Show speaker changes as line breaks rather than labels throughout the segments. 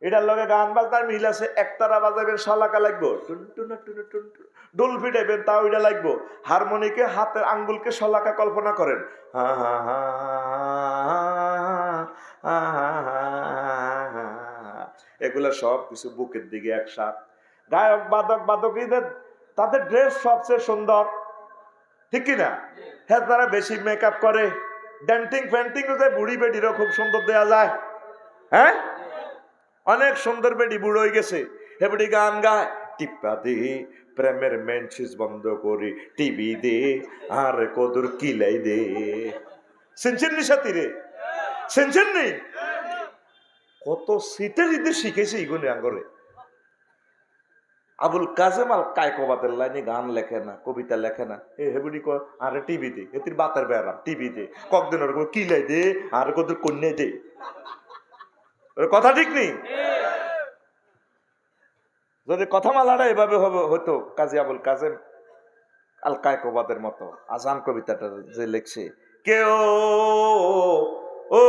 এটার লগে গান বাজনার মিল আছে। একতারা বাজাবেন শলাকা লাগবো, টুনটুনা টুনু টুনটু। ডোল ফিটাইবেন তাও এটা লাগবো। হারমোনিকে হাতের আঙ্গুলকে শলাকা কল্পনা করেন। হা হা হা হা হা। এগুলা সব কিছু বুকের দিকে একসাথ। গায়ক বাদক বাদকীদের তাদের ড্রেস সবচেয়ে সুন্দর, ঠিক কিনা? হ্যাঁ, তারা বেশি মেকআপ করে, ড্যান্টিং ফ্যান্টিং বুড়ি বেডিরও খুব সুন্দর দেয়া যায়। হ্যাঁ, অনেক সুন্দর বেডি বুড়ো হয়ে গেছে, হেবড়ি গান গায়। টিপা দে প্রেমের মেনছিস বন্ধ করি, টিভি দে আর কদুর কিলাই দে। শুনছেন নি সাথী রে? শুনছেন নি? কত সিটের ইতে শিখেছে ইগুনে আঙ্গরে। আবুল কাজেম আল কায়কোবাদের লাইনে গান লেখে না, কবিতা লেখে না। এ হেবুড়ি ক আরে টিভি দে, এতির বাতের বেড়াম টিভি দে, ককদিন ওর কিলাই দে আর কদুর কন্যা দে। কথা ঠিক নেই? যদি কথামালাটা এভাবে হতো কাজী আবুল কাজেম আল কায়কোবাদের মতো, আজান কবিতাটা যে লেখছে, কেউ ও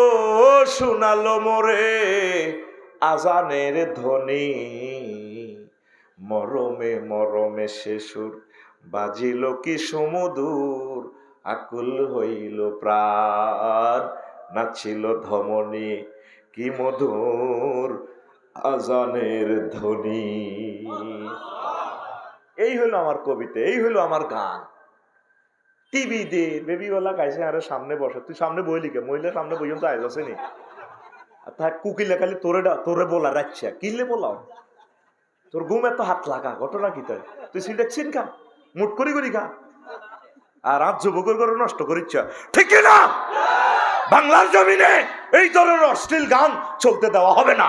শোনালো মোরে আজানের ধ্বনি, মরমে মরমে শেষুর বাজিল কি সমুদূর, আকুল হইল প্রাণ নাচিল ধমনী, কি মধুর আজানের ধ্বনি। এই হলো আমার কবিতা, এই হলো আমার গান। টিভি দে বেবিওয়ালা গাইছে আরে সামনে বসে, তুই সামনে বইলি কে? মহিলা সামনে বইন তো আইজ আছে নি? আর কুকিলে খালি তোরে বলা রাখছে, কিনলে বলাও তোর ঘুম এত হাত লাগা, ঘটনা কি? তুই সিনটা চিন খা, মুট করি করি খা, আর আজ যুবকের করে নষ্ট করিচ্ছ, ঠিক না? বাংলার জমিনে এই ধরনের অশ্লীল গান চলতে দেওয়া হবে না।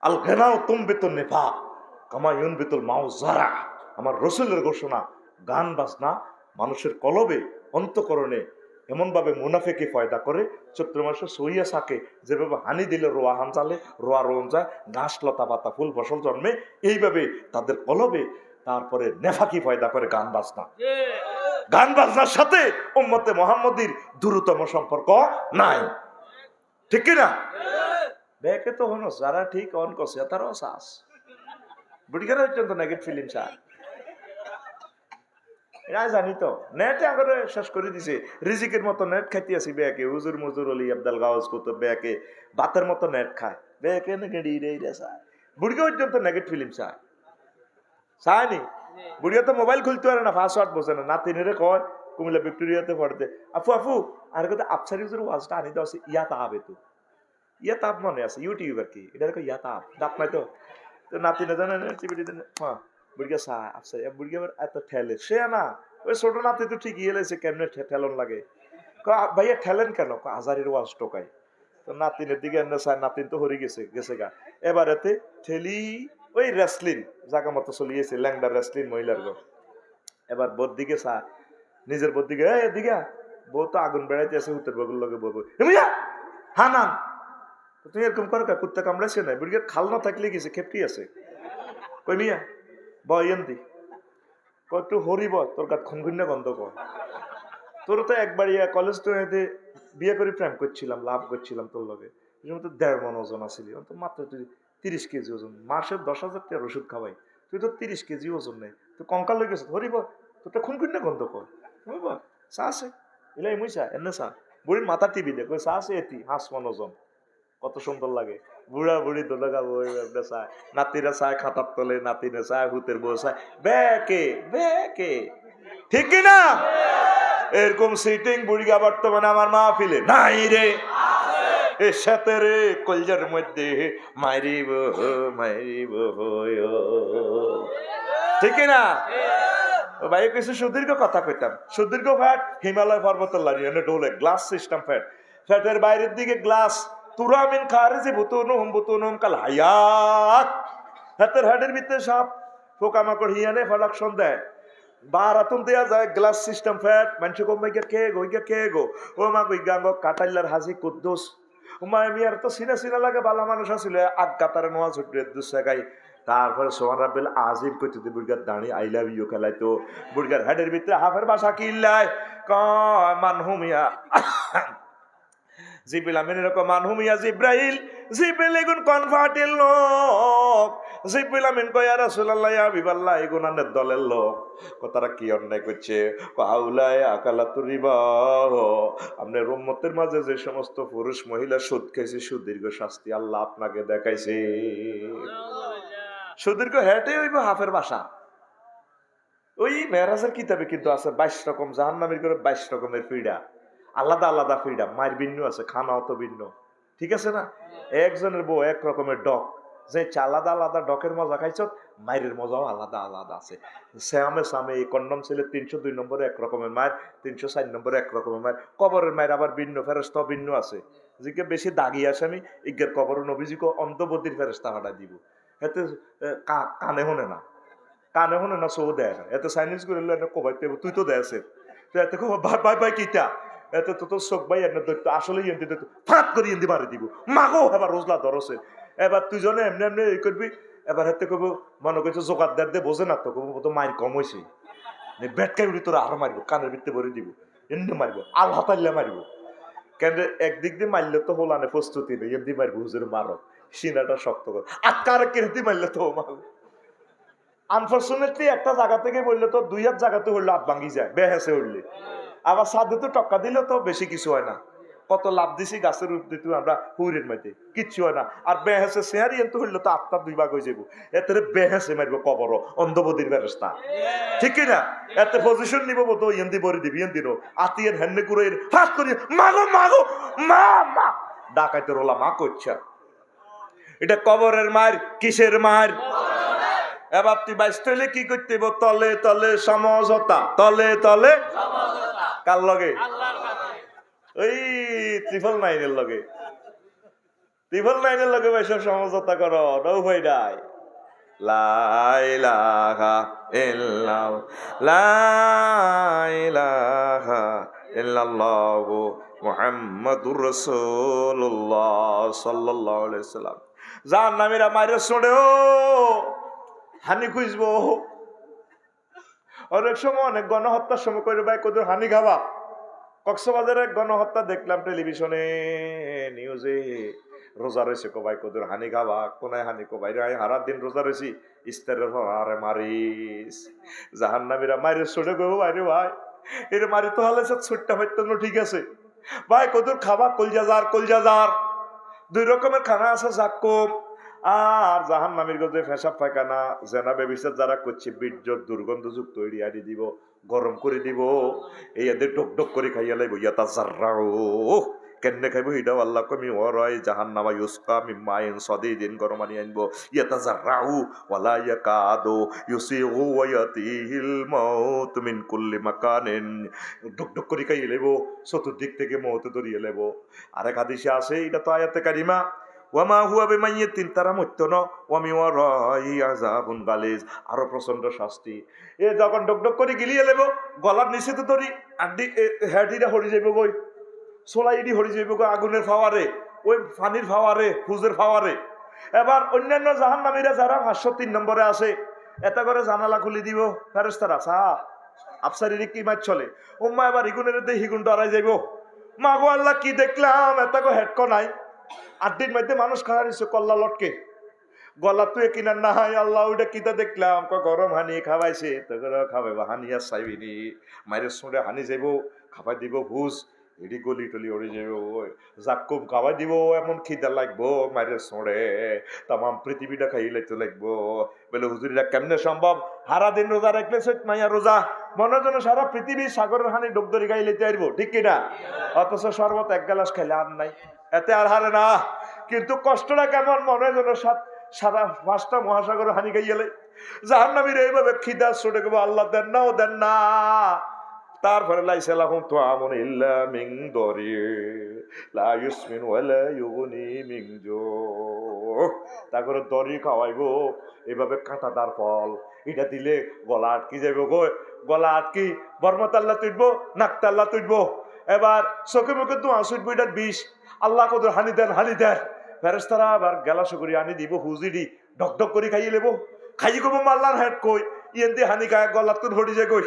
আল ঘেনাও তুম বেতুল নেফা কামায়ুন বেতুল মাও জারা। আমার রসুলের ঘোষণা, গান বাজনা মানুষের কলবে অন্তকরণে এমন ভাবে মুনাফেকে ফয়দা করে। চৈত্র মাসে সইয়া সাকে যেভাবে হানি দিলে রোয়া হান চালে, রোয়া রোন যায়, ঘাস লতা পাতা ফুল ফসল জন্মে, এইভাবে তাদের কলবে তারপরে নেফাকি ফয়দা করে গান বাজনা। গান বাজনার সাথে উম্মতে মুহাম্মদীর দূরতম সম্পর্ক নাই, ঠিক কিনা? বেকে তো হনো যারা ঠিক অন করছে তারাও শ্বাস বুড়িগার পর্যন্ত নেগেট ফিলিম চা এরা জানি তো নেটে আগরে শেষ করে দিছে। রিজিকের মতো নেট খাইতে আসি বেকে, হুজুর মুজুর অলি আব্দাল গাওয়াজ কত বেকে বাতের মতো নেট খায়, বেকে নেগেড়ি রে চায়। বুড়িগা পর্যন্ত নেগেট ফিলিম চায়, চায়নি? বুড়িয়া তো মোবাইল খুলতে পারে না, পাসওয়ার্ড বোঝে না। নাতিনেরে কয় কুমিল্লা ভিক্টোরিয়াতে পড়তে, আপু আপু আর কথা আফসার ইউজের ওয়াজটা আনি দেওয়া আছে, ইয়া তাবে তো ইয়া তাপ মনে আছে ইউটিউবার কি এটা ইয়া তাপ দাপ নাই তো। নাতিনে জানে হ্যাঁ বুড়িয়া চা আফসার বুড়িয়া এত ঠেলে সে না, ওই ছোট নাতি তো ঠিকই এলেছে কেমনে ঠেলন লাগে। ভাইয়া ঠেলেন কেন? হাজারের ওয়াজ টোকাই। তো নাতিনের দিকে এনে চায়, নাতিন তো হরে গেছে গা। এবারেতে ঠেলি ওই রেসলিন জায়গা মতো চলিয়েছে, ল্যাংডার রেসলিন মহিলার গো। এবার বোর দিকে চা, নিজের বোর দিকে এদিকে বউ তো আগুন বেড়াইতে আছে, হুতের বগুর লগে বউ হা না তুই এরকম করো কা? কুত্তা কামড়াইছে না? বুড়িকে খাল না থাকলে গেছে, খেপটি আছে। কই মিয়া বয়ন্তি একটু হরিব, তোর গাত খুনগুন্না গন্ধ কর। তোর তো একবার ইয়া কলেজ তো বিয়ে করে প্রেম করছিলাম, লাভ করছিলাম তোর লগে, তো 1.5 মণ ওজন আসিলি, তো মাত্র তুই 30 কেজি ওজন, মাসে 10,000 টাকার ওষুধ খাওয়াই, তুই তো 30 কেজি ওজন নেই, তুই কঙ্কাল হয়ে গেছে। হরিব তোরটা খুনগুন্না গন্ধ কর। চা আছে এলাই মুই চা এনে চা, বুড়ির মাথা টিভি দে চা আছে এটি 5 মণ ওজন, কত সুন্দর লাগে। বুড়া বুড়ি দোলা খাবো চায়, নাতিরা চায় খাতার তলে, নাতিনে চায় হুতের বউ চায় বেকে বেকে, ঠিক কিনা? এরকম সিটিং বুড়িগা বর্তমানে আমার মাহফিলে নাই রে। এ সাথে রে কলজার মধ্যে মারিব মারিব, ঠিক না? ভাই কিছু সুদীর্ঘ কথা কইতাম। সুদীর্ঘ ফ্যাট হিমালয় পর্বতের লাড়ি ডোলে গ্লাস সিস্টেম ফ্যাট, ফ্যাটের বাইরের দিকে গ্লাস তুরামিন খারিজি বুতুনুহুম বুতুনুহুম কাল হায়াত। হাতের হাড়ের ভিতরে সাপ পোকামাকড় হিয়ানে প্রোডাকশন দেয়, বারাতুন দেয়া যায় গ্লাস সিস্টেম ফ্যাট। মানুষ কম মাইকা কে গো ও মা গইগাঙ্গ কাটাইলার হাজি কুদ্দুস উমায় মিয়ার তো সিনা সিনা লাগে, বালা মানুষ আছিল আজ্ঞাতারে নোয়া ছুটে দুসা গাই। তারপরে সোহান রাব্বিল আজিম কইতে দি বুড়গার দাঁড়ি আই লাভ ইউ খেলাইতো। বুড়গার হেডের ভিতরে হাফের বাসা কিল্লাই কয় মানহুমিয়া জিব্রাইল আমিন এরকম মানহুম ইয়া জিব্রাইল, জিব্রাইল এগুন কনভার্টের লোক। জিব্রাইল আমিন কয় ইয়া রাসূলুল্লাহ ইয়া হাবিবাল্লাহ এগুন আনের দলের লোক। কথাটা কি অন্যায় করছে? হাউলায় আকালাতুর রিবা, আপনার উম্মতের মাঝে যে সমস্ত পুরুষ মহিলা সুদ খাইছে সুদীর্ঘ শাস্তি আল্লাহ আপনাকে দেখাইছে। সুদীর্ঘ হেঁটে হইব হাফের বাসা। ওই মেরাজের কিতাবে কিন্তু আছে 22 রকম জাহান্নামের করে 22 রকমের পীড়া, আলাদা আলাদা পীড়া। মায়ের ভিন্ন আছে, খানাও তো ভিন্ন, ঠিক আছে না? একজনের বউ এক রকমের ডক, যে আলাদা আলাদা ডকের মজা খাইছ, মায়ের মজাও আলাদা আলাদা আছে। শ্যামে সামে এই কন্ডম ছেলে 302 নম্বরে এক রকমের মায়ের, 304 নম্বরে এক রকমের মায়ের। কবরের মায়ের আবার ভিন্ন, ফেরেস্তা ভিন্ন আছে। যেকে বেশি দাগি আসে আমি ইজ্ঞের কবর নবীজিকে অন্তবদ্ধির ফেরেস্তা হাঁটা দিব। এতে কানে হনে না, কানে হনে না, সৌ দেয় না। এত চাইনিজ করে কবাইতে তুই তো দেয়, তো এত ভাই ভাই কিতা এত তো তোর চোখ ভাই এনে ধরতো, আসলে ইয়েন্দি ধরতো, ফাঁক করে ইয়েন্দি মারি দিব। মাগো এবার রোজলা ধরছে। এবার তুই জনে এমনি এমনি এই করবি। এবার হাতে কব মনে করছো জোগাড়দার দিয়ে বোঝে না তো, কব তো মায়ের কম হয়েছে, বেটকাই উঠি তোরা আরো মারিব, কানের ভিতরে ভরে দিব, এমনি মারিব, আল হাতাইলে মারিব। কেন একদিক দিয়ে মারলে তো হোলানে প্রস্তুতি নেই, এমনি মারবো হুজুর মারো, সিনাটা শক্ত কর। আর কার কেন্দ্রে মারলে তো মারো। আনফর্চুনেটলি একটা জায়গা থেকে বললে তো 2 হাত জায়গাতে হইলে হাত ভাঙ্গি যায়, বেহেসে উঠলে। আবার সাদে তো টক্কা দিলে তো বেশি কিছু হয় না। কত লাভ দিছি গাছের রূপ দিতে আমরা হুইরের মধ্যে, কিচ্ছু হয় না। আর বেহেসে শেয়ারি এত হইলে তো 8টা 2 ভাগ হয়ে যাবো। এতে বেহেসে মারবো কবর অন্ধবদির ব্যবস্থা, ঠিক কিনা? এতে পজিশন নিব তো ইয়েন্দি বরি দিবি, ইয়েন্দিরও আত্মীয়ের হ্যান্ডে করে ফাঁস করি মাগো মাগো মা মা ডাকাইতে রোলা মা করছে। এটা কবরের মার, কিসের মার? এবার তুই বাইস্টলে কি করতে হইব? তলে তলে সমঝোতা, তলে তলে কার লগে? ওই 999 লগে, 999 লগে বাইসব সমঝোতা করো, নৌ ভাই নাই। লা ইলাহা ইল্লাল্লাহ, লা ইলাহা ইল্লাল্লাহু মুহাম্মাদুর রাসূলুল্লাহ সাল্লাল্লাহু আলাইহি ওয়াসাল্লাম। জাহান্নামীরা মাইরে ছড়েও হানি খুঁজবো। অনেক সময় অনেক গণহত্যার সময় করে ভাই কত হানি খাবা। কক্সবাজারের গণহত্যা দেখলাম টেলিভিশনে নিউজে, রোজা রয়েছে কবাই কদুর হানি খাবা, কোনায় হানি কবাই হারার দিন রোজা রয়েছি, ইস্তারের আরে মারিস। জাহান্নামীরা মারিস ছোটে গো বাইরে ভাই, এর মারি তো হলে ছুটটা হইতো না, ঠিক আছে ভাই কদুর খাবা কলজাজার 2 রকমের খানা আছে, জাক্কুম আর জাহান্নামীর গজে ফেসাব পায়খানা, জেনা বেবিচার যারা করছে বীর্যর দুর্গন্ধযুক্ত এড়িয়ে দিব, গরম করে দিব, এই এদের ডক ডক করে খাইয়া লাইব। ইয়াতা জাররাও কেনে খাইব এটাও আল্লাহ কমি ওরাই জাহান্নামা ইউসকা মিম্মাইন সদিদিন গরম আনি আনবো। ইয়াতা জাররাও ওয়ালা ইয়াকাদু ইউসিগু ওয়া ইয়াতিহিল মাউত মিন কুল্লি মাকানিন, ডক ডক করে খাইয়া লাইব, চতুর্দিক থেকে মৌত ধরিয়ে লাইব। আরেক হাদিসে আছে, এটা তো আয়াতে কারিমা, ওয়ামা হুয়া বিমাইয়িতিন, তারা মরত না, ওয়ামি ওয়ারাই আযাবুন গালিজ, আরো প্রচন্ড শাস্তি। এ যখন ডকডক করে গিলিয়ে লেব, গলার নিচে তো ধরি আড্ডি হেডিটা হরি যাইব গই, সোলাইডি হরি যাইব গো আগুনের ফাওয়ারে, ওই পানির ফাওয়ারে, হুজের ফাওয়ারে। এবার অন্যান্য জাহান্নামীরা যারা 503 নম্বরে আছে, এটা করে জানালা খুলি দিব ফেরেশতারা, সা আফসারির কি মাছ চলে উম্মা, এবার ইগুনের দিয়ে হিগুন ডরাই যাইব। মা গো আল্লাহ কি দেখলাম, এটা গো হেডক নাই, আড্ডির মধ্যে মানুষ খাওয়া নিচ্ছে কল্লা লটকে, গলা তুই কিনার না হয় আল্লাহ ওইটা কিতা দেখলাম, গরম হানি খাওয়াইছে, তো খাওয়াইব হানি আর চাইবিনি, মায়ের সঙ্গে হানি যাইব, খাওয়াই দিব ভুজ, এটি গলি টলি ওড়ে যাব, জাক্কুম খাওয়াই দিব, এমন খিদা লাগবো মায়ের সঙ্গে, তামাম পৃথিবীটা খাই লাইতে লাগবো। বলে হুজুরিরা কেমনে সম্ভব? হারা দিন রোজা রাখলে সৈত মাইয়া রোজা, মনে জন্য সারা পৃথিবী সাগরের হানি ডোকদরি খাই লাইতে আসবো, ঠিক কিনা? অথচ শরবত 1 গ্লাস খাইলে আর নাই, এতে আর হারে না। কিন্তু কষ্টটা কেমন, মনে যেন সারা 5টা মহাসাগর হানি খাইয়ালে। জাহান্নামীরা এইভাবে খিদা ছুটে গেবো, আল্লাহ দেন না, ও দেন না। তারপরে লাইসালাহুম তুআমুন ইল্লা মিন দরি লা ইউসমিন ওয়ালা ইউগনি মিন জু, তারপরে দরি খাওয়াইবো এইভাবে কাঁটাদার ফল, এটা দিলে গলা আটকি যাইব গো, গলা আটকি বর্মতাল্লা তুইবো, নাকতাল্লা তুইবো, এবার চোখে মুখে দোয়া ছুটবো, এটার বিষ। আল্লাহ কদর হানি দেন, হানি দেন। ফেরেশতারা আবার গেলাস করি আনি দিব, হুজিডি ঢক ঢক করে খাইয়ে লেবো, খাইয়ে কব মাল্লার হেড কই ইয়েন্দি হানি খায় গলা তোর ভরি যায় কই,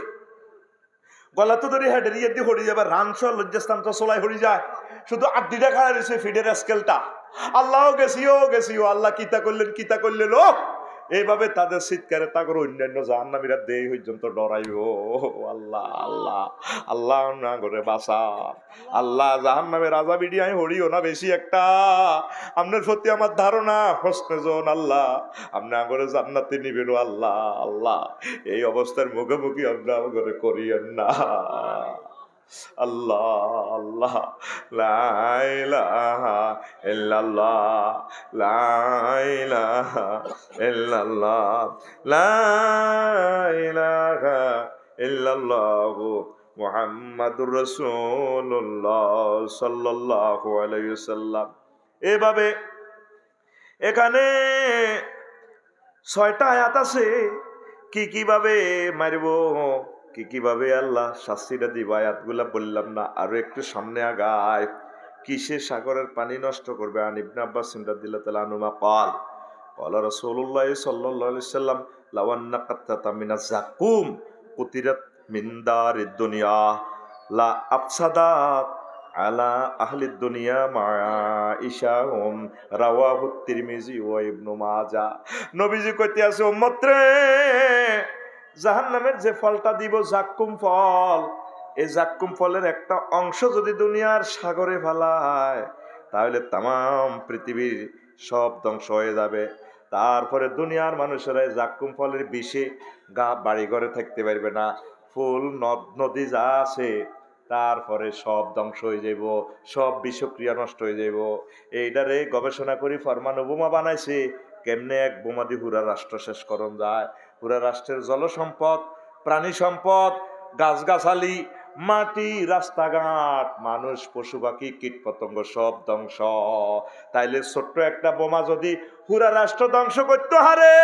গলা তো ধরে হেডের ইয়ে দিয়ে হরি যাবে, রানস লজ্জাস্থান তো চলাই হরি যায়, শুধু আড্ডিটা খাড়া রয়েছে ফিডের স্কেলটা। আল্লাহও গেছিও আল্লাহ কিতা করলেন লোক। এইভাবে তাদের চিৎকারে তাগর অন্যান্য জাহান্নামীরা দেই পর্যন্ত ডরাইব। আল্লাহ আল্লাহ আল্লাহ না করে বাসা। আল্লাহ জাহান্নামের আযাব আমি হরিও না বেশি একটা। আপনার প্রতি আমার ধারণা হোসনেজন আল্লাহ আপনি আগরে জান্নাতে নিবেন আল্লাহ। আল্লাহ এই অবস্থার মুখোমুখি আমরা আগরে করিয়েন না। আল্লাহ আল্লাহ লা ইলাহা ইল্লাল্লাহ লা ইলাহা ইল্লাল্লাহ লা ইলাহা ইল্লাল্লাহু মুহাম্মাদুর রাসূলুল্লাহ সাল্লাল্লাহু আলাইহি ওয়াসাল্লাম। এভাবে এখানে 6টা আয়াত আছে। কিভাবে মারব, কিভাবে আল্লাহ শাস্তিটা দিব, আয়াতগুলা বললাম না, আরো একটু সামনে আগায়। কিসে সাগরের পানি নষ্ট করবে? আন ইবনে আব্বাস রাদিয়াল্লাহু তাআলা আনহুমা قال قال রাসূলুল্লাহ সাল্লাল্লাহু আলাইহি ওয়াসাল্লাম লাউ আন্না কাত্তাতা মিনাজ যাকুম কুতিরাত মিন দারিদ দুনিয়া লা আফসাদাত আলা আহলিদ দুনিয়া মাঈশাহুম রাওয়াহু তিরমিজি ওয়া ইবনু মাজাহ। নবীজি কইতে আছে উম্মত রে, জাহান্নামের যে ফলটা দিব যাক্কুম ফল, এই যাক্কুম ফলের একটা অংশ যদি দুনিয়ার সাগরে ফেলায় তাহলে তাম পৃথিবীর সব ধ্বংস হয়ে যাবে। তারপরে দুনিয়ার মানুষেরা যাক্কুম ফলের বিষে বাড়ি ঘরে থাকতে পারবে না, ফুল নদ নদী যা আছে তারপরে সব ধ্বংস হয়ে যাইব, সব বিষক্রিয়া নষ্ট হয়ে যাইব। এইটারে গবেষণা করি পরমাণু বোমা বানাইছে, কেমনে এক বোমা দিয়ে পুরা রাষ্ট্র শেষ করন যায়। পুরা রাষ্ট্রের জল সম্পদ, প্রাণী সম্পদ, গাছগাছালি, মাটি, রাস্তাঘাট, মানুষ, পশু পাখি, কীট পতঙ্গ সব ধ্বংস। তাইলে ছোট্ট একটা বোমা যদি পুরা রাষ্ট্র ধ্বংস করতে হারে,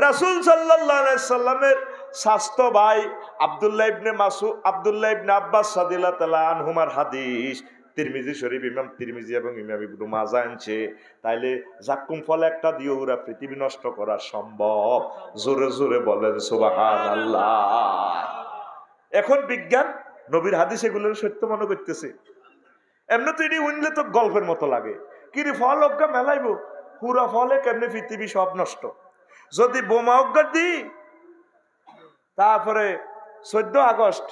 রাসূল সাল্লাল্লাহু আলাইহি সাল্লামের স্বাস্থ্য ভাই আব্দুল্লাহ ইবনে আব্বাস রাদিয়াল্লাহু তাআলা আনহুমার হাদিস তিরমিজি শরীফ, ইমাম তিরমিজি এবং ইমাম ইবনে মাজাহ আনছে। তাইলে যাক্কুম ফল একটা দিয়ে পুরা পৃথিবী নষ্ট করা সম্ভব। জোরে জোরে বলেন সুবহানাল্লাহ। এখন বিজ্ঞান নবীর হাদিস এগুলোর সত্য মনে করতেছে। এমনি তো এটি উনলে তো গল্পের মতো লাগে, কিরে ফল অজ্ঞা মেলাইব, পুরা ফলে কেমনে পৃথিবী সব নষ্ট। যদি বোমা অজ্ঞা দিই, তারপরে 14 আগস্ট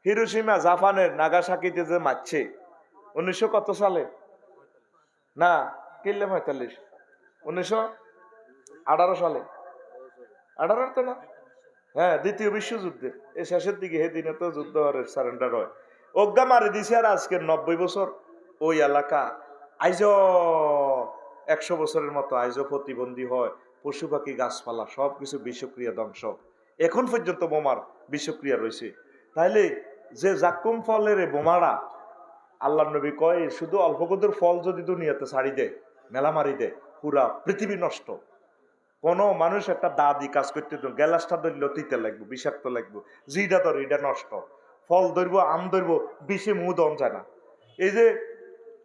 হিরোশিমা জাপানের নাগাসাকিতে যে মারছে 1900 কত সালে না কিনলে 45 1918 সালে, 18 তো না, হ্যাঁ দ্বিতীয় বিশ্বযুদ্ধে এই শেষের দিকে সেদিনে তো যুদ্ধ সারেন্ডার হয়, অজ্ঞা মারি দিছে। আর আজকের 90 বছর ওই এলাকা আইজ 100 বছরের মতো আইজ প্রতিবন্ধী হয়, পশু পাখি গাছপালা সবকিছু বিষক্রিয়া ধ্বংস। এখন পর্যন্ত বোমার বিষক্রিয়া রয়েছে। তাইলে যে যাক্কুম ফলের বোমারা, আল্লাহ নবী কয় শুধু অল্প কদর ফল যদি দুনিয়াতে ছাড়ি দেয়, মেলা মারি দেয়, পুরা পৃথিবী নষ্ট। কোনো মানুষ একটা দাদি কাজ করতে গ্যালাসটা ধরলেও তিতে লাগবে, বিষাক্ত লাগবে, জিটা ধর এটা নষ্ট, ফল ধরবো, আম ধরবো, বিষে মুহ দম যায় না। এই যে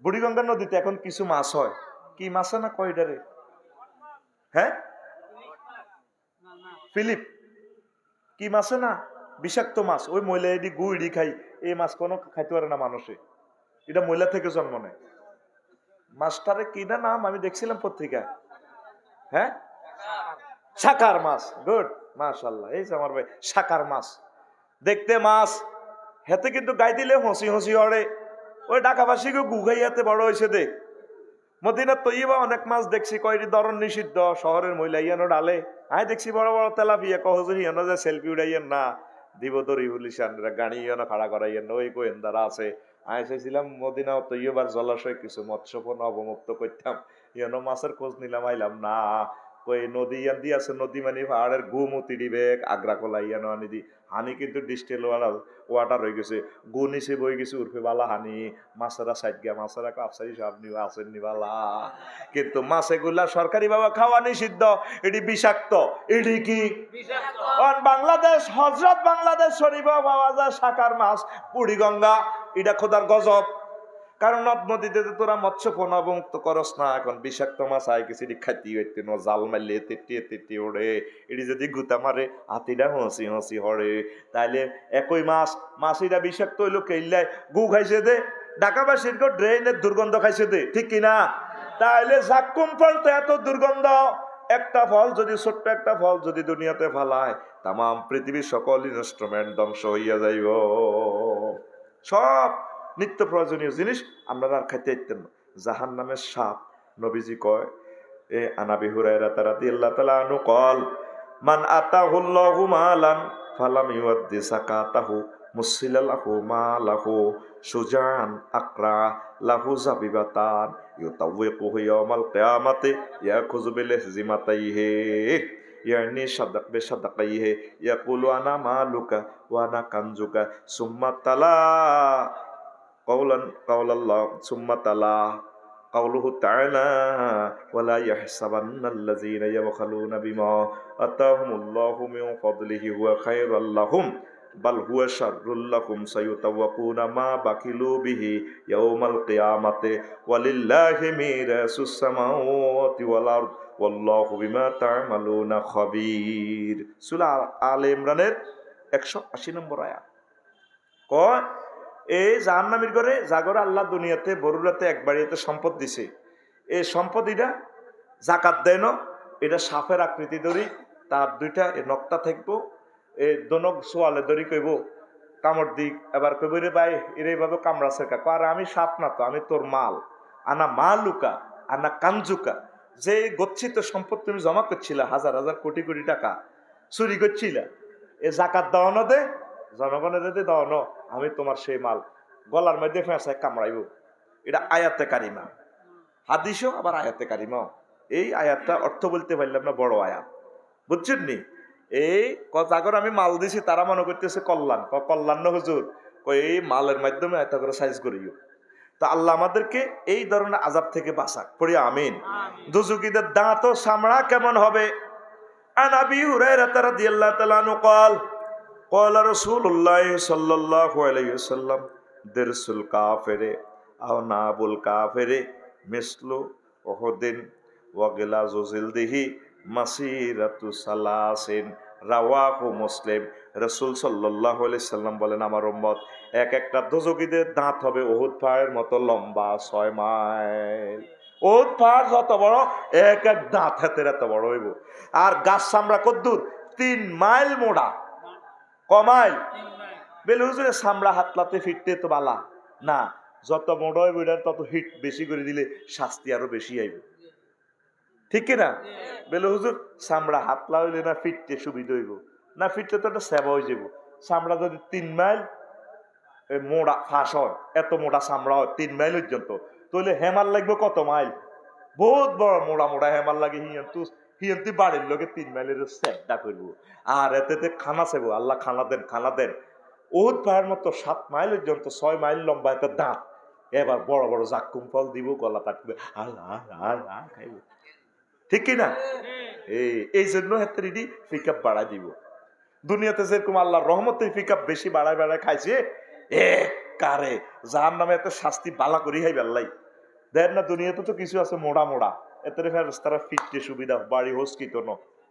বুড়িগঙ্গা নদীতে এখন কিছু মাছ হয়, কি মাছ না কয়ডারে, হ্যাঁ ফিলিপ, কি মাছে না বিষাক্ত মাছ, ওই ময়লা এডি গুইডি খাই, এই মাছ কোনো খাইতে পারে না মানুষে, এটা ময়লা থেকে জন্ম নেয়। মাছটারে কি না নাম আমি দেখছিলাম পত্রিকায়, হ্যাঁ শাকার মাছ, গুড মাশাআল্লাহ, এই যে আমার ভাই শাকার মাছ দেখতে মাছ, হেতে কিন্তু গাই দিলে হসি হসি অড়ে, ওই ঢাকাবাসীকে গুগাইয়াতে বড় হয়েছে দেখ। মদিনা তৈবা অনেক মাছ দেখছি, কয়টি দরন নিষিদ্ধ, শহরের মহিলা ইয়ানো ডালে, আয় দেখছি বড় বড় তেলাপিয়া, কহজুর ইয়ানো যে সেলফি উড়াইয়েন না, দিব দরি পুলিশ গাড়ি ইয়ানো খাড়া করাইয়েন না, ওই গোয়েন্দারা আছে। আয় চাইছিলাম মদিনা তৈবার জলাশয় কিছু মৎস্যপণ অবমুক্ত করতাম, ইয়ানো মাছের খোঁজ নিলাম, আইলাম না। কই নদী ইয়ান দি আছে, নদী মানে পাহাড়ের গুমতি দিবে আগ্রা কলা ইয়ানো আনি দি, হানি কিন্তু ডিস্টেল ওয়াটার হয়ে গেছে, গু নিচে বই গেছে উর্ফে বালা হানি, মাছেরা সাইড গিয়া মাছেরা কাপসারি সব নিবা আসেন নিবালা, কিন্তু মাছেগুলা সরকারি ভাবে খাওয়া নিষিদ্ধ, এটি বিষাক্ত। এটি কি বাংলাদেশ হজরত বাংলাদেশ শরীফ পাওয়া যায় শাকার মাছ, বুড়িগঙ্গা, এটা খোদার গজব। কারণ নদ নদীতে তোরা মৎস্য পণাবমুক্ত করস না, এখন বিষাক্ত মাছ আয় কিছু খাইতে হইতে ন জাল মারলে তেটিয়ে তেটিয়ে ওড়ে, এটি যদি গুতা মারে হাতিটা হসি হসি হরে, তাইলে একই মাছিটা বিষাক্ত হইলো কেল্লায় গু খাইছে দে, ঢাকাবাসীর ড্রেনের দুর্গন্ধ খাইছে দে, ঠিক কিনা? তাইলে জাক্কুম ফল তো এত দুর্গন্ধ, একটা ফল যদি ছোট্ট একটা ফল যদি দুনিয়াতে ফালায়, তাম পৃথিবীর সকল ইনস্ট্রুমেন্ট ধ্বংস হইয়া যাইব। সব নিত্য প্রয়োজনীয় জিনিস আপনারা আর খাইতে দিতেন না। জাহান্নামের সাপ, নবীজি কয়, এ আনাবি হুরায়রা রাদিয়াল্লাহু তাআলা আনহু কল, মান আতাহুল্লাহু মালান ফালাম ইউদ্দি যাকাতাহু মুসিলালাহু মালাহু সুজান আকরা লাহু জাবিবাতান ইউতাওয়িকুহু ইয়াউমাল কিয়ামাতি ইয়াখুযু বিলহিজিমাতাইহি ইয়ানি সাদাক বিসাদাকাইহি ইয়াকুলু আনা মালুকা ওয়া আনা কানজুকা সুম্মা তালা কাওলাল্লাহ সুম্মা তালা কাউলুহু তাআলা ওয়ালা ইয়াহসাবান্নাল্লাযীনা ইয়াবখালুনা বিমা আতাহুমুল্লাহু মিন ফাদলিহি হুয়া খায়রুল লাহুম বাল হুয়া শাররুল লাহুম সায়ুতাওয়াকুনা মা বাকিলু বিহি ইয়াউমাল কিয়ামাতি ওয়ালিল্লাহি মিরাসুস সামাওয়াতি ওয়াল আরদ ওয়াল্লাহু বিমা তা'মালুনা খাবীর। সূরা আলে ইমরানের 180 নম্বর আয়াত। কয় এই জাহান্নামীর ঘরে জাগরে আল্লাহ দুনিয়াতে বড়ুরাতে একবাড়িতে সম্পদ দিছে, এই সম্পদ এটা জাকাত দেয় না, এটা সাপের আকৃতি ধরি, তার দুইটা নক্তা থাকবো, এই দনক সোয়ালে ধরি কইব কামড় দিক, এবার কইব রে ভাই এর এইভাবে কামড়াছে কাকু, আর আমি সাপ না তো, আমি তোর মাল, আনা মালুকা আনা কানজুকা, যে গচ্ছিত সম্পদ তুমি জমা করছিলা, হাজার হাজার কোটি কোটি টাকা চুরি করছিলা, এ জাকাত দেওয়া না দে, জনগণের যদি দেওয়া ন, আমি তোমার সেই মাল গলার মধ্যে ফেঁসায় কামড়াইব। এটা আয়াতে কারিমা, হাদিসও আবার আয়াতে কারিমা। এই আয়াতটা অর্থ বলতে পারলাম না, বড় আয়াত, বুঝছেন নি? এই জাগর আমি মাল দিছি, তারা মনে করতেছে কল্যাণ, কল্যাণ না হুজুর, এই মালের মাধ্যমে এত করে সাইজ করিও। তো আল্লাহ আমাদেরকে এই ধরনের আযাব থেকে বাঁচাক, পড়ি আমিন। দুজুকিদের দাঁত ও চামড়া কেমন হবে? আন আবি হুরায়রা রাদিয়াল্লাহু তাআলা আনহু قال قال رسول الله صلى الله عليه وسلم درس الكافر او ناب الكافر مثل احد وغلاظ جلده مسيرة সালাসিন রাওয়াহু মুসলিম। রাসূল সাল্লাল্লাহু আলাইহি সাল্লাম বলেন, আমার উম্মত এক একটা দোজখীদের দাঁত হবে উহুদ পাহাড়ের মতো লম্বা, 6 মাইল। উহুদ পাহাড় যত বড়, এক এক দাঁত হাতের এত বড় হইব। আর গাছ চামড়া কদ্দুর? 3 মাইল মোটা। কমাইল বেলে হুজুরে চামড়া হাতলাতে ফিরতে তো বালা না, যত মোটা হইব তত হিট বেশি করে দিলে শাস্তি আরো বেশি আইব, ঠিক কিনা? বেলে হুজুর চামড়া হাতলা হইলে না ফিরতে সুবিধা হইব, না ফিরতে তো একটা সেবা হয়ে যাব। চামড়া যদি 3 মাইল মোড়া ফাঁস হয়, এত মোটা চামড়া হয় 3 মাইল পর্যন্ত, তাহলে হেমাল লাগবে কত মাইল? বহুত বড় মোড়া মোড়া হেমাল লাগে। হিয়ন্তি বাড়ির লোকে 3 মাইলের সেডা করবো, আর এতে খানা চাইব, আল্লাহ খানা দেন খানা দেন। উহুদ পাহাড়ের মতো 7 মাইল পর্যন্ত, 6 মাইল লম্বা একটা দাঁত, এবার বড় বড় জাক্কুম ফল দিব, গলা কাটবে, আল্লাহ খাইব, ঠিক কিনা? এই জন্য হাতের ইডি পিক আপ বাড়াই দিব। দুনিয়াতে যেরকম আল্লাহর রহমতের পিক আপ বেশি বাড়ায় বাড়ায় খাইছে, কারে জাহান্নামে এত শাস্তি বালা করি হাই বেল্লাই দেন না। দুনিয়াতে তো কিছু আছে মোড়া মোড়া, এতের তারা ফিটতে সুবিধা, বাড়ি হস্কিত ন,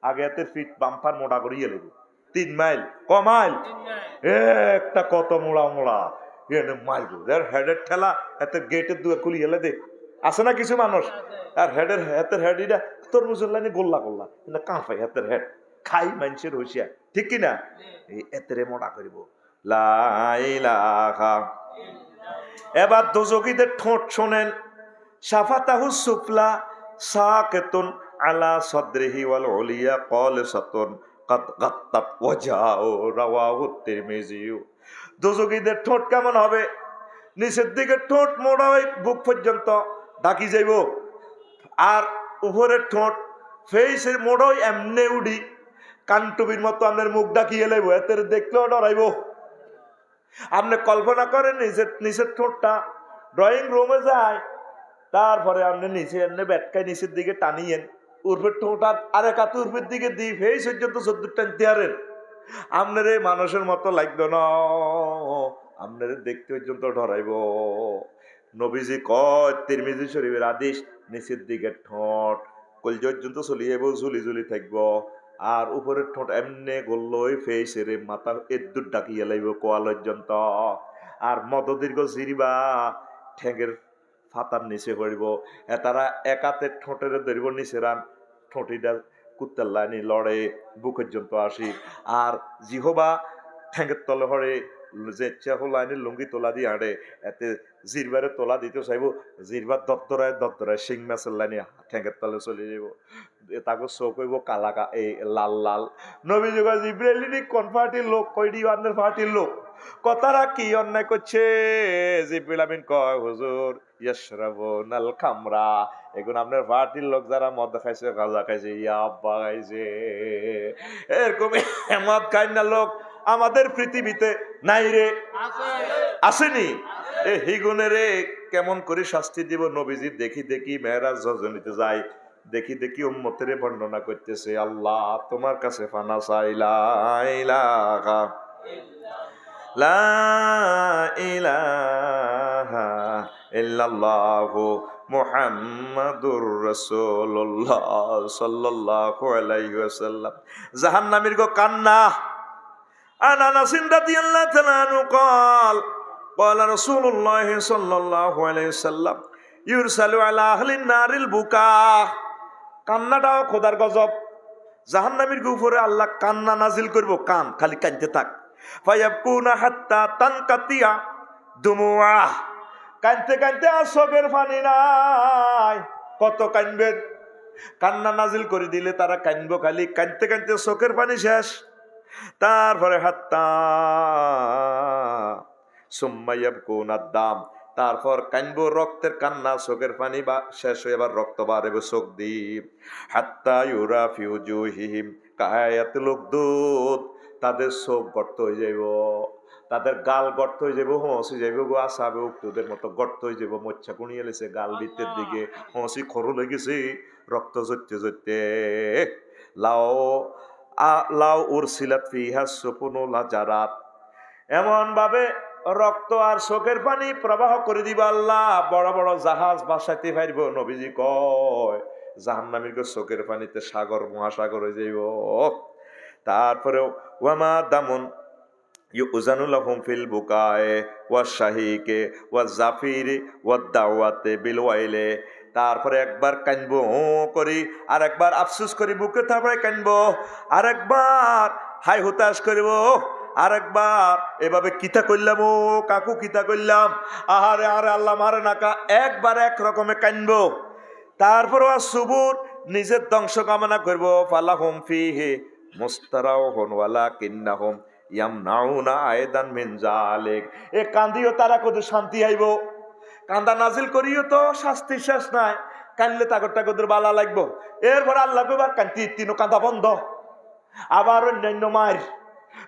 আগে এতের ফিট বাম্পার মোড়া করিয়ে লেগে 3 মাইল কমাইল একটা কত মোড়া মোড়া মাইল হেডের ঠেলা, এতে গেটের দুয়ে খুলি এলে দে, আছে না কিছু মানুষ, আর হাতের হেড এটা তোর মুসল্লানি গোল্লা গোল্লা, কিন্তু কাঁপাই হাতের হেড খাই মানুষের হইসিয়া, ঠিক কিনা? এই এতেরে মোড়া করিব লা ইলাহা। এবার দোজখীদের ঠোঁট শোনেন, শাফাতাহু সুফলা সাকিতুন আলা সাদরিহি ওয়াল উলিয়া কালিসাতুন কাদ গাত্তাত ওয়াজাউ রাওয়াহু তিরমিজি। দোজখীদের ঠোঁট কেমন হবে? নিচের দিকে ঠোঁট মোড়া হয় বুক পর্যন্ত ঢাকি যাইব, আর উপরের ঠোঁট ফেসের মোড়া হয় এমনে উডি, কানটুবির মতো আপনার মুখ ডাকিয়ে লাইব, এতে দেখলেও ডরাইব। আপনি কল্পনা করেন নিচের ঠোঁটটা ড্রয়িং রুমে যায়, তারপরে আপনি নিচে এনে ব্যাটকায় নিচের দিকে টানিয়েন, উর্ফের ঠোঁটা আরেক হাতে উর্ফের দিকে দিই, ফেই পর্যন্ত 14 টানতে পারেন। আপনার এই মানুষের মতো লাগবে না, আপনার দেখতে পর্যন্ত ডরাইব। নবীজি কয় তিরমিজি শরীফের হাদিস, নিচের দিকে ঠোঁট কলজা পর্যন্ত চলি যাবো, ঝুলি ঝুলি থাকবো, আর উপরের ঠোঁট এমনি গোল্লই ফেসেরে মাথা এদ্দুর ডাকিয়ে লাইব কোয়াল পর্যন্ত। আর মদদীর্ঘ জিরিবা ঠেঙ্গের ফাতার নিচে পড়িব। তারা একাতে ঠোঁটের ধরিব নিচে রান, ঠোঁটিটা কুত্তার লাইনে লড়ে বুক পর্যন্ত আসি। আর জিহবা ঠেঙ্গের তলে হরে যে চেহো লাইনে লুঙ্গি তোলা দিয়ে আড়ে, এতে জিরবারে তোলা দিতে চাইব, জিরবার দত্তরায় শিং মাছের লাইনে ঠেঙ্গের তলে চলে যাব। তাকে চোখ হইব কালা এই লাল লাল। নবী যুগা জিব্রাইল কোন পার্টির লোক, কয়ডি বান্নের পার্টির লোক, কথারা কি অন্যায় করছে? জিব্রাইল আমিন কয় হুজুর ইয়াশরাবুনাল খামরা, এখন আপনার পার্টির লোক যারা মদ খাইছে, গাঁজা খাইছে, ইয়াব্বা খাইছে, এরকম মদ খাই না লোক আমাদের পৃথিবীতে নাই রে, আসেনি? এ হিগুনে রে কেমন করে শাস্তি দিব? নবীজি দেখি দেখি মেয়েরাজ রজনীতে যায়, দেখি দেখি উম্মতের বর্ণনা করতেছে, আল্লাহ তোমার কাছে ফানা চাইলা ইলাহা লা ইলাহা ইল্লাল্লাহু মুহাম্মাদুর রাসূলুল্লাহ সাল্লাল্লাহু আলাইহি ওয়াসাল্লাম। জাহান্নামীর গো কান্না। আন আনাস রাদিয়াল্লাহু তাআলা আনহু قال قال رسول الله صلى الله عليه وسلم يرسل على اهل النار البكاء। কান্নাটাও খোদার গজব। জাহান্নামীর উপরে আল্লাহ কান্না নাজিল করব, কান খালি কানতে থাক। ফায়াবকুনা হাত্তা তানকাতিয়া দুমুআ, কানতে কানতে আর চোখের পানি নাই। কত কানবেন? কান্না নাজিল করে দিলে তারা কানবো, খালি কানতে কানতে চোখের পানি শেষ। তারপরে হাত্তা সুম্মা ইয়াবকুনাদ দাম, তারপর কানবো, রক্তের কান্না, চোখের পানি বা শেষ হয়ে আবার রক্ত বাড়বে চোখ দিয়ে। হাত্তা ইউরা ফি উজুহিহিম কায়াতুল উকদুদ, তাদের চোখ গর্ত হয়ে যাইব, তাদের গাল গর্ত হয়ে যাবো, হসি যাইব গো আসাবে উকদুদের মতো গর্ত হয়ে যাব। মোচ্ছা কুনিয়ে লেছে গাল ভিতরের দিকে, হসি খরু লেগেছে, রক্ত জড়তে জড়তে। লাও লাউ উরসিলাত ফিহা সুফুনুল হাজারাত, এমন ভাবে রক্ত আর চোখের পানি প্রবাহ করে দিবা আল্লাহ, বড় বড় জাহাজ ভাসাইতে পারব। নবীজি কয় জাহান্নামীর চোখের পানিতে সাগর মহাসাগর হয়ে যাইব। তারপরে ওয়ামা দামুন ইউজানু লাহুম ফিল বুকায়ে ওয়া শাহিকে ওয়া জাফিরি ওয়া দাওয়াতে বিল ওয়াইলে, তারপরে একবার কানবো হো করি, আর একবার আফসোস করি বুকে, তারপরে কানবো, আর একবার হাই হুতাশ করিব, আর একবার এভাবে কিতা করলাম, ও কাকু কিতা করলাম, আহারে আরে আল্লাহ মারে নাকা, একবার এক রকমে কানবো। তারপরে সুবুর নিজের ধ্বংস কামনা করবো। ফালাহুম ফিহি মুস্তারাউহুন ওয়ালাকিন্নাহুম ইয়ামনাউনা আয়দান মিন যালিক, এ কান্দিও তারা কত শান্তি আইব, কান্দা নাজিল করিও তো শাস্তি শেষ নাই, কানলে তাগরটা কত বালা লাগবো। এরপর আল্লাহ কইবার কান্তি তিনো কান্দা বন্ধ, আবার অন্যান্য মার,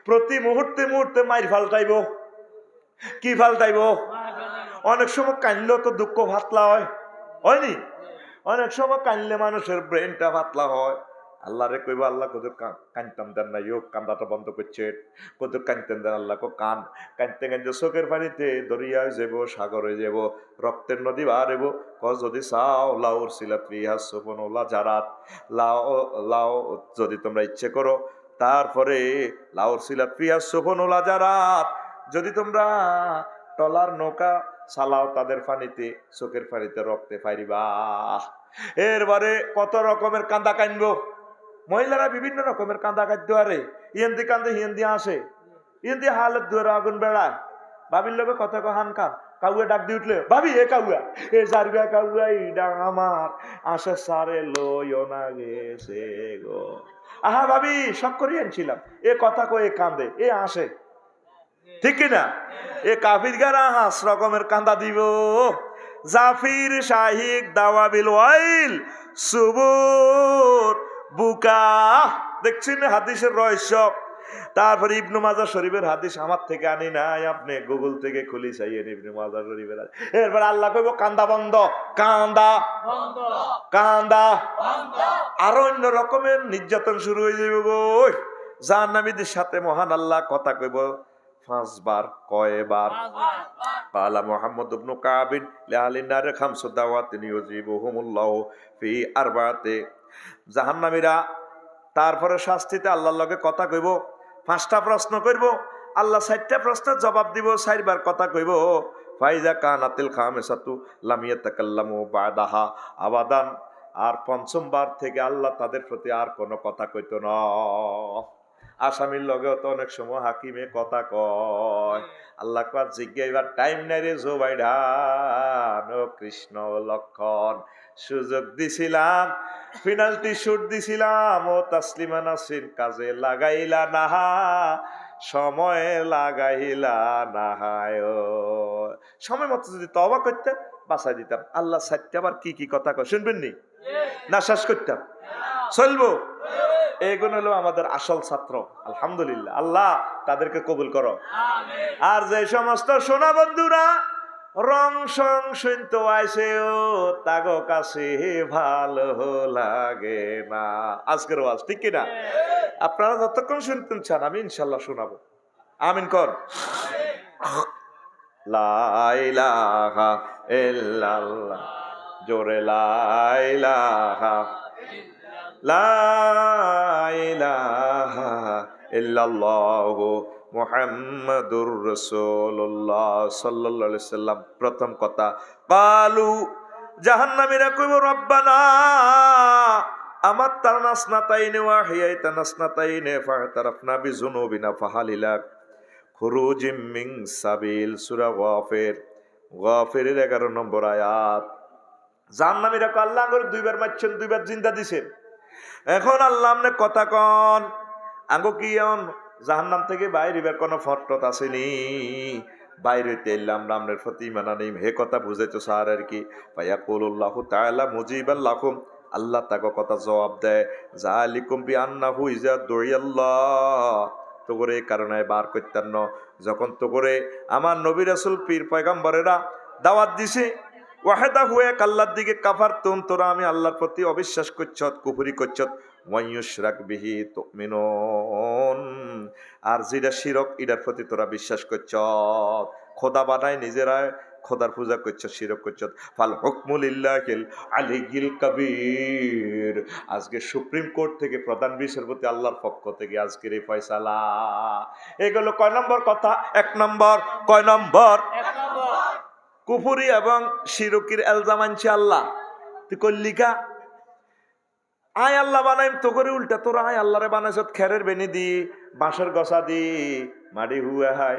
প্রতি মুহূর্তে মুহূর্তে মাইর ফাল্টাইব। কি ফাল্টাইব? অনেক সময় কানলেও তো দুঃখ পাতলা হয়, হয়নি? অনেক সময় কানলে মানুষের ব্রেনটা পাতলা হয়। আল্লাহ রে কইব, আল্লাহ কত কানতাম দেন না, ইয়োগ কান্দাটা বন্ধ করছে, কত কানতেন দেন আল্লাহ, কান কানতে কানতে চোখের পানিতে দরিয়া হয়ে যাব, সাগর হয়ে যাব, রক্তের নদী বাড়ব। যদি চাও লাউর সিলাত ফিহা সুফুনুল হাজারাত, লাও লাও যদি তোমরা ইচ্ছে করো, তারপরে লাউর সিলাত ফিহা সুফুনুল হাজারাত, যদি তোমরা টলার নৌকা চালাও তাদের পানিতে, চোখের পানিতে রক্তে পারিবা। এরবারে কত রকমের কান্দা কানবো। মহিলারা বিভিন্ন রকমের কান্দা কাঁদতে পারে, ইয়েন্দি কান্দে হিয়েন্দি আসে, ইয়েন্দি হালত দুয়ারে আগুন বেড়ায়, ভাবির লোকে কথা কহান কান, কাউয়া ডাক দিয়ে উঠলে, ভাবি এ কাউয়া, এ জারগা কাউয়া ইডা আমার আসে সারে লইও না গেছে গো। আহা ভাবি শখ করিয়ে আনছিলাম, এ কথা কয়ে কান্দে, এ আসে, ঠিক কিনা? এ কাফির গারা হাস রকমের কান্দা দিব। জাফির শাহিক দাওয়াবিল ওয়াইল সুবুর বুকা, দেখছেন হাদিসের রহস্য। তারপরে ইবনু মাজাহ শরীফের হাদিস আমার থেকে আনি নাই, আপনি গুগল থেকে খুলি চাইয়েন ইবনু মাজাহ শরীফের। এরপর আল্লাহ কইব কান্দা বন্ধ, কান্দা কান্দা, আরো অন্য রকমের নির্যাতন শুরু হয়ে যাবে গো। জাহান্নামীদের সাথে মহান আল্লাহ কথা কইব, 5 বার। কয়বার? قال محمد بن كعب لأهل النار 5 دعوات يجيبهم الله في 4। জাহান্নামীরা তারপরে শাস্তিতে আল্লাহর লগে কথা কইব, 5টা প্রশ্ন করব, আল্লাহ 4টা প্রশ্নের জবাব দিব, 4বার কথা কইব। ফাইজা কানাতিল খামিসাতু লাম ইয়াতাকাল্লামু বাদাহা আবাদান। আর 5ম বার থেকে আল্লাহ তাদের প্রতি আর কোনো কথা কইতো না। আসামির লগেও তো অনেক সময় হাকিমে কথা কয়। আল্লাহ কয় জিজ্ঞাইবার টাইম নাই রে জোবাইডান। ও কৃষ্ণ লক্ষণ, সুযোগ দিছিলাম, পেনাল্টি শুট দিছিলাম, ও তাসলিমা নাসরিন কাজে লাগাইলা না, সময় লাগাইলা না। সময় মতো যদি তওবা করতে বাঁচাই দিতাম। আল্লাহ 4টা বার কি কি কথা কয় শুনবেন নি? না শেষ করতাম? চলবো? এইগুলো হলো আমাদের আসল ছাত্র। আলহামদুলিল্লাহ, আল্লাহ তাদেরকে কবুল করো। আর যে সমস্ত সোনা বন্ধুরা রং সং শুনতে আইছে, ও তাগো কাছে ভালো লাগে না আজকের ওয়াজ, ঠিক কিনা? আপনারা যতক্ষণ শুনতেন চান আমি ইনশাল্লাহ শোনাবো। আমিন কর। লা ইলাহা ইল্লাল্লাহ, জোরে লা ইলাহা, লা ইলাহা ইল্লাল্লাহু মুহাম্মাদুর রাসূলুল্লাহ সাল্লাল্লাহু আলাইহি সাল্লাম। প্রথম কথা, কালু জাহান্নামীরা কইব রব্বানা আমাত্তানা স্নাতাইনি ওয়া হিয়াইতানা স্নাতাইনি ফাতারাফনা বিযুনুবিনা ফাহালিলাক খুরুজিম মিন সাবিল। সূরা গাফির, গাফিরের 11 নম্বর আয়াত। জাহান্নামীরা কয় আল্লাহ করে 2বার মারছেন, 2বার জিন্দা দিছেন, এখন আল্লাহ আমনে কথা কন, আঙ্গো কি এখন জাহান্নাম থেকে বাইরে বের কোনো ফটট আসেনি? বাইরে হইতে এলাম রামনের প্রতি ইমান আনিম, হে কথা বুঝাইতো স্যার আর কি। ফায়াকুলুল্লাহু তাআলা মুজিবাল লাকুম, আল্লাহ তাকে কথা জবাব দেয়, যালিকুম বিআন্নাহু ইযা দুইয়াল্লাহ, তো করে এই কারণে বার করতেন না যখন তো করে আমার নবী রাসূল পীর পয়গম্বরেরা দাওয়াত দিছে ওয়াহেদা হুয়ে আল্লাহর দিকে, কাফারতুম, তোরা আমি আল্লাহর প্রতি অবিশ্বাস করছত, কুফরি করছত, ওয়াইয়ুশরাক বিহি তুমিনুন, আর যেটা শিরক এটার প্রতি তোরা বিশ্বাস করছত, খোদা বানায় নিজেরা খোদার পূজা করছত, শিরক করছত। ফাল হুকমু লিল্লাহিল আলিয়্যিল কাবীর, আজকে সুপ্রিম কোর্ট থেকে প্রধান বিচারপতি আল্লাহর পক্ষ থেকে আজকের এই ফয়সালা। এগুলো কয় নম্বর কথা? 1 নম্বর। কয় নম্বর? কুফরি এবং শিরকির এলজাম আনছে আল্লাহ। তুই কল্লিকা আয় আল্লাহ বানাইম তো করে উল্টা তোরা আয় আল্লাহরে বানাইছ খেরের বেনি দি, বাঁশের গছা দি, মাটি হুয়া হায়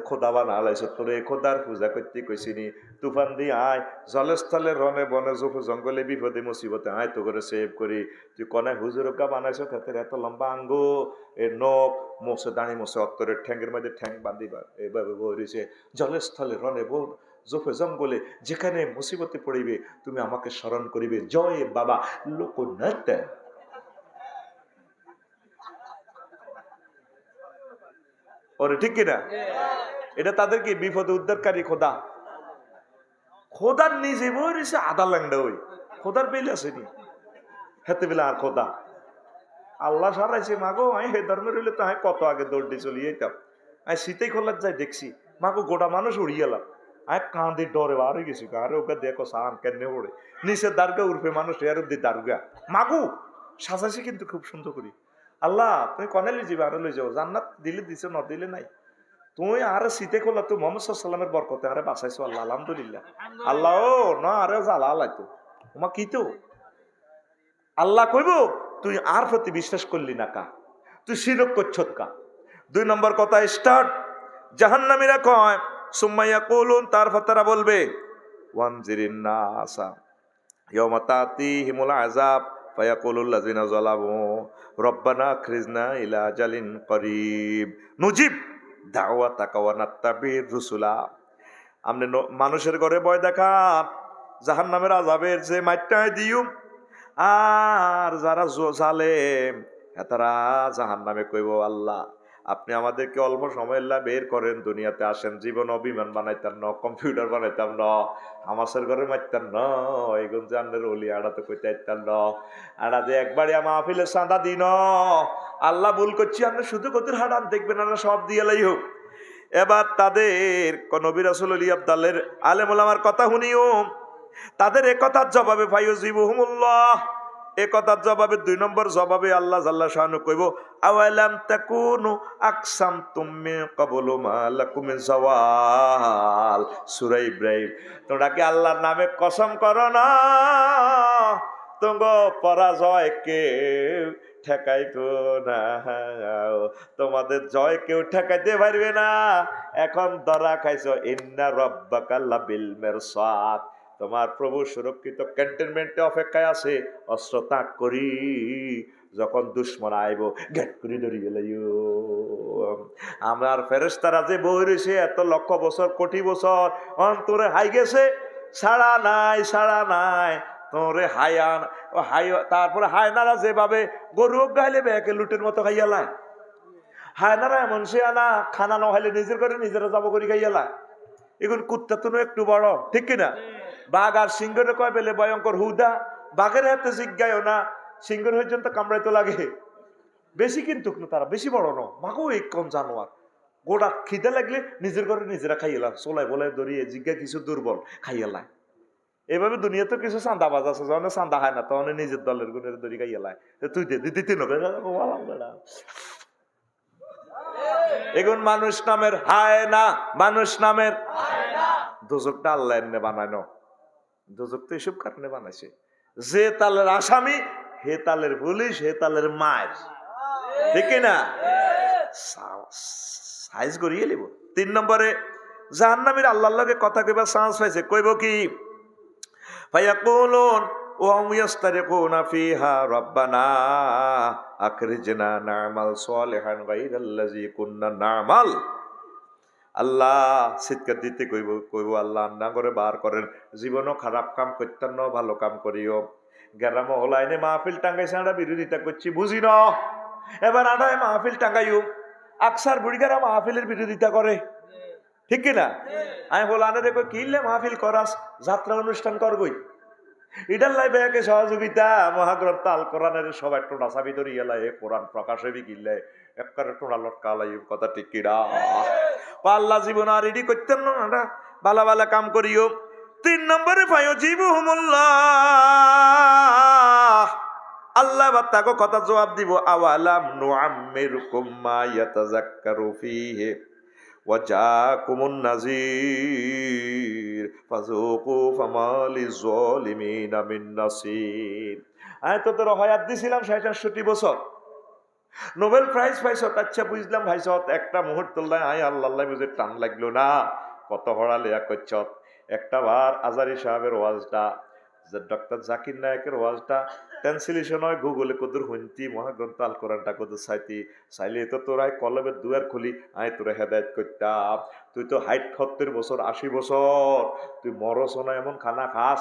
খোদা বানালাইছ, তোরে খোদার পূজা করতে কইছিনি। তুফান দি আয়, জলস্থলে রনে বনে জঙ্গলে বিপদে মুসিবতে আয় তো করে সেভ করি। তুই কনায় হুজুরকা বানাইছ, তাদের এত লম্বা আঙ্গ, এর নখ মোছে দাঁড়ি মোছে অত্তরের ঠ্যাঙ্গের মধ্যে ঠ্যাং বান্ধিবার এভাবে বলেছে। জলস্থলে রনে বন জোফে জঙ্গলে যেখানে মুসিবতে পড়িবে তুমি আমাকে স্মরণ করিবে, জয় বাবা লোকনাথ। ওরে ঠিক কিনা? এটা তাদেরকে বিপদে উদ্ধারকারী খোদা। খোদার নিজে বইছে আদা ল্যাংডা, ওই খোদার বেলে আসেনি হেতে বেলা আর খোদা আল্লাহ সারাইছে। মাগো আমি হে ধর্মের হইলে তো আমি কত আগে দৌড় দিয়ে চলে যেতাম। আমি শীতেই খোলার যাই দেখছি মাগো গোটা মানুষ উড়িয়ে গেলাম। আমি কাঁদে ডরে বার হয়ে গেছি, আরে ওকে দেখো সান কেন পড়ে নিচে দার্গা উর্ফে মানুষ এর দি দার্গা মাগু সাজাইছে কিন্তু খুব সুন্দর করি। আল্লাহ তুমি কনে লই যাবে, আরো লই যাও, জান্নাত দিলে দিছে, ন দিলে নাই। তুমি আরে শীতে খোলা তুই মোহাম্মদ সাল্লামের বরকতে আরে বাঁচাইছো আল্লাহ, আলহামদুলিল্লাহ। আল্লাহ ও না আরে জ্বালা আলাইতো তোমা কি তো আল্লাহ কইব তুই আর প্রতি বিশ্বাস করলি না কা, তুই শিরক করছত কা। 2 নম্বর কথা স্টার্ট। জাহান্নামীরা কয় সুম্মা ইয়াকুলুন, তারপর তারা বলবে ওয়ানজিরিন নাসা ইয়াওমা তাতিহিমুল আযাব ফায়াকুলুল লাযিনা যালামু রব্বানা আখরিজনা ইলা আজালিন করিব নুজিব দাওয়াতাকা ওয়া নাত্তাবির রুসুলা। আমনে মানুষের ঘরে ভয় দেখান জাহান্নামের আযাবের যে মাইরটাই দিও, আর যারা জালেম তারা জাহান্নামে কইব আল্লাহ আপনি আমাদেরকে অল্প সময়ের লা বের করেন, দুনিয়াতে আসেন, জীবন অভিমান বানাইতাম না, কম্পিউটার বানাইতাম না, আমাদের ঘরে মারতাম না, এইগুন যে আন্নের অলি আড়া তো কইতে আইতাম না, আড়া যে একবারে আমার আফিলে চাঁদা দিন আল্লাহ ভুল করছি আপনি শুধু কতির হাড়ান দেখবেন, আমরা সব দিয়ে লাই হোক। এবার তাদের নবী রাসূল ওলি আব্দালের আলেম ওলামার কথা শুনিও তাদের এ কথার জবাবে ফায়ুজিবুহুমুল্লাহ, এ কথার জবাবে 2 নম্বর জবাবে আল্লাহ জাল্লা শানু কইব আওয়ালাম তাকুনু আকসামতুম মিন ক্বাবলু মা লাকুম মিন যাওয়াল। সূরা ইব্রাহিম, তোমরা কি আল্লাহর নামে কসম করো না তোমরা পরাজয়কে ঠেকাইতো না, তোমাদের জয় কেউ ঠেকাইতে পারবে না। এখন ধরা খাইছো, ইন্না রাব্বাকা লাবিল মিরসাদ, তোমার প্রভু সুরক্ষিত ক্যান্টনমেন্টে অপেক্ষায় আছে। অস্ত্র তাক করি, যখন দুশ্মন আইব গেট করে ধরিয়ে লাইও। আমার ফেরেশতারা যে বই রয়েছে এত লক্ষ বছর কোটি বছর অন্তরে হাই গেছে, ছাড়া নাই ছাড়া নাই তোরে হায়ান হাই। তারপরে হায়নারা যেভাবে গরু গাইলে বেকে লুটের মতো খাইয়ালায়, হায়নারা এমন সে আনা খানা নহাইলে নিজের করে নিজেরা যাবো করি খাইয়ালা। এগুলো কুত্তা তো একটু বড়, ঠিক কিনা? বাঘ আর সিংহের কয় পেলে ভয়ঙ্কর হুদা, বাঘের হাতে জিজ্ঞায় না, সিংহের পর্যন্ত কামড়াইতে লাগে বেশি, কিন্তু তারা বেশি বড় ন, মাগো এক কম জানোয়ার। গোটা খিদে লাগলে নিজের ঘরে নিজেরা খাইয়েলাম, চলাই বলে দড়িয়ে জিজ্ঞা কিছু দুর্বল খাইয়েলায়। এভাবে দুনিয়াতে কিছু চান্দাবাজ আছে, যখন চান্দা খায় না তখন নিজের দলের গুণের দড়ি খাইয়েলায়, তুই দে দিতে নবে। এগুন মানুষ নামের হায় না, মানুষ নামের দোজকটা আল্লাহ এনে বানানো। দোজক তো এসব কারণে বানাইছে, যে তালের আসামি হে তালের পুলিশ, হে তালের মায়ের, ঠিক না? সাইজ করিয়ে লিব। 3 নম্বরে জাহান্নামীর আল্লাহর লগে কথা কইবার চান্স পাইছে, কইব কি? ফায়াকুলুন ওয়া হুম ইয়াস্তারিকুনা ফিহা রব্বানা আখরিজনা না'মাল সালিহান গায়রাল্লাযী কুননা না'মাল। আল্লাহ চিৎকার দিতে কইব আল্লাহ না করে বার করেন, জীবনও খারাপ কাম করতেন না, ভালো কাম করিও। গ্রাম হলাইনে মাহফিল টাঙ্গাইছে, আমরা বিরোধিতা করছি বুঝি না, এবার আড়ায় মাহফিল টাঙ্গাইও। আকসার বুড়িগারা মাহফিলের বিরোধিতা করে, ঠিক কিনা? আমি বলানে দেখো কিনলে মাহফিল করাস, যাত্রা অনুষ্ঠান করবই, ইডার লাই ব্যাকে সহযোগিতা মহাগ্রন্থ আল কোরআনের সবাই টোনা চাবি ধরি এলাই কোরআন প্রকাশে কিনলে একবারে টোনা লটকা লাই, কথা ঠিক কিনা? আল্লাহ জীবন আর রেডি করতেন না, বালা বালা কাম করিও। 3 নম্বরে ফায়ুজিবুহুমুল্লাহ, আল্লাহ তাকে কথা জবাব দিব আওয়ালাম নুআম্মিরকুম মা ইয়াতাযাক্কারু ফীহি ওয়া জাআকুমুন নাযীর ফাযুকু ফামা লিয-যালিমিনা মিন নাসীর। আমি তো তোর হায়াত দিছিলাম ৬৬ বছর, নোবেল প্রাইজ পাইছ, আচ্ছা বুঝলাম ভাইছ, একটা মুহূর্ত আয় আল্লাহ বুঝে টান লাগলো না, কত হড়ালে করছ। একটা বার আজারি সাহেবের ওয়াজটা, ডক্টর জাকির নায়কের ওয়াজটা ট্রান্সলেশন হয় গুগলে কদুর হুনতি, মহাগ্রন্থ আল কোরআনটা কদুর চাইলে তো তোরাই কলমের দুয়ার খুলি আয় তোরা হেদায়ত করতাম। তুই তো ৬০-৭০ বছর ৮০ বছর তুই মরস না, এমন খানা খাস,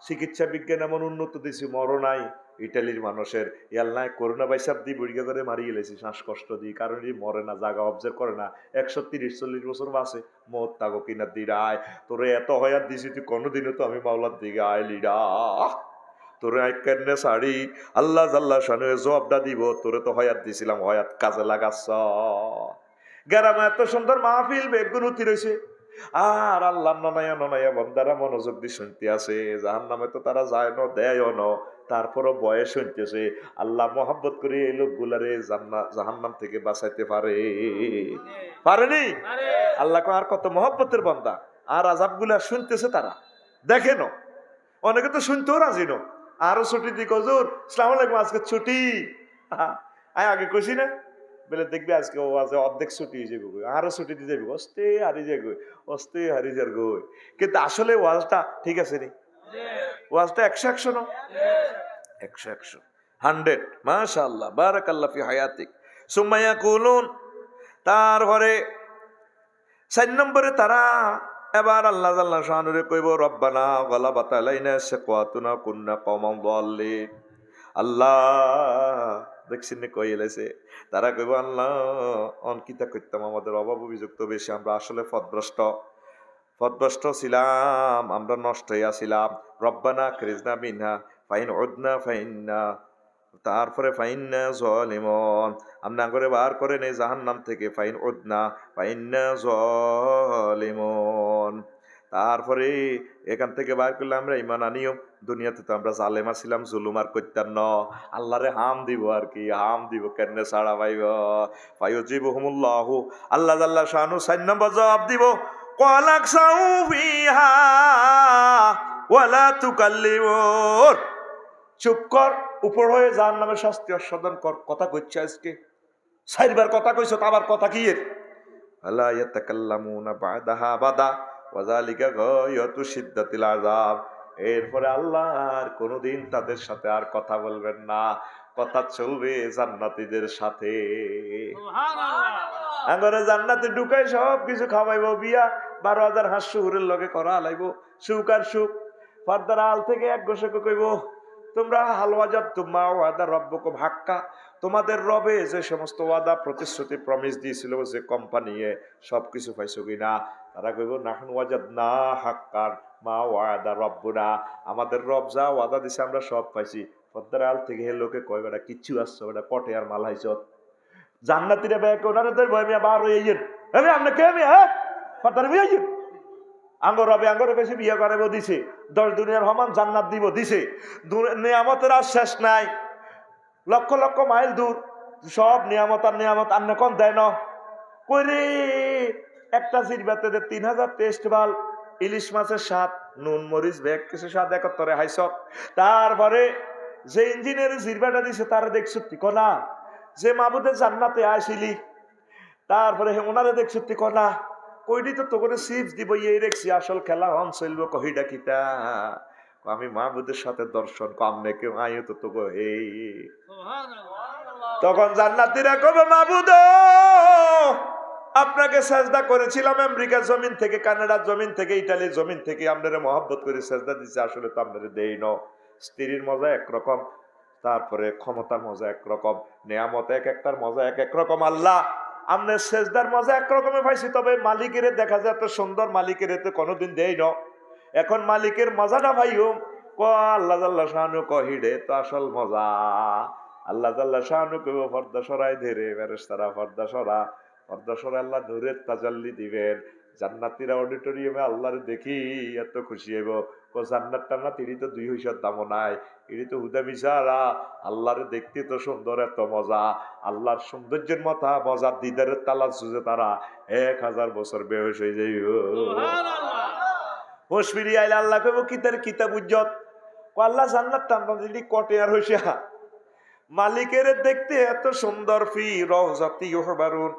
চিকিৎসা বিজ্ঞান এমন উন্নত দিছি, মর নাই। ইটালির মানুষের ইয়াল্লায় করোনা বাইসাপ দিয়ে বুড়িগা করে মারিয়ে গেছি শ্বাসকষ্ট দিয়ে, কারণ এই মরে না, জায়গা অবজার্ভ করে না, ১৩০-৪০ বছর বাসে, মত তাগো কিনা দিরায়। তোরে এত হয়াত দিছি, তুই কোনোদিনও তো আমি মাওলার দিকে আইলিরা, তোরে আইকান্নে শাড়ি আল্লাহ জাল্লা শানে জবাবটা দিব, তোরে তো হয়াত দিছিলাম, হয়াত কাজে লাগাচ্ছ। গ্রামে এত সুন্দর মাহফিল বেগুনুতি রয়েছে, আর আল্লাহ ননায়া ননায়া বন্দারা মনোযোগ দিয়ে শুনতে আছে। জাহান্নামে তো তারা যায় না, দেয়ও না, তারপরও বয়স শুনতেছে। আল্লাহ মোহাব্বত করে এই লোকগুলারে জাহান্নাম থেকে বাঁচাইতে পারেনি? আল্লাহ আর কত মোহাব্বতের বান্দা, আর আযাবগুলা শুনতেছে তারা, দেখেন অনেকে তো শুনতেও রাজি ন। আরো ছুটি দিক হুজুর আসসালামু আলাইকুম, আজকে ছুটি। আগে কইছি না বলে দেখবি আজকে ও আজ অর্ধেক ছুটি হয়ে যাবে, আরো ছুটি দিয়ে যাবি, অস্তে হারিয়ে যাবে, অস্তে হারিয়ে যার গই। কিন্তু আসলে ওয়াজটা ঠিক আছে নি? ওয়াজটা ১০০ ন? ১০০ 100 মাশাআল্লাহ বারাকাল্লাহ ফি হায়াতিক। সুম্মা ইয়াকুলুন, তারপরে ৪ নম্বরে তারা এবার আল্লাহ জাল্লা শানুরে কইব রব্বানা গালাবাত আলাইনা শিকওয়াতুনা কুন্না কওমান দাল্লিন। আল্লাহ দেখছেন কই এলেছে, তারা কইব আল্লাহ অনকিতা করতাম, আমাদের অভাব অভিযোগ তো বেশি, আমরা আসলে পথভ্রষ্ট ছিলাম, আমরা নষ্ট হইয়াছিলাম। রব্বানা আখরিজনা মিনহা ফাইন উদনা ফাইন্না তারপরে ফাইন্না জালিমুন, আপনি করে বার করেন এই জাহান্নাম থেকে, ফাইন উদনা ফাইন্না জালিমুন। তারপরে এখান থেকে বার করলে আমরা ইমান আনিও। দুনিয়াতে তো আমরা জালেমা ছিলাম, জুলুম আর করতাম না, আল্লাহরে হাম দিব আর কি, হাম দিব কেন ছাড়া পাইব ফায়ুজিবুহুমুল্লাহু, আল্লাহ জাল্লা শানু 4 নম্বর জবাব দিব, ক্বালাক সাউফিহা ওয়ালা তুকাল্লিমুন, চুপ কর, উপর হয়ে জাহান্নামের শাস্তি আস্বাদন কর। কথা কইছে আজকে 4 বার কথা কইছো, তো আবার কথা কি এর? আলা ইয়াতাকাল্লামুনা বাদাহা বাদা ওয়া যালিকা গায়াতু শিদ্দাতিল আযাব। এরপরে আল্লাহ আর কোনোদিন তাদের সাথে আর কথা বলবেন না, কথা চলবে জান্নাতীদের সাথে। সুবহানাল্লাহ। আগরে জান্নাতে ঢুকাই সব কিছু খাওয়াইবো, বিয়া 12,000 হাঁস শুহুরের লগে করা আলাইবো, সুখ আর সুখ। পর্দার আল থেকে এক গোসকে কইব, তোমরা হালওয়াজাত তুমা ওয়াদা রব্বকুম হাক্কা, তোমাদের রবে যে সমস্ত ওয়াদা প্রতিশ্রুতি প্রমিস দিয়েছিল, যে কোম্পানি সবকিছু পাইছো কিনা? তারা কইব নাহনু ওয়াজাদনা হাক্কান মা ওয়াদা রব্বুনা, আমাদের রব যা ওয়াদা দিছে আমরা সব পাইছি। পর্দার আল থেকে হে লোকে কয় বেটা কিচ্ছু আসছো, বেটা কটে আর মাল হাইছ। জান্নাতীরা ব্যাগ ওনারে ধরবো, আমি বার হয়ে যান, আমি আপনি কে আমি, হ্যাঁ পর্দার বিয়ে আঙ্গর রবে আঙ্গর কাছে বিয়ে করাবো দিছে, 10 দুনিয়ার সমান জান্নাত দিব দিছে, নিয়ামতের আর শেষ নাই, লক্ষ লক্ষ মাইল দূর, সব নিয়ামত আর নিয়ামত আন্নে কোন দেয় না কইরে। একটা জিরবাতে 3000 টেস্ট বাল ইলিশ মাছের স্বাদ, নুন মরিচ ব্যাগ কিছু স্বাদ 71 হাইসত। তারপরে যে ইঞ্জিনিয়ার জিরবাটা দিছে তারা দেখছতি কনা, যে মাবুদের জান্নাতে আইছিলি, তারপরে ওনারে দেখছতি কনা, কইডি তো তোকে চিপস দিব এই রেখছি, আসল খেলা হন চলবো কহিডা কিতা, আমি মাহবুদের সাথে দর্শন কামনে কেউ আয়ু তো তোকে এই। তখন জান্নাতীরা কবে, মাহবুদ আপনাকে সাজদা করেছিলাম আমেরিকার জমিন থেকে, কানাডার জমিন থেকে, ইটালির জমিন থেকে, আপনারা মহব্বত করে সাজদা দিচ্ছে, আসলে তো আপনারা দেই ন। স্ত্রীর মজা একরকম, তারপরে ক্ষমতার মজা একরকম, নেয়ামত এক একটার মজা এক এক রকম। আল্লাহ আমনের সেজদার মজা একরকমের পাইছি, তবে মালিকের দেখা যায় এত সুন্দর, মালিকের এতে কোনোদিন দেই ন। এখন মালিকের মজাটা ভাইও ক আল্লাহ জাল্লা শাহানু কহিডে তো আসল মজা। আল্লাহ জাল্লা শাহানু কেউ পর্দা সরাই ধরে ফেরেশতারা পর্দা সরা, পর্দা সরা আল্লাহ নূরের তাজাল্লি দিবেন। জান্নাতীরা অডিটোরিয়ামে আল্লাহরে দেখি এত খুশি হইব, ও জান্নাত টান্নাত ইডি তো 2 পয়সার দামও নাই, ইডি তো হুদা মিশারা, আল্লাহরে দেখতে তো সুন্দর, এত মজা, আল্লাহর সৌন্দর্যের মাথা মজার দিদারের তালা সুজে তারা 1000 বছর বেহুশ হয়ে যাইব। হোশ ফিরিয়ে আইলে আল্লাহ কইব কিতার কিতাব উজ্জত, আল্লাহ জান্নাত টান্নাত ইডি কটে আর হইসা, মালিকের দেখতে এত সুন্দর, ফি রওজাতি ইউহবারুন,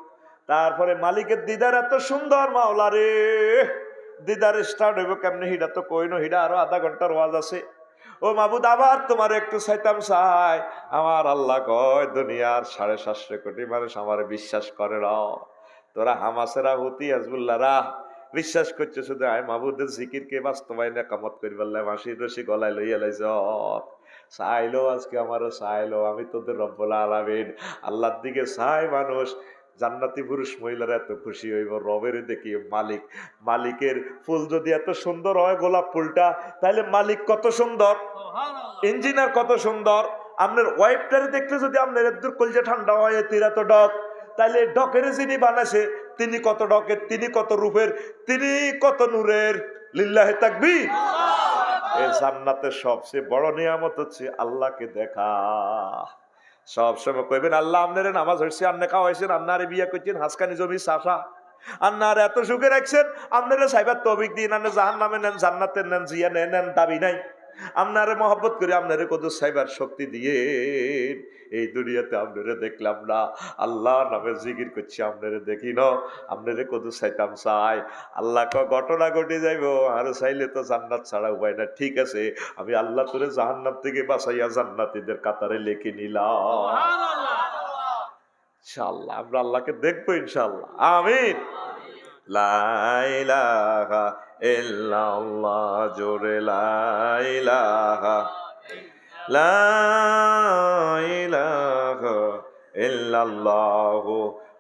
তারপরে মালিকের দিদার এত সুন্দর, মাওলা রে দিদার স্টার্ট হইব কেমনে হিডা তো কইনো, হিডা আরো আধা ঘন্টার ওয়াজ আছে। ও মাবুদ আবার তোমার একটু চাইতাম চাই, আমার আল্লাহ কয় দুনিয়ার 750 কোটি মানুষ আমার বিশ্বাস করে না, তোরা হামাসেরা হুতি হিজবুল্লাহরা বিশ্বাস করছে, শুধু আয় মাবুদের জিকিরকে বাস্তবায়নে কামত করি বললাম, হাসির রশি গলায় লইয়া লাইছ চাইলো, আজকে আমারও চাইলো, আমি তোদের রব্বুল আলামিন, আল্লাহর দিকে চাই মানুষ। জান্নাতি পুরুষ মহিলারা এত খুশি হইব রবের দেখি, মালিক, মালিকের ফুল যদি এত সুন্দর হয় গোলাপ ফুলটা, তাহলে মালিক কত সুন্দর, ইঞ্জিনিয়ার কত সুন্দর। আপনার ওয়াইফটারে দেখলে যদি আপনার একদূর কলজা ঠান্ডা হয়, তিরা তো ডক, তাহলে ডকের যিনি বানাইছে তিনি কত ডকের, তিনি কত রূপের, তিনি কত নূরের। লিল্লাহে তাকবীর। এই জান্নাতের সবচেয়ে বড় নিয়ামত হচ্ছে আল্লাহকে দেখা। সব সময় কইবেন আল্লাহ আপনারে নামাজ হয়েছে, আপনি খাওয়াইছেন, আপনারে বিয়ে করছেন, হাসকানি জমি চাষা, আপনারা এত সুখে রাখছেন, আপনারা সাইবার তৌফিক দিন, আপনি জাহান্নামে নেন, জান্নাতে নেন, জিয়া নেন, দাবি নাই। আপনারে মহব্বত করে আপনারে কত সাইবার শক্তি দিয়ে এই দুনিয়াতে আপনারে দেখলাম না, আল্লাহ নামে জিকির করছি, আপনারে দেখি না, আপনারে কত চাইতাম চাই। আল্লাহ ঘটনা ঘটে যাইব, আর চাইলে তো জান্নাত ছাড়া উপায় না। ঠিক আছে, আমি আল্লাহ তোরে জাহান্নাম থেকে বাঁচাইয়া জান্নাতীদের কাতারে লিখে নিলাম। ইনশাআল্লাহ আমরা আল্লাহকে দেখবো ইনশাআল্লাহ। আমিন। লা ইলাহা ইল্লাল্লাহ, জোরে লা ইলাহা, লা ইলাহা ইল্লাল্লাহ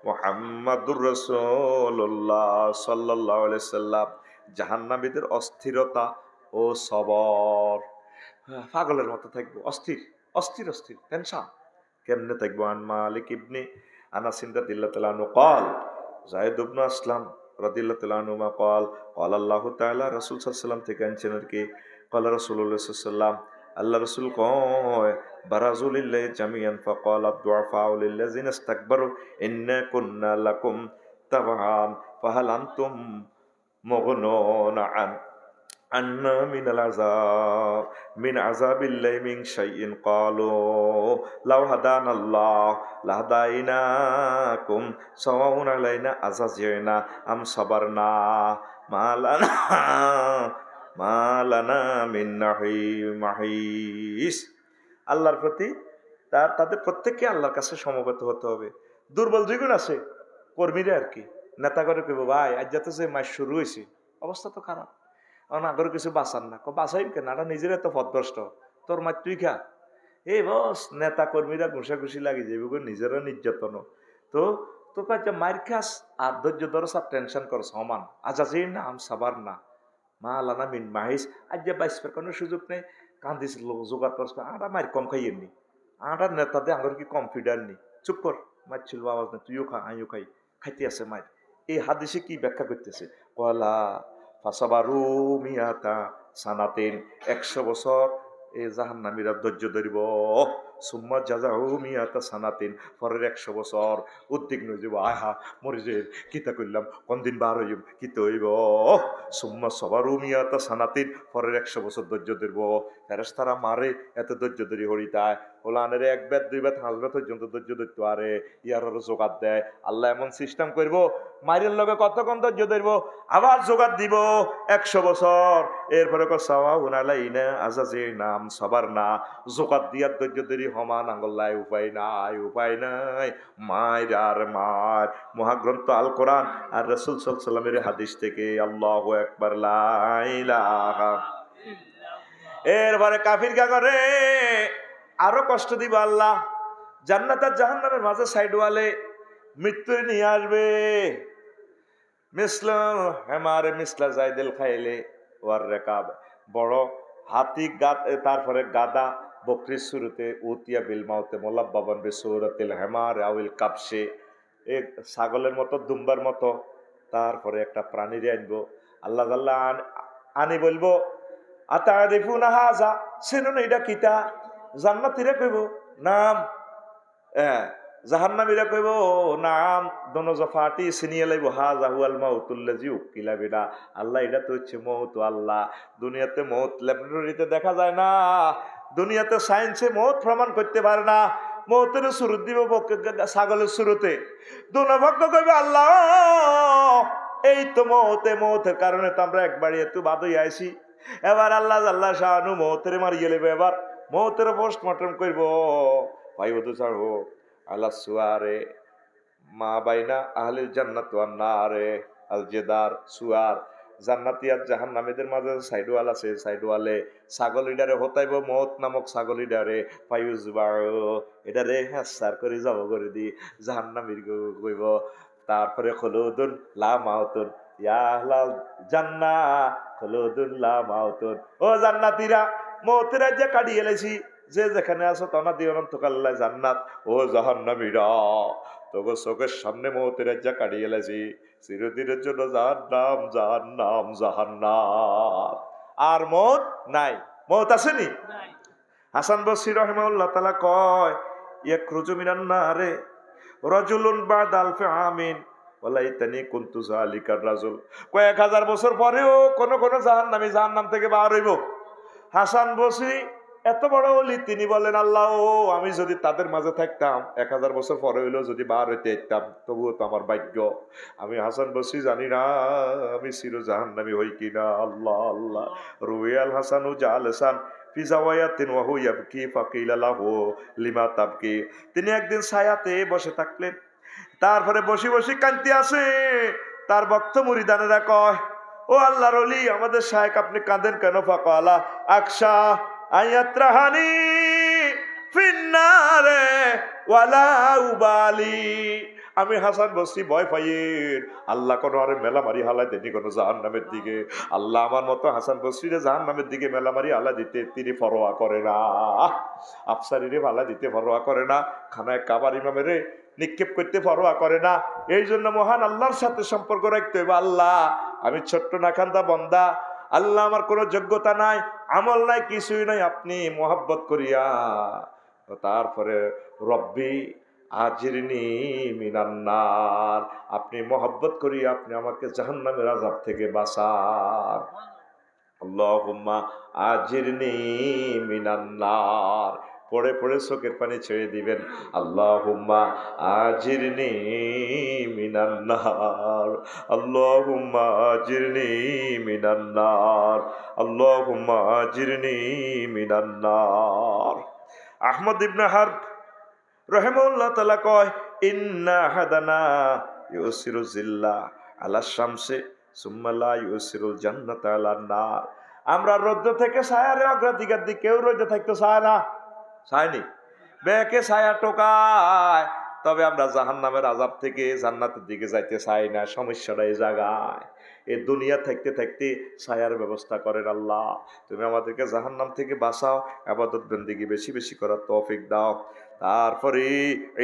মুহাম্মাদুর রাসূলুল্লাহ সাল্লাল্লাহু আলাইহি সাল্লাম। জাহান্নামীদের অস্থিরতা ও সবর, পাগলের মতো থাকবো, অস্থির, অস্থির অস্থির টেনশন। কেমনে থাকবো? আন মালিক ইবনে আনাস রাদিয়াল্লাহু তাআলা আনহু قال যায়েদ ইবনে আসলাম রাদিয়াল্লাহু তাআলা আনহু قال قال আল্লাহু তাআলা রাসূল সাল্লাল্লাহু আলাইহি ওয়াসাল্লাম থেকে আনছেন আর কি قال রাসূলুল্লাহ সাল্লাল্লাহু আলাইহি ওয়াসাল্লাম আল্লাহ রাসূল কয় বারাজুল লিল্লাহি জামিআন ফাকাল আদ-দুআফাউ লিল্লাযিনা ইসতাকবারু ইন্না কুন্না লাকুম তাবআন ফাহাল আনতুম মুগনুনা আন্না মিনাল আযাব মিন আযাবিল্লাহি মিন শাইইন ক্বালু লাউ হাদানাল্লাহ লাহাদাইনাকুম সাওয়াউন আলাইনা আযাজিনা আম সাবারনা মালানা মালানা মিন মাহিস। আল্লাহর প্রতি তাদের প্রত্যেককে আল্লাহর কাছে সমবেত হতে হবে। দুর্বল যেগুলো আছে কর্মীরা আর কি, নেতা করে কইব ভাই আজ যাতে যে মাস শুরু হয়েছে অবস্থা তো খারাপ, আগরে কিছু বাঁচান না, বাঁচাই কেন, এটা নিজের এত পথভ্রষ্ট, তোর মার তুই খা। এই বস নেতা কর্মীরা ঘুষাঘুষি লাগি যাবে, নিজেরও নির্যাতন। তো তো কাছে মার খাস আর ধৈর্য ধরস আর টেনশন করস সমান আজাজি না আম সাবার না মা আলানা মিন মাহিস। আজ যে বাইসপের কোনো সুযোগ নেই, কান্দিছিল জোগাড় করস আটা মার কম খাইয়েন নি, আটার নেতাদের আগর কি কম ফিডার নি, চুপ কর মারছিল আওয়াজ না, তুইও খা আমিও খাই, খাইতে আছে মার। এই হাদিসে কি ব্যাখ্যা করতেছে? কলা ফাসাবারু মিয়াতা সানাতিন, 100 বছর এ জাহান্নামীরা ধৈর্য ধরিব। সুম্মা জাযাহু মিয়াতা সানাতিন, পরের 100 বছর উদ্বিগ্ন হয়ে যাব, আহা মরে যে কিতা করলাম, কোন দিন বার হইব কিতা হইব। সুম্মা সাবারু মিয়াতা সানাতিন, পরের 100 বছর ধৈর্য ধরব। ফেরেশতারা মারে এত ধৈর্য ধরি হরিতায় ওলানের 1 বেত 2 বেত 5 বেত পর্যন্ত ধৈর্য ধরতে আরে ইয়ার জোগাড় দেয়। আল্লাহ এমন সিস্টেম করব, মায়ের লগে কতক্ষণ ধৈর্য ধরব, আবার জোগাড় দিব 100 বছর। এরপরে সাওয়াউন আলাইনা আযাজিনা আম সাবারনা, জোগাড় দিয়ার ধৈর্য ধরি সমান আঙ্গল্লাই, উপায় নাই উপায় নাই, মায়ের আর মার। মহাগ্রন্থ আল কোরআন আর রাসূল সাল্লাল্লাহু আলাইহি ওয়াসাল্লামের হাদিস থেকে আল্লাহু আকবার লা ইলাহা। এরপরে কাফির কা করে আরো কষ্ট দিব আল্লাহ, জান্নাত আর জাহান্নামের মাঝে সাইড ওয়ালে মৃত্যু নিয়ে আসবে। মিসলা হেমারে মিসলা জাইদেল খাইলে ওয়ার রেকাব, বড় হাতি তারপরে গাদা বকরির শুরুতে উতিয়া বিল মাউতে মোলাব্বাবান বিসুরাতিল হেমার আউল কাবসে, এক ছাগলের মতো দুম্বার মতো তারপরে একটা প্রাণীরে আনবো। আল্লাহ আল্লাহ আনি বলবো আতারিফুনা হাযা, শুনুন এটা কিতা? জান্নাতীরা কইব নাম, জাহান্নামীরা কইব নাম, দনজা ফাটি চিনিয়ে লাইব হাযা হুয়াল মাউতুল্লাযী উকিলা বিনা। আল্লাহ এটা তো হচ্ছে মউত। আল্লাহ দুনিয়াতে মউত ল্যাবরেটরিতে দেখা যায় না, দুনিয়াতে সায়েন্সে মউত প্রমাণ করতে পারে না। মউতের শুরুত দিব ছাগলের শুরুতে, দুনভক্ত কইবে আল্লাহ এই তো মউতে, মউতের কারণে তো আমরা একবারই এত বাদ হয়ে আইছি। এবার আল্লাহ আল্লাহ শাহানু মৌতের মারিয়ে লেবে, এবার মৌতের পোস্টমর্টম করবো। ভাই তো ছাড়বো আল্লাহ সুয়ারে মা বাইনা আহলিল জান্নাত ওয়ান নারে আল জেদার সুয়ার, জান্নাতি আর জাহান্নামীদের মাঝে সাইডওয়াল আছে, সাইডওয়ালে ছাগল ইডারে হতাইব মৌত নামক ছাগল ইডারে ফায়ুজবার, এটারে হ্যাঁ করে যাব করে দি জাহান্নামীর কইব। তারপরে খলুদুন লা মাউতুন ইয়া আহলাল জান্নাহ খলুদুন লা মাউতুন, ও জান্নাতীরা মৌতের রাজ্যে কাটিয়ে এলেছি, যে যেখানে আছো তনা দিয়ে অনন্তকাল্লাহ জান্নাত। ও জাহান্নামীরা তোকে চোখের সামনে মৌতের রাজ্যে কাটিয়ে এলেছি, চিরদিনের জন্য জাহান্নাম জাহান্নাম জাহান্নাম। আর মৌত নাই, মৌত আসেনি। হাসান বসরি রাহিমাহুল্লাহ তাআলা কয় ইয়াখরুজু মিনান নারে রাজুলুন বা'দা আলফি আমিন ওয়ালাইতানি কুনতু যালিকার রাজুল, কয়েক হাজার বছর পরেও কোন কোন জাহান্নামী জাহান্নাম থেকে বার হইব। হাসান বসরি এত বড় ওলি, তিনি বলেন আল্লাহ ও আমি যদি তাদের মাঝে থাকতাম 1000 বছর পরে হইলেও যদি বার হইতে যেতাম তবুও তো আমার ভাগ্য। আমি হাসান বসরি জানি না আমি চির জাহান্নামী হই কিনা। আল্লাহ আল্লাহ রুয়াল হাসানু জালসান ফি জাওয়ায়াতিন ওয়া হুয়া ইয়াবকি ফাকিলা লাহু লিমা তাবকি, তিনি একদিন ছায়াতে বসে থাকলেন, তারপরে বসে বসে কাঁদতে আসে। তার ভক্ত মুরিদানেরা কয় ও আল্লাহর ওলি আমাদের শায়েখ আপনি কাঁদেন কেন? ফাকালা আকশা আয়াত্রাহানি ফিন্নারে ওয়ালা উবালি, আমি হাসান বসরি ভয় পাইয়ের আল্লাহ কোনো আরে মেলা মারি হালাই দেনি কোনো জাহান্নামের দিকে। আল্লাহ আমার মতো হাসান বসরিরে জাহান্নামের দিকে মেলা মারি হালা দিতে তিনি পরোয়া করে না, আফসারিরে ভালা দিতে পরোয়া করে না, খানায় কাবার ইমামেরে নিক্ষেপ করতে পরোয়া করে না। এই জন্য মহান আল্লাহর সাথে সম্পর্ক রাখতে হবে। আল্লাহ আমি ছোট্ট নাখান্দা বন্দা, আল্লাহ আমার কোনো যোগ্যতা নাই, আমল নাই, কিছুই নাই, আপনি মোহাব্বত করিয়া তারপরে রব্বি আজিরনি মিনান্নার, আপনি মোহাব্বত করিয়া আপনি আমাকে জাহান্নামের আযাব থেকে বাঁচান। আল্লাহুম্মা আজিরনি মিনান্নার, পড়ে পড়ে চোখের পানি ছেড়ে দিবেন। আল্লাহুম্মা আজিরনি মিনান্নার, আল্লাহুম্মা আজিরনি মিনান্নার, আল্লাহুম্মা আজিরনি মিনান্নার। আহমদ ইবনে হারব রাহিমাহুল্লাহ তাআলা কয়, ইন্না হাদানা ইউসিরু জিল্লা আলা শামসি সুম্মা লা ইউসিরুল জান্নাতা আলান নার। আমরা রোদ্র থেকে ছায়ারে অগ্রাধিকার দিই, কেউ রোদে থাকতে চায় না, চায়নি, বেকে ছায়া টোকায়, তবে আমরা জাহান্নামের আযাব থেকে জান্নাতের দিকে যাইতে চাই না। সমস্যাটা এই জায়গায়। এই দুনিয়া থাকতে থাকতে ছায়ার ব্যবস্থা করেন আল্লাহ। তুমি আমাদেরকে জাহান্নাম থেকে বাঁচাও, ইবাদত বন্দেগী বেশি বেশি করার তৌফিক দাও। তারপরে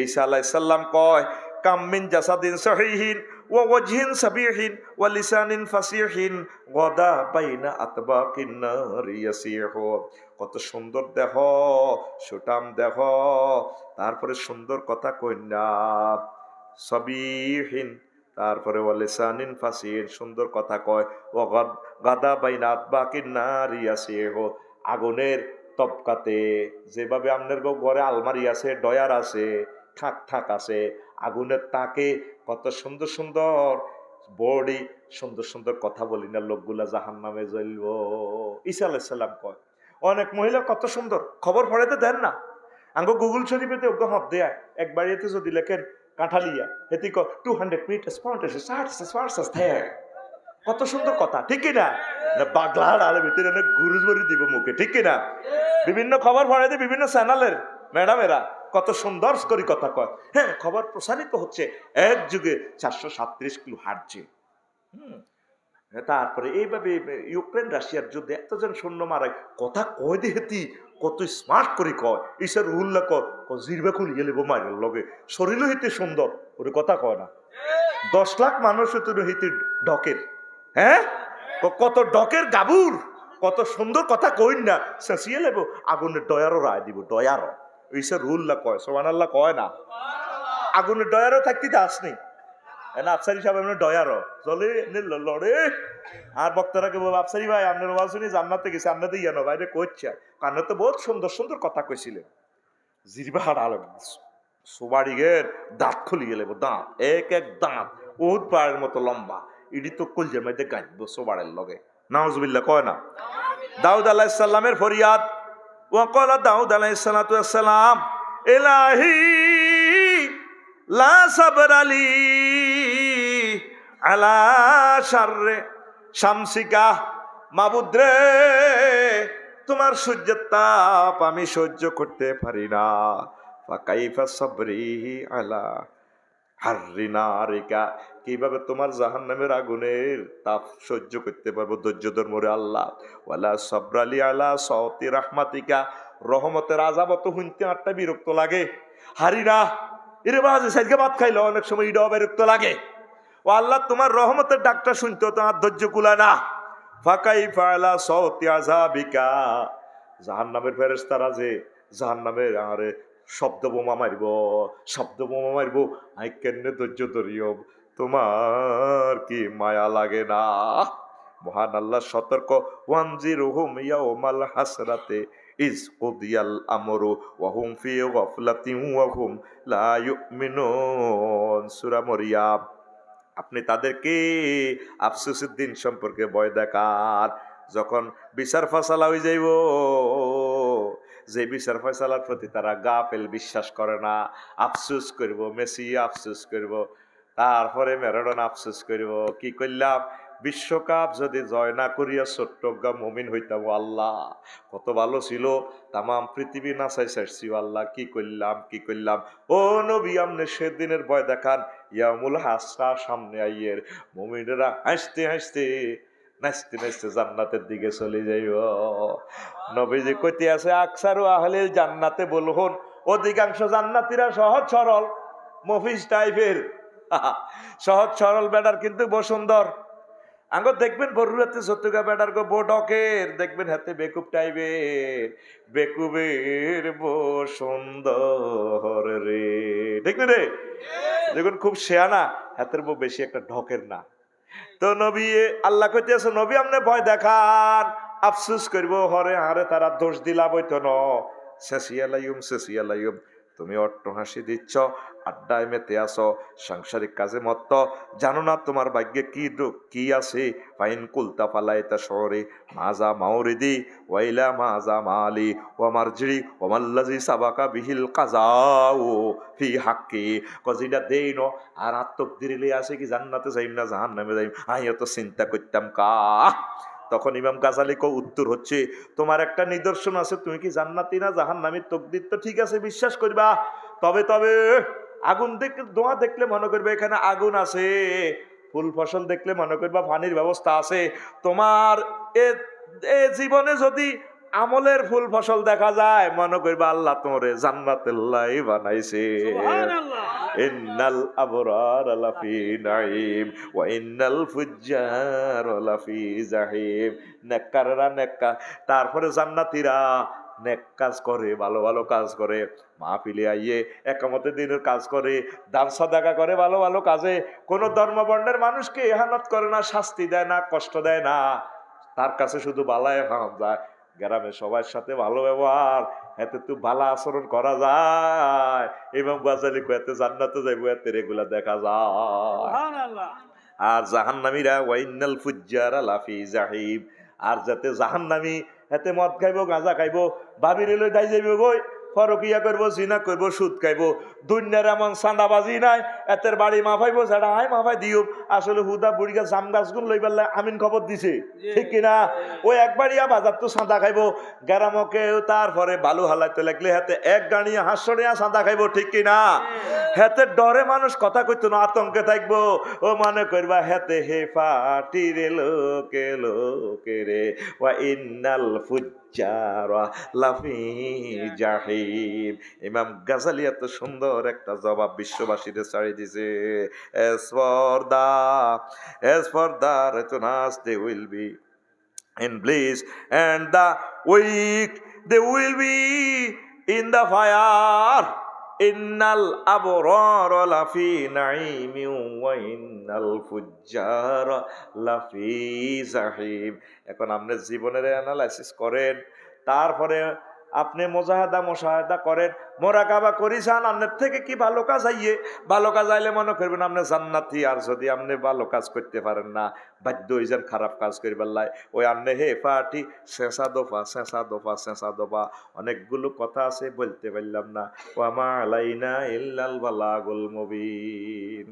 ঈসা আলাইহিস সালাম কয়, কাম মিন জাসাদিন সহিহিন ওয়া ওয়াজহিন সাবিহিন ওয়া লিসানিন ফাসিহিন গাদা বাইনা আতবাকিন নারি ইয়াসিহু। কত সুন্দর দেহ, সুটাম দেহ, তারপরে সুন্দর কথা কইনা, সাবিহিন, তারপরে ওয়া লিসানিন ফাসিহিন, সুন্দর কথা কয়, ও গাদা বাইনা আতবাকিন নারি ইয়াসিহু, আগুনের তপকাতে, যেভাবে আপনার ঘরে আলমারি আছে, ডয়ার আছে, ঠাক ঠাক আছে, আগুনের তাকে কত সুন্দর সুন্দর বডি, সুন্দর সুন্দর কথা বলি না, লোকগুলা জাহান্নামে জ্বলব। ঈসা আলাইহিস সালাম কয়, অনেক মহিলা কত সুন্দর, খবর পড়াইতে দেন না, আঙ্গ গুগল শরীফেতে ওকে হব দেয়, এক বাড়িতে যদি লেখেন কাঁঠালিয়া, এতে 200 মিটার কত সুন্দর কথা, ঠিক কিনা? বাগলার আলে ভিতরে অনেক গুরুজ ভরি দিব মুখে, ঠিক কিনা? বিভিন্ন খবর পড়াইতে বিভিন্ন চ্যানেলের ম্যাডামেরা কত সুন্দর করে কথা কয়। হ্যাঁ, খবর প্রসারিত হচ্ছে এক যুগে 437 কিলো হার্টজে। তারপরে এইভাবে ইউক্রেন রাশিয়ার যুদ্ধে এতজন সৈন্য মারায়, কথা কয় দেহেতি কত স্মার্ট করে কয়। ঈশার উল্লাহ জিরবা খুলিয়ে লেবো মারের লগে, শরীর হইতে সুন্দর, ওরে কথা কয় না। 10 লাখ মানুষ হইতে ডকের, হ্যাঁ, কত ডকের গাবুর, কত সুন্দর কথা কইন না, চেঁচিয়ে লেবো, আগুনের ডয়ারও রায় দিব, ডয়ারও। ঈশার উল্লাহ কয়, সুবহানাল্লাহ কয় না। আগুনের ডয়ারও থাকতে আসনি আফসারি সাহেব, এমনি ডয়ারও চলে লড়ে। আর বক্তারাকে বলবো, আফসারি ভাই আপনার ওয়াজ শুনি জান্নাতে গেছে, আপনাদের ইয়ানো বাইরে কইছে, কারণ তো বহুত সুন্দর সুন্দর কথা কইছিলেন। জিরবা হাট আলম সোবাড়িগের দাঁত খুলি গেলে, দাঁত এক এক দাঁত ওদ পাড়ের মতো লম্বা, ইডি তো কলজের মধ্যে গাঁজব সোবাড়ের লগে। নাউজুবিল্লাহ কয় না। দাউদ আলাইহিস সালামের ফরিয়াদ, ওয়াকালা দাউদ আলাইহিস সালাতু ওয়াস সালাম, ইলাহি লা সাবর আলী আলা শাররে শামসিকা, মাবুদ রে তোমার সূর্যের তাপ আমি সহ্য করতে পারি না। ফাকাইফা সাবরি আলা হাররি নারিকা, কিভাবে তোমার জাহান্নামের আগুনের তাপ সহ্য করতে পারবো, ধৈর্য ধর্ম রে আল্লাহ। ওয়ালা সাবরালি আলা সাওতি রাহমাতিকা, রহমতের আযাব তো শুনতে আটটা বিরক্ত লাগে, হারি না এরে বাজে সাইডকে ভাত খাইলো, অনেক সময় ইডাও বিরক্ত লাগে। ও আল্লাহ তোমার রহমতের ডাকটা শুনতেও তোমার ধৈর্য কুলায় না। ফাকাইফা আলা সাওতি আযাবিকা, জাহান্নামের ফেরেশতারা যে জাহান্নামের আরে শব্দ বোমা মারব, শব্দ বোমা মারব, আই কেন ধৈর্য ধরিও, তোমার কি মায়া লাগে না? মহান আল্লাহ সতর্ক, ওয়ানজিরহুম ইয়াউমাল হাসরাতে ইজ কুদিয়াল আমরু ওয়া হুম ফি গাফলাতিন ওয়া হুম লা ইউমিনুন। সূরা মরিয়ম। আপনি তাদেরকে আফসোসের দিন সম্পর্কে ভয় দেখান, যখন বিচার ফয়সালা হয়ে যাইব, যে বিচার ফয়সালার প্রতি তারা গাফেল, বিশ্বাস করে না, আফসোস করব, মেসি আফসোস করব, তারপরে ম্যারাডোনা আফসোস করব, কি করলাম, বিশ্বকাপ যদি জয় না করিয়া ছোট্টগা মুমিন হইতাম, আল্লাহ কত ভালো ছিল, তামাম পৃথিবী নাচাই চাইছি আল্লাহ, কি করলাম কি করলাম। ও নবী আমনে সেদিনের ভয় দেখান, ইয়ামুল হাসরা সামনে আইয়ের, মুমিনেরা হাসতে হাসতে নাচতে নাচতে জান্নাতের দিকে চলে যাইব। নবীজি কইতে আছে আকসারু আহলিল জান্নাতে বলহুন, অধিকাংশ জান্নাতীরা সহজ সরল মফিজ টাইপের, সহজ সরল বেটার কিন্তু বসুন্দর। আঙ্গ দেখবেন বরুরাতে সত্যকা বেটার গো বডকের, দেখবেন হাতে বেকুব টাইপের, বেকুবের বসুন্দর রে, দেখবেন রে দেখুন খুব শেয়ানা, হাতের বউ বেশি একটা ঢকের না। তো নবী আল্লাহ কইতে আছে নবী আমনে ভয় দেখান, আফসুস করব হরে হারে তারা দোষ দিলা বইতো ন, শেষিয়ালাইম তুমি অট্ট হাসি দিচ্ছ, আড্ডায় মেতে আসো, সাংসারিক কাজে মত্ত, জানো না তোমার ভাগ্যে কি আছে। ফাইন কুলতা ফালাইতা শহরে মাজা মাওরিদি ওয়াইলা মাজা মালি ওয়ামার জিড়ি ওমাল্লাজি সাবাকা বিহিল কাজাও ফি হাক্কি, কজিটা দেই ন আর আত্মক দিলে আছে কি জান্নাতে যাইম না জাহান্নামে যাইম, আইও তো চিন্তা করতাম কা। তখন ইমাম গাজালি কো উত্তর হচ্ছে, তোমার একটা নিদর্শন আছে, তুমি কি জান্নাতি না জাহান্নামী, তকদির তো ঠিক আছে বিশ্বাস করবা, তবে তবে আগুন দেখলে ধোঁয়া দেখলে মনে করবে এখানে আগুন আছে, ফুল ফসল দেখলে মনে করবা পানির ব্যবস্থা আছে। তোমার এ জীবনে যদি আমলের ফুল ফসল দেখা যায়, মনে করবা আল্লাহ তোমারে জান্নাতের লাই বানাইছে। ইন্নাল আবরার লাফি নাঈম ওয়া ইন্নাল ফুজ্জার লাফি জাহিম। নেককাররা নেককার, তারপরে জান্নাতীরা নেক কাজ করে, ভালো ভালো কাজ করে, মাহফিলে আইয়ে একামতে দিনের কাজ করে, দান সাদাকা করে, ভালো ভালো কাজে কোনো ধর্মবর্ণের মানুষকে ইহানত করে না, শাস্তি দেয় না, কষ্ট দেয় না, তার কাছে শুধু বালায় হাত যায়। গ্রামে সবার সাথে ভালো ব্যবহার, এতে তো ভালো আচরণ করা যায়, এবং গাজালি এতে জান্নাতে যাইবো, এতে রেগুলা দেখা যায়। আর জাহান্নামীরা ওয়াইনাল ফুজ্জারা লাফি জাহিম, আর যাতে জাহান্নামী এতে মদ খাইবো, গাঁজা খাইবো, ভাবির লই দাই যাইব গই, ফরকিয়া করবো, জিনা করবো, সুদ খাইবো, দুনিয়ার এমন চাঁদাবাজি নাই, এতের বাড়ি মাফাইবো, সেটা আয় মাফাই দিও। আসলে হুদা বুড়িগা জাম গাছগুন লই পারলে আমিন খবর দিছে, ঠিক কিনা? ওই একবারিয়া বাজার তো চাঁদা খাইবো, গ্রামকে তারপরে বালু হালাইতে লাগলে হাতে এক গাড়িয়া হাঁসড়িয়া চাঁদা খাইবো, ঠিক কিনা? হেতে ডরে মানুষ কথা কইতো না, আতঙ্কে থাকবো, ও মনে করবা হেতে হে ফাটি রে লোকে লোকে রে ওয়া ইন্নাল ফুজ্জারা লাফি জাহিম। ইমাম গাজালি এত সুন্দর একটা জবাব বিশ্ববাসীকে ছাড়ি দিছে। as for the righteous they will be in bliss, and the weak they will be in the fire. ইন্নাল আবরার লাফি নাঈমি ওয়া ইন্নাল ফুজ্জার লাফি জাহিম। এখন আপনি জীবনের অ্যানালাইসিস করেন, তারপরে আপনি মোশাহাদা করেন, মোরাকাবা করিসান, আপনার থেকে কি ভালো কাজ আইয়ে, ভালো কাজ আইলে মনে করবেন আপনি জান্নাতি। আর যদি আপনি ভালো কাজ করতে পারেন না, বাধ্য হইছেন খারাপ কাজ করিবার লাই, ওই আপনি হে পাটি শেষা দফা অনেকগুলো কথা আছে, বলতে পারলাম না। ওয়া মা আলাইনা ইল্লাল বালাগুল মুবিন।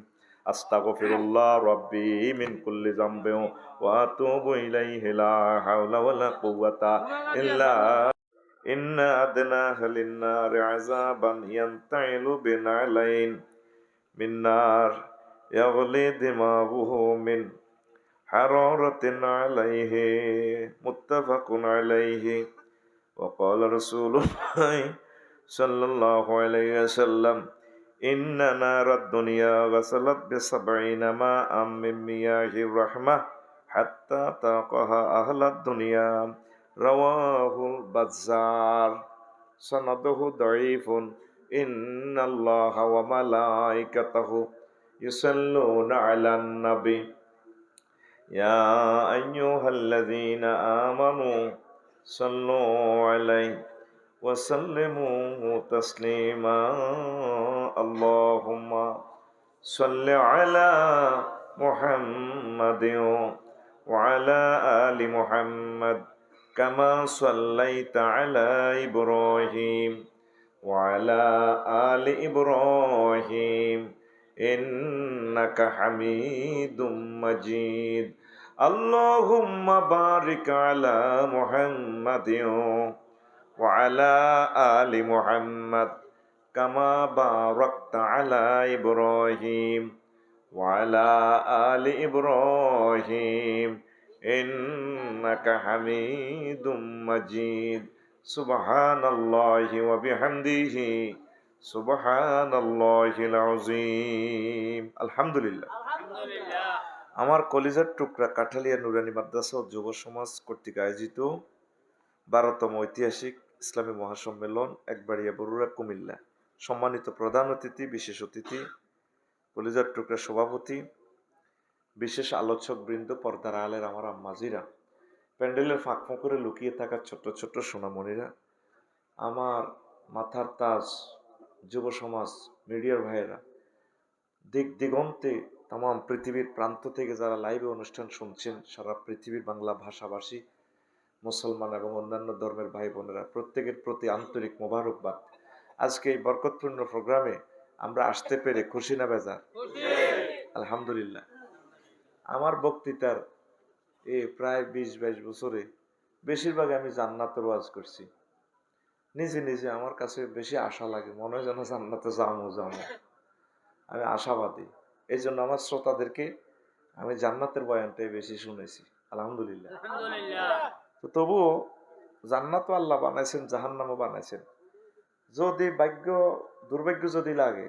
আস্তাগফিরুল্লাহ রাব্বি মিন কুল্লি যামবিন ওয়া আতুবু ইলাইহি লা হাওলা ওয়ালা কুওয়াতা ইল্লা ইন্না আদনাহা লিন-নারি আযাবান ইয়ানতাইলু বিনালাইন মিন-নার ইয়াগলি দিমাগুহু মিন হারারাতিন আলাইহি মুত্তাফাকুন আলাইহি। ওয়া ক্বালা রাসূলুল্লাহি সাল্লাল্লাহু আলাইহি ওয়াসাল্লাম ইন্না নারাদ দুনিয়া গাসালাত বিসাবঈনা মা'আম মিন মিয়াহির রাহমাহ হাত্তা তাকাহা আহলাদ দুনিয়া। রাওয়াহুল বাজ্জার, সানাদুহু দাঈফুন। ইন্নাল্লাহা ওয়া মালাইকাতাহু ইউসাল্লুনা আলান নবী ইয়া আইয়ুহাল্লাযীনা আমানু সাল্লু আলাইহি ওয়া সাল্লিমু তাসলিমা। আল্লাহুম্মা সাল্লি আলা মুহাম্মাদিন ওয়া আলা আলি মুহাম্মাদ কামা সাল্লাইতা আলা ইব্রাহিম ওয়া আলা আলি ইব্রাহিম ইন্নাকা হামিদুম মাজিদ। আল্লাহুম্মা বারিক আলা মুহাম্মাদিন ওয়া আলা আলি মুহাম্মাদ কামা বারাকতা আলা ইব্রাহিম ওয়া আলা আলি ইব্রাহিম ইন্নাকা হামিদুম মাজিদ সুবহানাল্লাহি ওয়া বিহামদিহি সুবহানাল্লাহিল আযীম। আলহামদুলিল্লাহ। আমার কলিজার টুকরা কাঠালিয়া নুরানী মাদ্রাসা ও যুব সমাজ কর্তৃক আয়োজিত 12তম ঐতিহাসিক ইসলামী মহাসম্মেলন একবাড়িয়া বরুড়া কুমিল্লা, সম্মানিত প্রধান অতিথি, বিশেষ অতিথি, কলিজার টুকরা সভাপতি, বিশেষ আলোচক বৃন্দ, পর্দার আলের আমার আম্মাজিরা, প্যান্ডেলের ফাঁক ফোঁকরে লুকিয়ে থাকা ছোট্ট ছোট্ট সোনামণিরা, আমার মাথার তাজ যুব সমাজ মিডিয়ার ভাইয়েরা, দিক দিগন্তে তাম পৃথিবীর প্রান্ত থেকে যারা লাইভে অনুষ্ঠান শুনছেন, সারা পৃথিবীর বাংলা ভাষাভাষী মুসলমান এবং অন্যান্য ধর্মের ভাই বোনেরা, প্রত্যেকের প্রতি আন্তরিক মোবারকবাদ। আজকে এই বরকতপূর্ণ প্রোগ্রামে আমরা আসতে পেরে খুশি না বেজার? আলহামদুলিল্লাহ। আমার বক্তৃতার প্রায় 20-22 বছরে বেশিরভাগ আমি জান্নাতের ওয়াজ করছি। নিজে নিজে আমার কাছে বেশি আশা লাগে, মনে হয় যেন জান্নাতে যামো। আমি আশাবাদী, এই জন্য আমার শ্রোতাদেরকে আমি জান্নাতের বয়ানটাই বেশি শুনেছি। আলহামদুলিল্লাহ। তো তবুও জান্নাত আল্লাহ বানাইছেন, জাহান্নামও বানাইছেন। যদি দুর্ভাগ্য যদি লাগে,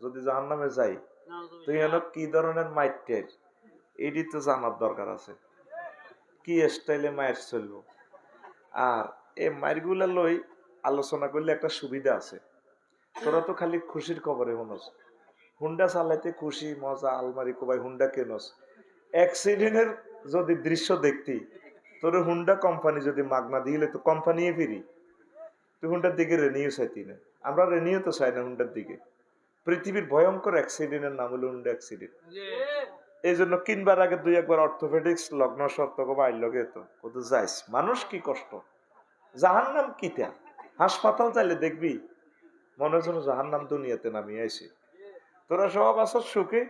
যদি জাহান্নামে যাই, তো এখানে কি ধরনের মাইটের এটি তো জানার দরকার আছে, কি স্টাইলে মায়ের চলবো। আর এই মায়েরগুলা লই আলোচনা করলে একটা সুবিধা আছে, তোরা তো খালি খুশির খবরে মনোস, হুন্ডা চালাইতে খুশি মজা, আলমারি কোবাই হুন্ডা কেনস, অ্যাক্সিডেন্টের যদি দৃশ্য দেখতি, তোর হুন্ডা কোম্পানি যদি মাগনা দিলে তো কোম্পানি ফিরি, তুই হুন্ডার দিকে রেনিও চাইতি না। আমরা রেনিও তো চাই না হুন্ডার দিকে। পৃথিবীর ভয়ঙ্কর অ্যাক্সিডেন্টের নাম হলো হুন্ডা অ্যাক্সিডেন্ট। এই জন্য কিনবার আগে 2-1 অর্থোপেডিক্স লগ্ন শর্ত বাইর লগে তো কত যাইস, মানুষ কি কষ্ট, জাহান্নাম কিটা। হাসপাতাল চাইলে দেখবি মনে যেন জাহান্নাম দুনিয়াতে নামিয়ে আইছে। তোরা সব আসার সুখে,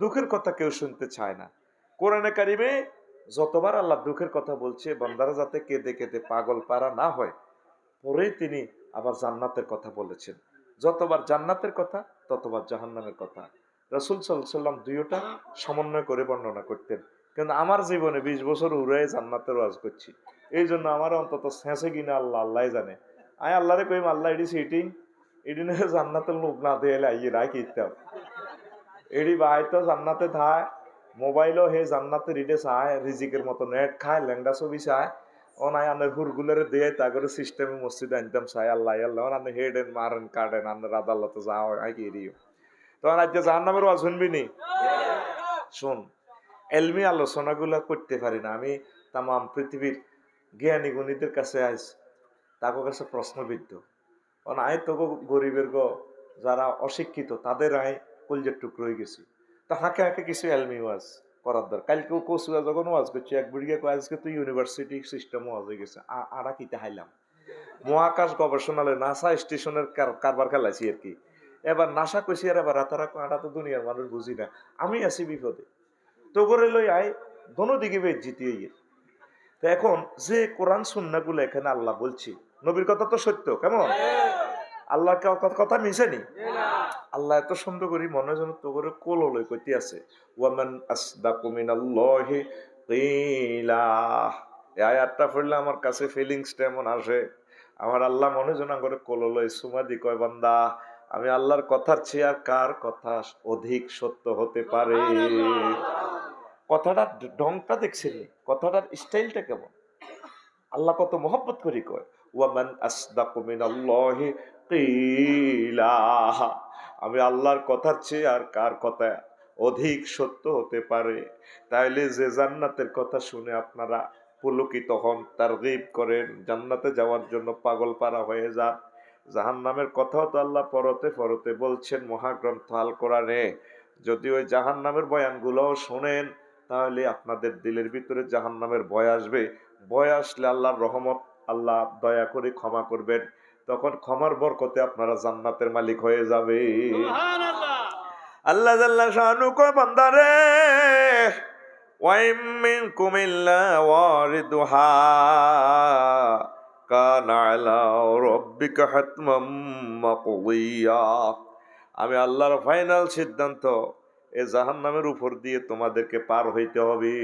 দুঃখের কথা কেউ শুনতে চায় না। কোরআনে কারিমে যতবার আল্লাহ দুঃখের কথা বলছে, বান্দারা যাতে কেঁদে কেঁদে পাগল পারা না হয়, পরেই তিনি আবার জান্নাতের কথা বলেছেন। যতবার জান্নাতের কথা ততবার জাহান্নামের কথা। রাসূল সাল্লাল্লাহু আলাইহি ওয়াসাল্লাম দুইটা সমন্বয় করে বর্ণনা করতেন। কিন্তু আমার জীবনে 20 বছর উড়াই জান্নাতের ওয়াজ করছি, এই জন্য আমার অন্তত শেষে কিনা আল্লাহ জানে। আমি আল্লাহরে কইম, আল্লাহ এটি সিটিং এটি জান্নাতের লোক না দিয়ে আইয়ে রাখি ইত্যাম এডি ভাই তো জান্নাতে থায়, মোবাইলও হে জান্নাতে রিডে চায়, রিজিকের মতো নেট খায়, ল্যাংডা ছবি চায়। ও নাই আনের হুরগুলারে দিয়ে তাগরে সিস্টেমে মসজিদে আনতাম চাই, আল্লাহ আনে হেডেন মারেন কাটেন, আনের আদালতে যাওয়া হয় কি এরিও। তখন আজকে জাহান্নামের ওয়াজ শুনবি নি? শোন, এলমি আলোচনাগুলা করতে পারি না আমি। তাম পৃথিবীর জ্ঞানী গণিতের কাছে আইস, তাকে কাছে প্রশ্নবিদ্ধ। কারণ আয় তো গরিবের যারা অশিক্ষিত তাদের আয় কলজের টুকরো হয়ে গেছি। তা হাঁকে হাঁকে কিছু এলমি ওয়াজ করার দরকার। কালকেও কচুয়া যখন ওয়াজ করছি, এক বুড়িয়া আজকে তো ইউনিভার্সিটি সিস্টেম ওয়াজ হয়ে গেছে। আরা কিতে হাইলাম মহাকাশ গবেষণালয় নাসা স্টেশনের কারবার খেলাইছি আর কি। এবার নাসা কইছি, আর এবার তারা আটা তো দুনিয়ার মানুষ বুঝি না, আমি আছি বিপদে। তো করে লই আয় দোনো দিকে বেশ জিতিয়ে গিয়ে। তো এখন যে কোরআন সুন্নাহগুলো এখানে আল্লাহ বলছি, নবীর কথা তো সত্য, কেমন আল্লাহর কথা মিশেনি। আল্লাহ এত সুন্দর করি মনে যেন তো করে কোলই কইতে আছে, ওয়ামান আসদাকু মিনাল্লাহি কিলা। এই আয়াতটা পড়লে আমার কাছে ফিলিংসটা এমন আসে, আমার আল্লাহ মনে যেন করে কোলই সুমাদি কয়, বান্দা আমি আল্লাহর কথার চেয়ে আর কার কথা অধিক সত্য হতে পারে। কথাটার ঢংটা দেখছেন, কথাটার স্টাইলটা কেমন, আল্লাহ কত মহব্বত করি কয়, ওয়ামান আসদাকু মিনাল্লাহি কিলা। আমি আল্লাহর কথার চেয়ে আর কার কথা অধিক সত্য হতে পারে। তাইলে যে জান্নাতের কথা শুনে আপনারা পুলকিত হন, তারগীব করেন, জান্নাতে যাওয়ার জন্য পাগল পারা হয়ে যান, জাহান্নামের কথাও তো আল্লাহ পরতে পরতে বলছেন মহাগ্রন্থ আল কোরআনে। যদি ওই জাহান্নামের বয়ানগুলোও শোনেন, তাহলে আপনাদের দিলের ভিতরে জাহান্নামের ভয় আসবে। ভয় আসলে আল্লাহর রহমত, আল্লাহ দয়া করে ক্ষমা করবেন, তখন ক্ষমার বরকতে আপনারা জান্নাতের মালিক হয়ে যাবে। আল্লাহ জাল্লা শানু কয়, বান্দারে ওয়াইম মিনকুম ইল্লা ওয়ারিদুহা কানা আলা রাব্বিকা হাতমাম মাকদিয়া। আমি আল্লাহর ফাইনাল সিদ্ধান্ত, এ জাহান্নামের উপর দিয়ে তোমাদেরকে পার হইতে হবে।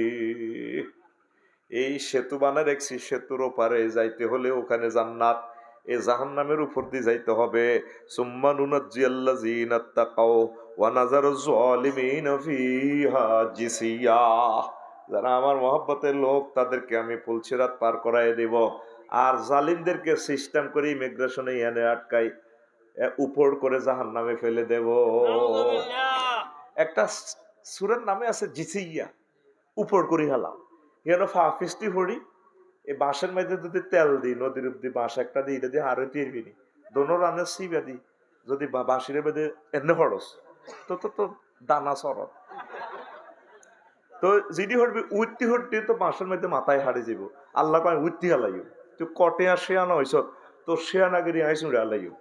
এই সেতু বানা দেখছি, সেতুর ওপারে যাইতে হলে ওখানে জান্নাত, এই জাহান্নামের উপর দিয়ে যাইতে হবে। সুম্মা নুনাজ্জিয়াল্লাযীনা তাকাও ওয়া নাযারুজ যালিমিনা ফিহা জিসিয়া। যারা আমার মহব্বতের লোক তাদেরকে আমি পুলসিরাত পার করায় দেব, আর জালিমদেরকে সিস্টেম করে ইমিগ্রেশনে এনে আটকাই, উপর করে জাহান্নামে ফেলে দেব। একটা সূরার নামে আছে জিসিয়া, উপর করি হালাম। এখানে ফাফিস্টি হড়ি, এই বাঁশের মধ্যে যদি তেল দিই, নদীর অব্দি বাঁশ একটা দিই, এটা দিয়ে আরো তীরবিনি দোনো রানের সিবা দিই, যদি বাঁশিরে বেঁধে এনে খরচ তো তো তো দানা সরত তো যিনি হটবি উঠতি হটতি তো বাঁশের মধ্যে মাথায় হারিয়ে যাব। আল্লাহ কয় উঠতি হালাইও, তুই কটে আর শেয়ানা হইস, তোর শেয়ানাগিরি আইস উড়ে হালাইও।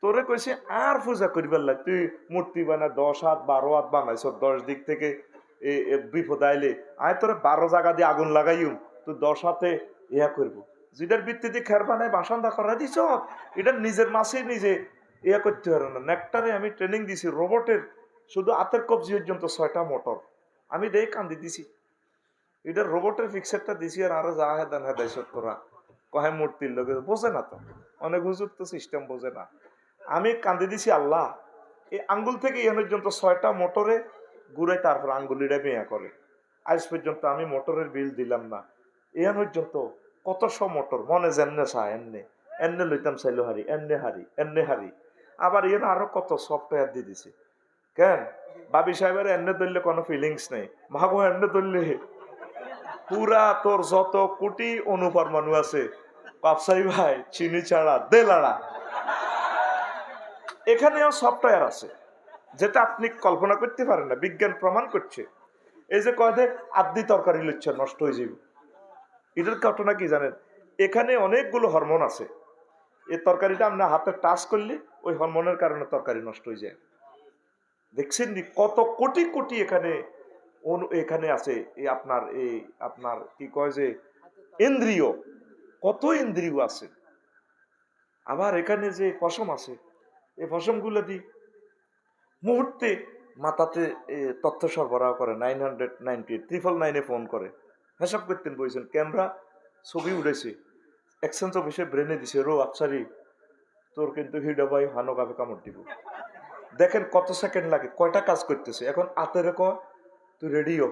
তোরে কইছে আর পূজা করিবার লাগ, তুই মূর্তি বানা 10 হাত 12 হাত বানাইছ, 10 দিক থেকে বিপদ আইলে আয় তোরে 12 জায়গা দিয়ে আগুন লাগাইম, তুই 10 হাতে ইয়া করবো। যেটার ভিত্তিতে খের বানায় বাসান্দা করা দিছ, এটা নিজের মাসে নিজে ইয়া করতে পারে না। নেকটারে আমি ট্রেনিং দিছি রোবটের, শুধু হাতের কবজি পর্যন্ত 6টা মোটর আমি দেই কান্দি দিছি। এটা রোবটের ফিক্সারটা দিছি, আর আরো যা হেদান হেদাইছ তোরা কহে মূর্তির লোকে বোঝে না। তো অনেক হুজুর তো সিস্টেম বোঝে না। আমি কান্দি দিছি আল্লাহ, এই আঙ্গুল থেকে এ পর্যন্ত 6টা মোটরে ঘুরে, তারপর আঙ্গুলিটা মেয়া করে। আজ পর্যন্ত আমি মোটরের বিল দিলাম না। এ পর্যন্ত কত মোটর মনে জেনে চা এমনি এমনি লইতাম চাইলো হারি, এমনি হারি, এমনি হারি। আবার এর আরো কত সফটওয়্যার দিয়ে দিছে। কেন বাবি সাহেবের এমনি ধরলে কোনো ফিলিংস নেই, মাগো এমনি ধরলে পুরা তোর যত কোটি অনুপরমাণু আছে, পাপসাই ভাই চিনি ছাড়া দে লাড়া। এখানেও সফটওয়্যার আছে যেটা আপনি কল্পনা করতে পারেন না, বিজ্ঞান প্রমাণ করছে। এই যে কয় আদ্যি তরকারি লুচ্ছে নষ্ট হয়ে যাবে, এটার ঘটনা কি জানেন? এখানে অনেকগুলো হরমোন আছে, এই তরকারিটা আপনার হাতে টাচ করলে ওই হরমোনের কারণে তরকারি নষ্ট হয়ে যায়। দেখছেন নি কত কোটি কোটি এখানে এখানে আছে। এই আপনার কি কয় যে ইন্দ্রিয়, কত ইন্দ্রিয় আছে। আবার এখানে যে পশম আছে, এই পশমগুলো দিয়ে মুহূর্তে মাথাতে তথ্য সরবরাহ করে। 990 ফোন করে হিসাব করতেন, বলছেন ক্যামেরা ছবি উঠেছে, এক্সচেঞ্জ অফিসে ব্রেনে দিছে, রো আফসারি তোর কিন্তু হিডা ভাই হানো কাপে কামড় দিব। দেখেন কত সেকেন্ড লাগে, কয়টা কাজ করতেছে। এখন আতের তুই রেডিও,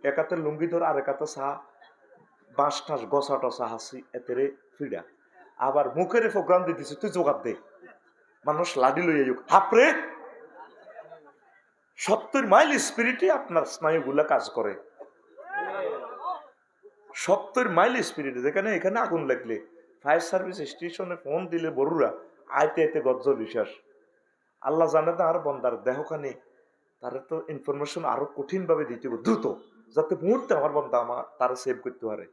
এক হাতে লুঙ্গি ধর, আরেক হাতে চা বাঁশ টাস গছা টসা হাসি এতেরে ফিডা। আবার মুখের প্রোগ্রাম দিতেছে, তুই জোগাড় দে, মানুষ লাডি লইয়া যাক হাপরে। 70 মাইল স্পিরিটে আপনার স্নায়ুগুলা কাজ করে। 70 মাইল স্পিরিটে, যেখানে এখানে আগুন লাগলে ফায়ার সার্ভিস স্টেশনে ফোন দিলে বড়ুরা আইতে আইতে গজ্জ বিশ্বাস। আল্লাহ জানে না আর বন্দার দেহখানি, তারা তো ইনফরমেশন আরো কঠিন ভাবে দিতে হবে দ্রুত, যাতে মুহূর্তে আমার বন্দা আমার তারা সেভ করতে পারে।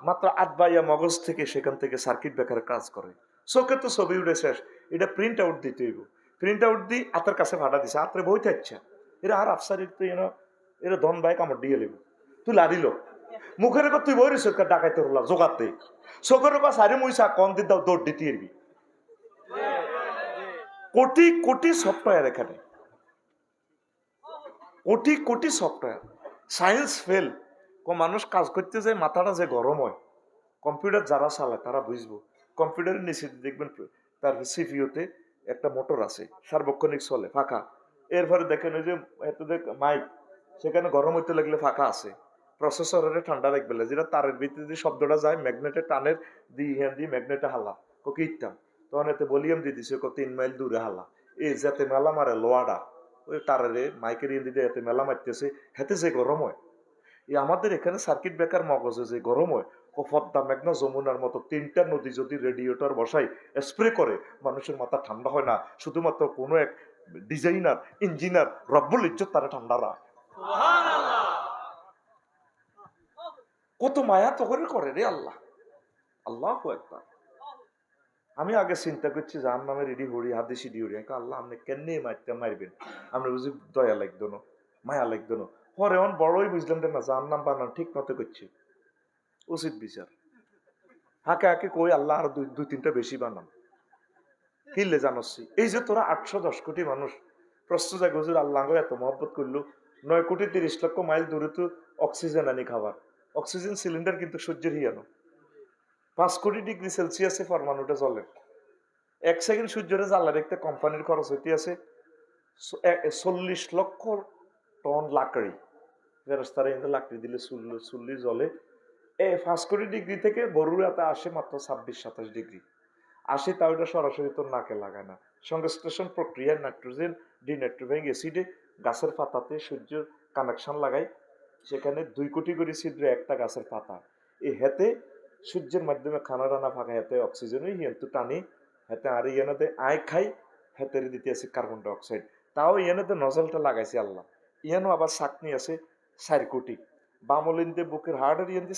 মাত্র আধবাইয়া মগজ থেকে সেখান থেকে সার্কিট ব্রেকারে কাজ করে। চোখে তো ছবি উঠে শেষ, এটা প্রিন্ট আউট দিতে হইব। প্রিন্ট আউট দিই আতের কাছে ভাড়া দিছে, আত্রে বই থাকছে এরা আর আফসারি তো এরা ধন ভাই কামড় দিয়ে লেব। তুই লাড়িল মুখের তুই বই রিস ডাকাইতে হলা জোগাড় দে, চোখের সারি মুইসা কন দি দাও দৌড় দিতে এরবি। কোটি কোটি সফটওয়্যার এখানে, crore crore software. Science fail, মানুষ কাজ করতে যায় মাথাটা যে গরম হয়। কম্পিউটার যারা চালায় তারা বুঝবো, কম্পিউটারের নিচে দেখবেন তার সিপিইউতে একটা মোটর আছে, সার্বক্ষণিক চলে ফাঁকা। এরপরে দেখেন ওই যে এত মাইক, সেখানে গরম হইতে লাগলে ফাঁকা আছে। প্রসেসরের ঠান্ডা রাখবে, যেটা তারের ভিতরে যে শব্দটা যায় ম্যাগনেটের টানের দিয়ে ম্যাগনেটে হালা ওকে ইটতাম, তখন এতে ভলিউম দিয়ে দিছে 3 মাইল দূরে হালা। এই যাতে মেলা মারে লোয়াডা ওই তারের মাইকের ইয়ে দিতে এতে মেলা মারতেছে, হেতে যে গরম হয়। আমাদের এখানে সার্কিট ব্রেকার মগজে যে গরম হয়, পদ্মা মেঘনা যমুনার মতো 3টা নদী যদি রেডিয়েটর বসাই স্প্রে করে, মানুষের মাথা ঠান্ডা হয় না। শুধুমাত্র কোনো এক ডিজাইনার ইঞ্জিনিয়ার রব্বুল ইজ্জত তারা ঠান্ডা রাখ। কত মায়া তো করে রে আল্লাহ। আল্লাহ একবার আমি আগে চিন্তা করছি জাহান নামে রেডি হরি হাদিসি ডিউরি, আল্লাহ আপনি কেন মারতে মারবেন, আমরা বুঝি দয়া লাগতো না, মায়া লাগতো না। পরে অন বড়ই বুঝলাম না যার নাম বানান ঠিক মতো করছে উচিত বিচার হাকে হাকে কই আল্লাহ আরো দুই তিনটা বেশি বানান কিনলে জানছি এই যে তোরা 810 কোটি মানুষ প্রশ্ন যায় হুজুর আল্লাহ এত মহব্বত করলো 9 কোটি 30 লক্ষ মাইল দূরে তো অক্সিজেন আনি খাবার অক্সিজেন সিলিন্ডার কিন্তু সূর্যের হিয়ানো 5 কোটি ডিগ্রি সেলসিয়াসে পরমাণুটা জ্বলে 1 সেকেন্ড সূর্যের জ্বালা দেখতে কোম্পানির খরচ হইতে আছে 40 লক্ষ টন লাকড়ি ফেরস্তারা কিন্তু লাকড়ি দিলে চুল্লি জ্বলে 5 কোটি ডিগ্রি থেকে বরুড়াতে আসে মাত্র 26-27 ডিগ্রি আসে তাও এটা সরাসরি তোর নাকে লাগায় না সংশ্লেষণ প্রক্রিয়ায় নাইট্রোজেন ডিনাইট্রোজেনিক অ্যাসিডে গাছের পাতাতে সূর্যের কানেকশন লাগায় সেখানে 2 কোটি করে ছিদ্র একটা গাছের পাতা এই হেতে সূর্যের মাধ্যমে খানা টানা ফাঁকা হেতে অক্সিজেনই হিয়ন্তু টানি হেতে আর ইয়ানাতে আয় খাই হেতের দিতে আছে কার্বন ডাই অক্সাইড তাও ইয়ানাতে নজলটা লাগাইছে আল্লাহ ইয়ানো আবার চাকনি আছে 4 কোটি বামলিন্দে বুকের হার্টের ইয়ান্তি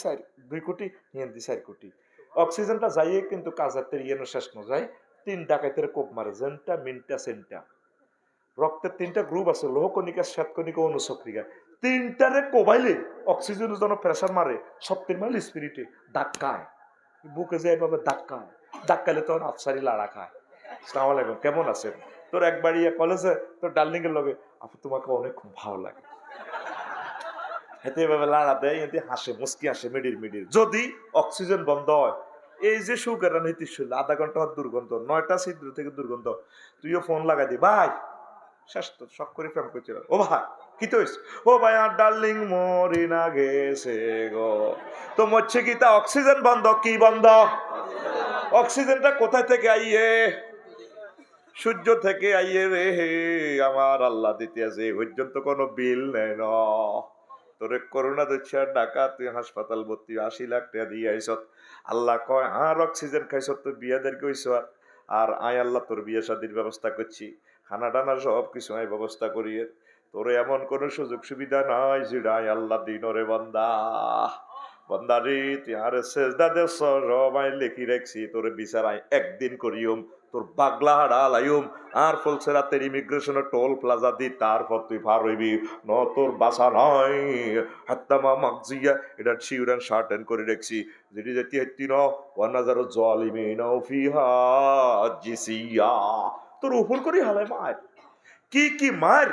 2 কোটি ইয়ান্তি 4 কোটি অক্সিজেনটা যাইয়ে কিন্তু কাজাতের ইয়ানো শেষ ন যায় 3 ডাকাতের কোপ মারে জেনটা মিনটা সেন্টা রক্তের 3টা গ্রুপ আছে লোহকণিকা শ্বেতকণিকা অনুচক্রিকা 3টারে কোবাইলে অক্সিজেনের জন্য প্রেসার মারে 70 মাইল স্পিরিটে ধাক্কায় বুকে যায় এভাবে ধাক্কালে তখন আফসারি লাড়া খায় আসসালামু আলাইকুম কেমন আছেন তোর একবার ইয়ে কলেজে তোর ডার্লিং এর লগে আপু তোমাকে অনেক খুব ভালো লাগে হেতে এভাবে লাড়া দেয় এতে হাসে মুস্কি হাসে মিডির যদি অক্সিজেন বন্ধ হয় এই যে সুগার নীতিশ আধা ঘন্টা দুর্গন্ধ 9টা ছিদ্র থেকে দুর্গন্ধ তুইও ফোন লাগাই দি ভাই শেষ তো শখ করে প্রেম করছিল ও ভাই কি তো ও ভাই আর ডার্লিং মরি না গেছে গো তো মরছে কি তা অক্সিজেন বন্ধ কি বন্ধ অক্সিজেনটা কোথায় থেকে আইয়ে সূর্য থেকে আইয়ে রে আমার আল্লাহ দিতে আছে পর্যন্ত কোনো বিল নেই না তোরে করোনা দিচ্ছে ঢাকা তুই হাসপাতাল ভর্তি 80 লাখ টাকা দিয়ে আইসত আল্লাহ কয় আর অক্সিজেন খাইছত তুই বিয়াদের কইস আর আয় আল্লাহ তোর বিয়ে শাদির ব্যবস্থা করছি খানা টানা সব কিছু আয় ব্যবস্থা করিয়ে তোরে এমন কোনো সুযোগ সুবিধা নাই যেটা আয় আল্লাহ দিন রে বন্দারি তুই আর সেজদা দেশ সবাই লেখি রাখছি তোরে বিচার আয় একদিন করিয়ম তোর বাগলা হাড়া লাইম আর ফলসেরাতের ইমিগ্রেশনের টোল প্লাজা দি তারপর তুই পার হইবি ন তোর বাসা নয় হাত্তামা মাগজিয়া এটা শিউরান শার্টেন করে রাখছি যেটি যেটি হেত্তি ন ওয়ানাজারো জালিমিন ফিহা জিসিয়া তোর উপর করি হালাই মার কি মার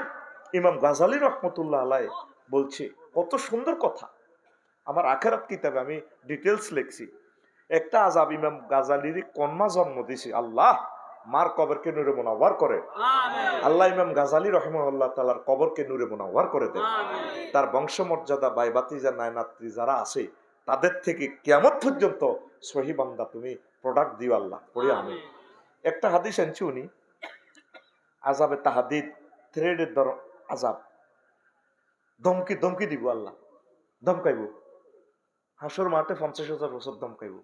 ইমাম গাজালি রহমতুল্লাহ আলাই বলছে কত সুন্দর কথা আমার আখেরাত কিতাবে আমি ডিটেলস লিখছি একটা আজাব ইমাম গাজালির কন্যা জন্ম দিছে আল্লাহ মার কবরকে নূরে মুনাওয়ার করে আল্লাহ ইমাম গাজালি রহিমাহুল্লাহ তাআলার কবরকে নূরে মুনাওয়ার করে দেন তার বংশমর্যাদা ভাই ভাতিজা নায়নাত্রী যারা আছে তাদের থেকে কিয়ামত পর্যন্ত সহি বান্দা তুমি প্রোডাক্ট দিও আল্লাহ পড়ি আমি একটা হাদিস আনছি উনি আযাবে তাহাদিদ থ্রেডের ধর আযাব ধমকি দিব আল্লাহ ধমকাইব হাসর মাঠে 50,000 বছর ধমকাইব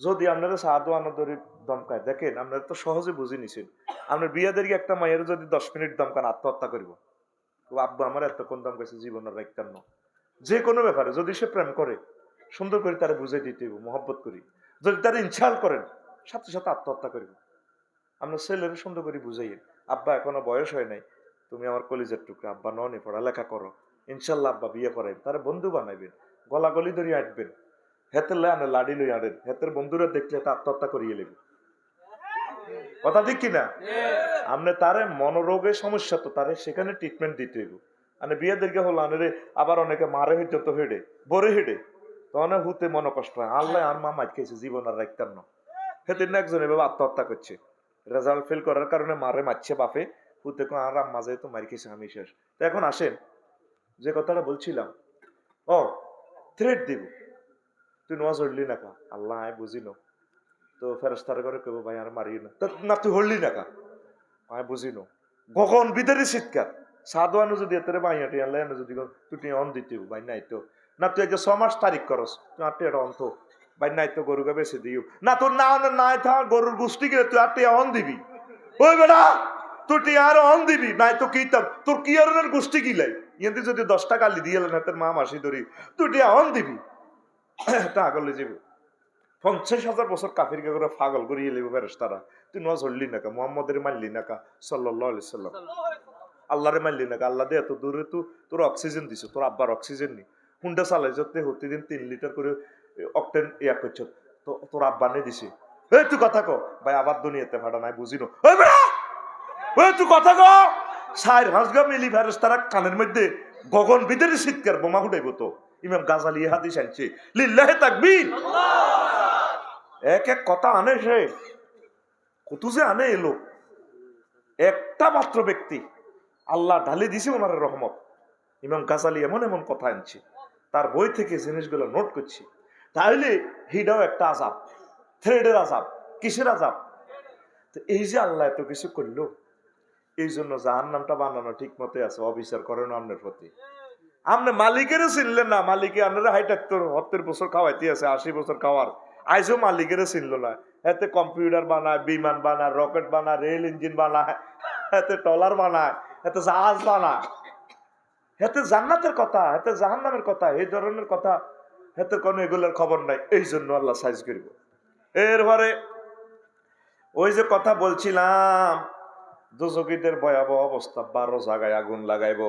যদি আপনারা সাধু আনন্দরি দমকায় দেখেন আপনারা তো সহজে বুঝে নিছেন আপনার বিয়াদেরকে একটা মায়ের যদি 10 মিনিট দমকান আত্মহত্যা করব আব্বা আমার এতক্ষণ দমকাইছে জীবনের রাখতাম না যে কোনো ব্যাপারে যদি সে প্রেম করে সুন্দর করে তারা বুঝে দিতে হইব মহব্বত করি যদি তারা ইনশাল করেন সাথে সাথে আত্মহত্যা করব আমরা ছেলের সুন্দর করে বুঝাইয়েন আব্বা এখনো বয়স হয় নাই তুমি আমার কলিজের টুকরা আব্বা ননি পড়ালেখা করো ইনশাল্লাহ আব্বা বিয়ে করাইব তারা বন্ধু বানাইবেন গলাগলি ধরে আঁটবেন হেতের আনে লাড়ি লই আনেন হেতের বন্ধুরা দেখলে তা আত্মহত্যা করিয়ে নেবে কথা ঠিক কিনা আপনি তারে মনোরোগের সমস্যা তো তারে সেখানে ট্রিটমেন্ট দিতে হইব মানে বিয়েদেরকে হলো আনে আবার অনেকে মারে হইতে তো হেডে বরে হেডে তখন হুতে মনে কষ্ট হয় আল্লাহ আর মা মাছ খেয়েছে জীবন আর রাখতাম না হেতের না একজন এভাবে আত্মহত্যা করছে রেজাল্ট ফেল করার কারণে মারে মারছে বাপে হুতে আর আম্মা যেহেতু তো মারি খেয়েছে আমি শেষ তো এখন আসেন যে কথাটা বলছিলাম ও থ্রেট দিব তুই নোয়াজ হরলি না কা আল্লাহ আয় বুঝিল তো ফেরস্তার করে কেবো ভাই আর মারি না তুই হরলি না কা আয় বুঝিল গগন বিদারি চিৎকার সাদওয়ানো যদি এতে বাইয়াটি আনলে যদি তুই অন দিতে ভাই নাই তো না তুই যে 6 মাস তারিখ করস তুই আটটি এটা অন্ত ভাই নাই তো গরুকে বেছে দিও না তোর না নাই থাক গরুর গোষ্ঠী গেলে তুই আটটি অন দিবি ওই বেটা তুই আর অন দিবি নাই তো কি তোর কি আর গোষ্ঠী গিলাই ইয়েতে যদি 10 টাকা গালি দিয়ে হাতের মা মাসি ধরি তুই অন দিবি আগলে যাব 50,000 বছর কাফিরকে করে পাগল করিয়ে লেবে ফেরেশতারা তুই নজ হরলি নাকা মুহাম্মদের মানলি নাকা সাল্লাল্লাহু আলাইহি সাল্লাম আল্লাহরে মারলি না, আল্লাহ দে এত দূরে তো তোর অক্সিজেন দিছো, তোর আব্বার অক্সিজেন নি, হুন্ডা চালাই যাতে প্রতিদিন 3 লিটার করে অক্টেন ইয়া করছো, তো তোর আব্বা নে দিছে। এই তুই কথা কো ভাই, আবার দুনিয়াতে ফাটা নাই বুঝিনো, ওই বেড়া ওই তুই কথা কো। সাইর হাসগা মিলি ফেরেশতারা কানের মধ্যে গগন ভিতরে চিৎকার বোমা ফুটাইব। তো ইমাম গাজালি হাদিস আনছে, লিল্লাহি তাকবীর। এক এক কথা আনে সে, কত যে আনে এলো। একটা মাত্র ব্যক্তি আল্লাহ ঢালি দিছে ওনার রহমত, ইমাম গাজালি এমন এমন কথা আনছে, তার বই থেকে জিনিসগুলো নোট করছি। তাহলে হিডাও একটা আযাব, থ্রেডের আযাব, কিসের আযাব? তো এই যে আল্লাহ এত কিছু করলো, এই জন্য জাহান্নামটা বানানো ঠিক মতে আছে, অবিচার করেন আপনার প্রতি। আপনি মালিকেরও চিনলেন না, মালিকে আপনারা 70 বছর খাওয়াইতে আছে, 80 বছর খাওয়ার, আইসও মালিকেরও চিনল না। এতে কম্পিউটার বানায়, বিমান বানায়, রকেট বানায়, রেল ইঞ্জিন বানায়, এতে ট্রলার বানায়, এতে জাহাজ বানায়, এতে জান্নাতের কথা, এতে জাহান্নামের কথা, এই ধরনের কথা এতে কোনো এগুলোর খবর নাই। এই জন্য আল্লাহ সাইজ করব। এরপরে ওই যে কথা বলছিলাম, দুজকিদের ভয়াবহ অবস্থা, 12 জায়গায় আগুন লাগাইব।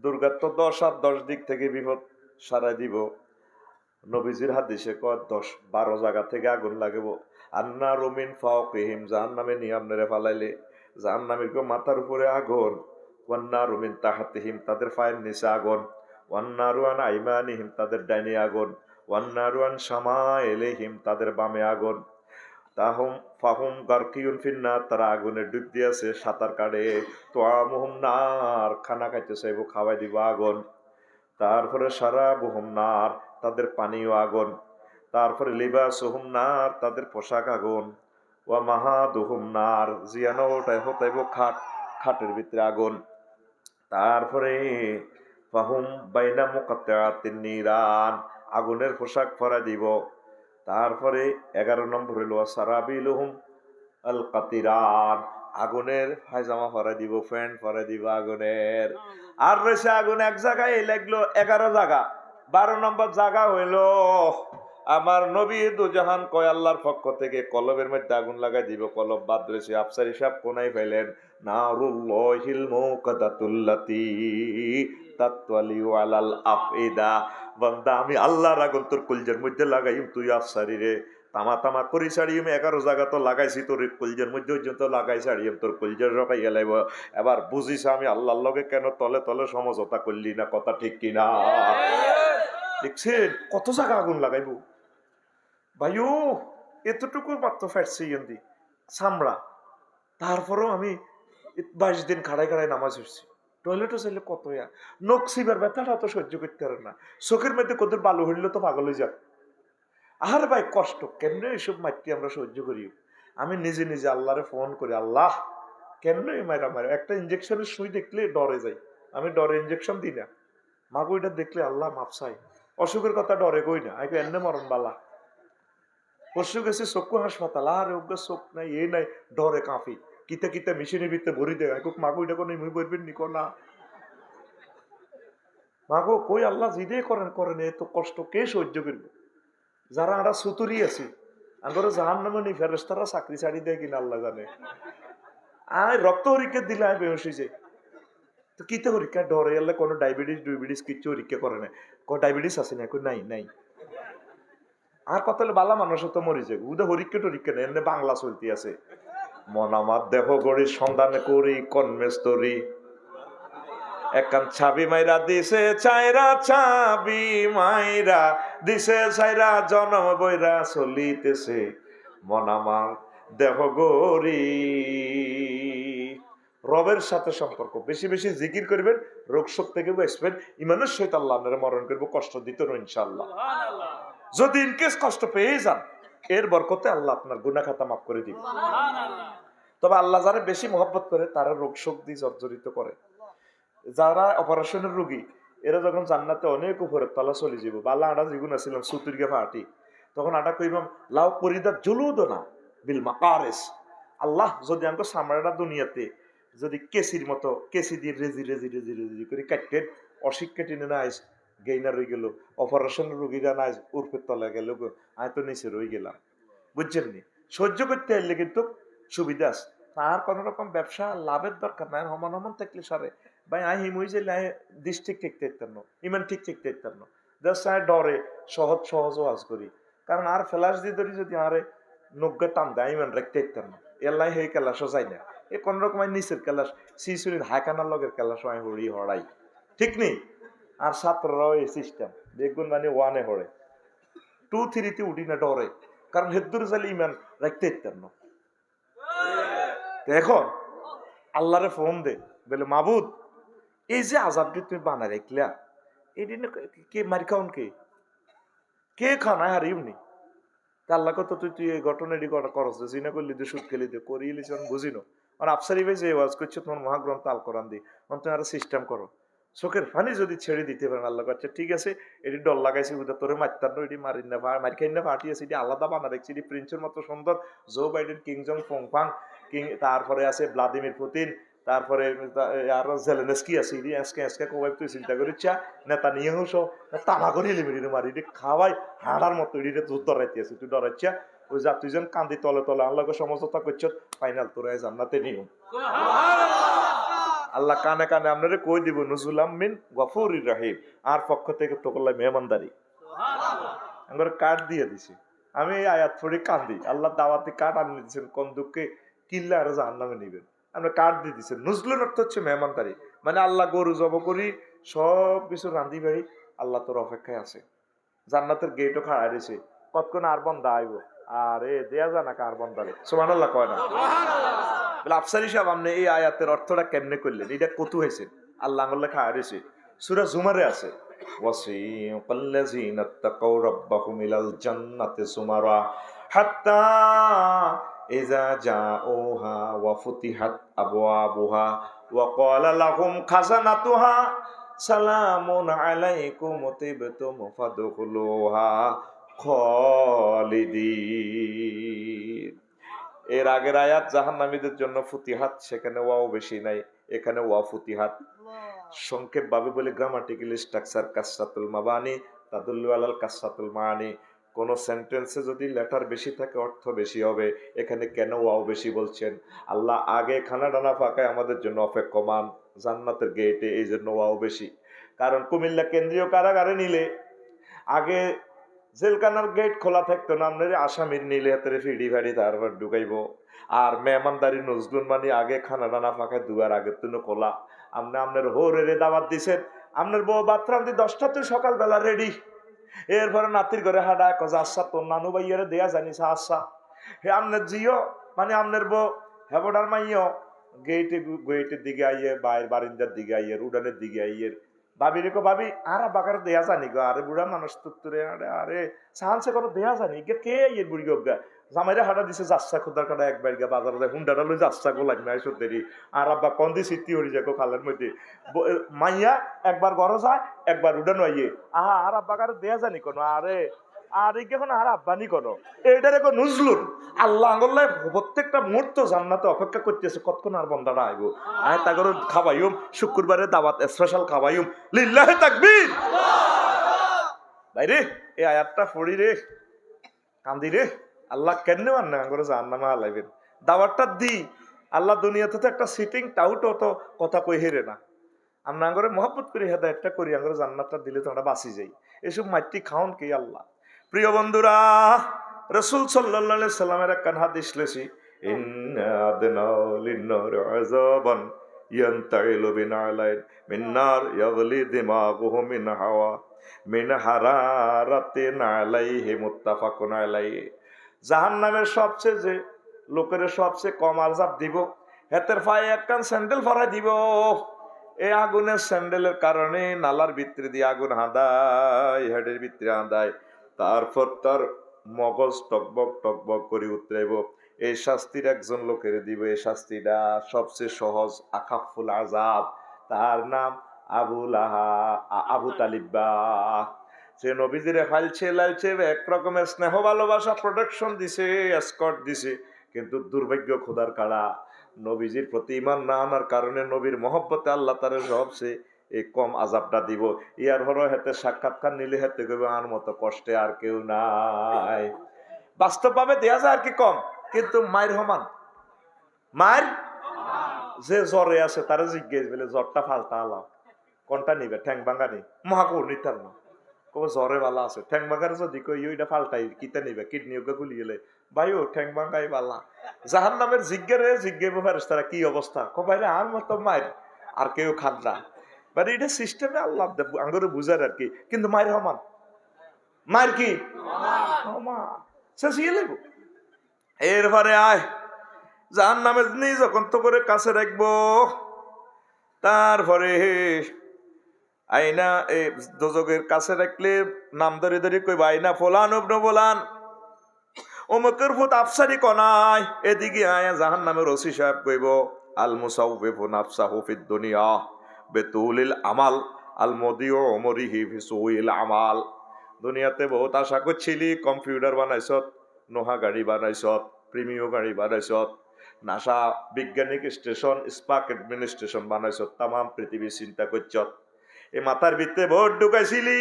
দুর্গা তো 10 আর 10 দিক থেকে বিপদ সারাই দিব। নবীজির হাদিসে কয় 10-12 জায়গা থেকে আগুন লাগাবো। আন্না রুমিন ফাওকিহিম, জাহান্নামে নিয়ে আপনারে ফালাইলে জাহান্নামের কেউ মাথার উপরে আগুন, ওয়ান্না রুমিন তাহাতিহিম, তাদের পায়ের নিচে আগুন, ওয়ান্না রুয়ান আইমানিহিম, তাদের ডাইনে আগুন, ওয়ান্না রুয়ান শামাইলিহিম, তাদের বামে আগুন। তাহুম ফাহুম গারকিউন ফিন্নার, তারা আগুনে ডুব দিয়েছে, সাঁতার কাটে। তো আমহুম নার, খানা খাইতে চাইব, খাওয়াই দিব আগুন। তারপরে সারা বুহুম নার, তাদের পানীয় আগুন। তারপরে লিবাসুহুম নার, তাদের পোশাক আগুন। ওয়া মাহাদুহুম নার, জিয়ানো ওটাই হতাইব খাট, খাটের ভিতরে আগুন। তারপরে ফাহুম বাইনা মুকাত্তাআতিন নিরান, আগুনের পোশাক পরা দিব। তারপরে 11 নম্বর হইল সারাবিলুহুম আল কাতিরান, আগুনের পায়জামা পরা দিব, প্যান্ট পরা দিব আগুনের। আর রয়েছে আগুন এক জায়গায়, এই লাগলো 11 জায়গা। 12 নম্বর জায়গা হইল আমার নবী দুজাহান কয় আল্লাহর পক্ষ থেকে কলবের মধ্যে আগুন লাগাই দিব। কলব বাদ রয়েছে, আফসার হিসাব কোনায় ফেলেন, নারুল্লাহিল মুকাদাতুল্লাতি তাতওয়ালিউ আলাল আফইদা। বান্দা আমি আল্লাহর আগুন তোর কলজের মধ্যে লাগাইম, তুই আফসারি রে তামা তামা করি ছাড়িম। 11 জায়গা তো লাগাইছি, তোর কলজের মধ্যে পর্যন্ত লাগাই ছাড়িম, তোর কলজের রকাই গেলাইব। এবার বুঝিস আমি আল্লাহর লগে কেন তলে তলে সমঝোতা করলি না, কথা ঠিক কিনা? দেখছেন কত জায়গা আগুন লাগাইব ভাইও, এতটুকু মাত্র ফ্যাটছি এন্দি চামড়া। তারপরেও আমি 22 দিন খাড়াই খাড়াই নামাজ হচ্ছি, টয়লেটও চাইলে কত নকশিবার ব্যথাটা তো সহ্য করতে পারে না, চোখের মধ্যে কত বালু হইলে তো পাগল হয়ে যাক। আর ভাই কষ্ট কেমনে এইসব মাইটি আমরা সহ্য করি। আমি নিজে নিজে আল্লাহরে ফোন করি, আল্লাহ কেমনে মায়েরা মায়েরা, একটা ইঞ্জেকশনের সুই দেখলে ডরে যাই, আমি ডরে ইঞ্জেকশন দিই না। মাগো এটা দেখলে আল্লাহ মাপ চাই, অসুখের কথা ডরে কই না, আমি এমনি মরণ বালা। পরশু গেছে চক্ষু হাসপাতাল, আর ওকে চোখ নাই এই নাই, ডরে কাঁপি, কিতা কিতা মেশিনের ভিতরে ভরি দেয়। মাগো এটা কোনো মুই বলবেন নি না, মাগো কই আল্লাহ জিদে করেন করেন, এত কষ্ট কে সহ্য করবে? যারা আমরা সুতুরি আছি আমরা জাহান্নামে নি, ফেরেশতারা চাকরি ছাড়ি দেয় কিনা আল্লাহ জানে। আর রক্ত পরীক্ষা দিলে আমি বেহুশ হয়ে যাই। তো কিতে পরীক্ষা ডরে এলে কোনো ডায়াবেটিস কিচ্ছু পরীক্ষা করে না, ডায়াবেটিস আছে না, নাই নাই। আর কত বালা মানুষ তো মরি যাবে, উদে হরিক্ষা টরিক্ষা নেই, এমনি বাংলা চলতে আছে। মন আমার দেহ গড়ি সন্ধান করি কন্মেস্তরি, একান ছাবি মাইরা দিছে চাইরা, ছাবি মাইরা দিছে চাইরা, জনম বইরা চলিতেছে মন আমার দেহ গড়ি। রবের সাথে সম্পর্ক বেশি বেশি জিকির করবেন, রোগ শোক থেকে বাঁচবেন, ইমানের সহিত আল্লাহ আপনারা মরণ করবো, কষ্ট দিত না ইনশাআল্লাহ। যদি ইনকেস কষ্ট পেয়ে যান, এর বরকতে আল্লাহ আপনার গুনাহ খাতা মাফ করে দিবে। তবে আল্লাহ যারা বেশি মহব্বত করে তারা রোগ শোক দিয়ে জর্জরিত করে। যারা অপারেশনের রোগী এরা যখন জান্নাতে অনেক উপরে তলা চলে যাব, বালা আটা যেগুন আসছিলাম সুতুরিকে ফাটি, তখন আটা কইবাম লাউ পরিদার জলুদ না বিল মাকারেস। আল্লাহ যদি আমাকে সামরাটা দুনিয়াতে যদি কেসির মতো কেসি দিয়ে রেজি রেজি রেজি রেজি করে কাটতেন, অশিক্ষা টেনে না আইস গেইনা রয়ে গেল, অপারেশনের রোগীরা না আইস উর্ফের তলা গেল, আমি তো নিচে রয়ে গেলাম। বুঝছেন নি? সহ্য করতে আসলে কিন্তু সুবিধা আছে। তার কোন রকম ব্যবসা লাভের দরকার নাই, হমান হমান থাকলে সারে ভাই আই হিমুই যে দিস ঠিক ঠিক দেখতেন না, ইমান ঠিক ঠিক দেখতেন না, দেশায় ডরে সহজ সহজ ওয়াজ করি, কারণ আর ফ্লাশ দিয়ে ধরি যদি আরে নগ্গে টান দেয় ইমান রাখতে দেখতেন না, এল্লাই হে কেলাসও যাই না, এ কোন রকম নিচের কেলাস শিশুরির হাইকানার লগের কেলাস আমি হড়ি হড়াই, ঠিক নেই। আর ছাত্ররাও এই সিস্টেম দেখবেন মানে ওয়ানে হড়ে, 2-3 উঠি না ডরে, কারণ হেদ্দুর চাইলে ইমান রাখতে দেখতেন না। এখন আল্লাহরে ফোন দে বলে মাবুদ এই যে আজাবটি তুমি বানায় রাখলা এদিন কে মারি খাওন কে খানা হারিওনি, আল্লাহ কত তুই তুই এই ঘটনাটি করছ চিনা করলি দিয়ে সুদ খেলি দিয়ে করিয়েলিস বুঝিনো, আর আফসারি ভাই যে ওয়াজ করছে তোমার মহাগ্রন্থ আল কোরআন দিয়ে তুমি আরো সিস্টেম করো, চোখের ফানি যদি ছেড়ে দিতে পারেন আল্লাহ কাছে ঠিক আছে, এটি ডর লাগাইছে বুঝা তোরে মারতার না, এটি মারি না মারি খাই না ফাটিয়েছে, এটি আলাদা বানা দেখছি, এটি প্রিন্সের মতো সুন্দর, জো বাইডেন কিংজং ফংফাং কিং, তারপরে আছে ভ্লাদিমির পুতিন, তারপরে আরো জেলেনস্কি আছে, এটি আজকে আজকে কবাই তুই চিন্তা করিচ্ছা নেতা নিয়ে হোস তামা করে লিমিটি মারি এটি খাওয়াই হাড়ার মতো এটি তোর ডরাইতে আছে, তুই ডরাইচ্ছা ওই যা তুই যেন কান্দি তলে তলে আল্লাহকে সমঝোতা করছ ফাইনাল তোরা জান্নাতে নিও। আল্লাহ কানে কানে আপনারে কই দিব নুজুলাম মিন গফুরির রহিম, আর পক্ষ থেকে তো করলাম মেহমানদারি, আমার কার্ড দিয়ে দিছে, আমি এই আয়াত পড়ে কান্দি, আল্লাহ দাওয়াতে কার্ড আনিয়ে দিচ্ছেন কোন দুঃখে কিল্লা আর জাহান্নামে নিবেন, আমরা কার্ড দিয়ে দিচ্ছেন। নুজলুল অর্থ হচ্ছে মেহমানদারি, মানে আল্লাহ গরু জব করি সব কিছু রান্ধি বাড়ি আল্লাহ তোর অপেক্ষায় আছে, জান্নাতের গেটও খাড়া দিছে, কতক্ষণ আর বন্ধা আইব আরে দেয়া জানা কার বন্ধারে সুবহানাল্লাহ কয় না। আফসারি সাহেব আপনি এই আয়াতের অর্থটা কেমনে করলেন, এটা কত হয়েছে আল্লাহ আঙুল্লাহ খাওয়া রয়েছে, সূরা জুমারে আছে ওয়াসিকাল্লাযীনা তাকাউ রাব্বাহুম ইলাল জান্নাতি সুমারা হাত্তা ইযা জাউহা ওয়া ফুতিহাত আবওয়াবুহা ওয়া ক্বালা লাহুম খাজানাতুহা সালামুন আলাইকুম তিবতুম ফাদখুলুহা খালিদিন। এর আগের আয়াত জাহান্নামীদের জন্য ফুতিহাত, সেখানে ওয়াও বেশি নাই, এখানে ওয়া ফুতিহাত। সংক্ষেপ ভাবে বলে গ্রামাটিক্যাল স্ট্রাকচার কাসরাতুল মাবানি তাদুল্লু আলাল কাসরাতুল মানি, কোন সেন্টেন্সে যদি লেটার বেশি থাকে অর্থ বেশি হবে, এখানে কেন ওয়াও বেশি বলছেন, আল্লাহ আগে খানা ডানা ফাঁকায় আমাদের জন্য অপেক্ষমান জান্নাতের গেটে, এই জন্য ওয়াও বেশি। কারণ কুমিল্লা কেন্দ্রীয় কারাগারে নিলে আগে জেলখানার গেট খোলা থাকতো না, আপনার আসামির নিলে হাতের ফিডি ফাড়ি তারপর ঢুকাইব, আর মেহমানদারি নজরুল মানে আগে খানা ডানা ফাঁকা দুয়ার আগের তুনো খোলা, আপনি আপনার হোরে দাওয়াত দিছেন, আপনার বউ বাথরাম দিয়ে 10টাতে সকালবেলা রেডি, এরপরে নাতির ঘরে হাডা কজা আচ্ছা তোর নানু ভাইয়ারে দেয়া জানিস আচ্ছা হে আপনার জিও মানে আপনার বউ হেবডার মাইও গেটের দিকে আইয়ে বাইরের বারিন্দার দিকে আইয়ে উডানের দিকে আইয়ে ভাবি রেখো ভাবি আর বাগার দেয়া জানি গো, আরে বুড়া মানুষ তুত্তুরে আরে সাহায্য করো দেয়া জানি কে ইয়ের বুড়ি গা জামাইরে হাঁটা দিছে যাচ্ছা খুদার কাটা একবার গা বাজারে হুন্ডাটা লই যাচ্ছা গো লাগবে আইসো দেরি, আর আব্বা কন্দি সিদ্ধি হরি যাকো খালের মধ্যে মাইয়া একবার গরো যায় একবার উডানো আইয়ে আহা আর আব্বাকার দেয়া জানি কোনো আরে আর এখন আর আব্বানি কোনো এইটা রেখো নুজলুন আল্লাহ আঙ্গল্লাহ প্রত্যেকটা মুহূর্ত জান্নাতে অপেক্ষা করতেছে কতক্ষণ আর বন্দাটা আইব, আয় তাগর খাবাইম শুক্রবারে দাওয়াত স্পেশাল খাবাইম লিল্লাহি তাকবীর। ভাইরে এই আয়াতটা পড়ি রে কান্দি রে, আল্লাহ কেন মান না করে জাহান্নামে হালাইবেন, দাওয়াতটা দি আল্লাহ দুনিয়াতে তো একটা সিটিং টাউট তো কথা কই হেরে না, আমরা আঙ্গরে মহব্বত করি হেদায়েতটা করি আঙ্গরে জান্নাতটা দিলে তো আমরা বাঁচি যাই, এসব মাটি খাওন কি আল্লাহ। প্রিয় বন্ধুরা রাসূল সাল্লাল্লাহু আলাইহি সাল্লামের একখান হাদিস লেছি, ইন্না আদনা লিন-নার আযাবান ইয়ানতাইলু বিনালাইন মিন-নার ইয়াগলি দিমাগুহু মিন হাওয়া মিন হারারাতিন আলাইহি মুত্তাফাকুন আলাইহি। জাহান্নামের সবচেয়ে যে লোকের সবচেয়ে কম আযাব দিব, হেতের পায়ে একখান স্যান্ডেল ফরাই দিব, এই আগুনের স্যান্ডেলের কারণে নালার ভিতরে দিয়ে আগুন হাঁদায়, হেডের ভিতরে হাঁদায়, তারপর তার মগজ টকবক টকবক করে উতরাইব, এই শাস্তির একজন লোকের দিব, এই শাস্তিটা সবচেয়ে সহজ আখাফুল আযাব, তার নাম আবু তালিবা। সে নবীজিরে ফাইলছে লাইছে, একরকমের স্নেহ ভালোবাসা প্রোটেকশন দিছে, এসকর্ট দিছে, কিন্তু দুর্ভাগ্য খোদার কাড়া নবীজির প্রতি ঈমান না আনার কারণে নবীর মহব্বতে আল্লাহ তারে সবচেয়ে এই কম আযাবটা দিব। ইয়ার হলো হেতে সাক্ষাৎকার নিলে হেতে কইবে আর মতো কষ্টে আর কেউ নাই, বাস্তবভাবে দেয়া যায় আর কি কম, কিন্তু মায়ের সমান মার যে জ্বরে আছে তারা জিজ্ঞেস বলে জ্বরটা ফালতা আলাম কোনটা নিবে ঠ্যাং ভাঙা নি মহাকুর নিতার না কবে জ্বরে বালা আছে ঠ্যাং ভাঙার যদি কই ওইটা ফালতাই কিতা নিবে কিডনি ওকে গুলিয়ে ভাই ও ঠ্যাং ভাঙাই বালা জাহান নামের জিজ্ঞারে জিজ্ঞাসা ফেরেশতারা কি অবস্থা কো ভাইরে আর মতো মার আর কেউ খান না মানে এটা সিস্টেমে আল্লাহ আঙ্গুরে বুঝার আর কি কিন্তু মায়ের সমান মায়ের কি শেষিয়ে লেব এরপরে আয় জাহান নামের যখন তো করে কাছে রাখবো তারপরে আইনা দোজকের কাছে রাখলে নাম ধরে ধরে কইব আইনা ফলান বলান অমুকের ফুত আফসারি কনাই এদিকে আয়া জাহান নামের ওসি সাহেব কইব আল মুসাউফিফু নাফসাহু ফিদ দুনিয়া বেতুলিল আমাল আল মদিউ উমরিহি ফি সুইল আমাল দুনিয়াতে বহুত আশা করছিলি কম্পিউটার বানাইছত নোহা গাড়ি বানাইছত প্রিমিয় গাড়ি বানাইছত নাসা বিজ্ঞানিক স্টেশন স্পাক এডমিনিস্ট্রেশন বানাইছত তাম পৃথিবী চিন্তা করছত এই মাথার ভিতরে ভোট ঢুকাইছিলি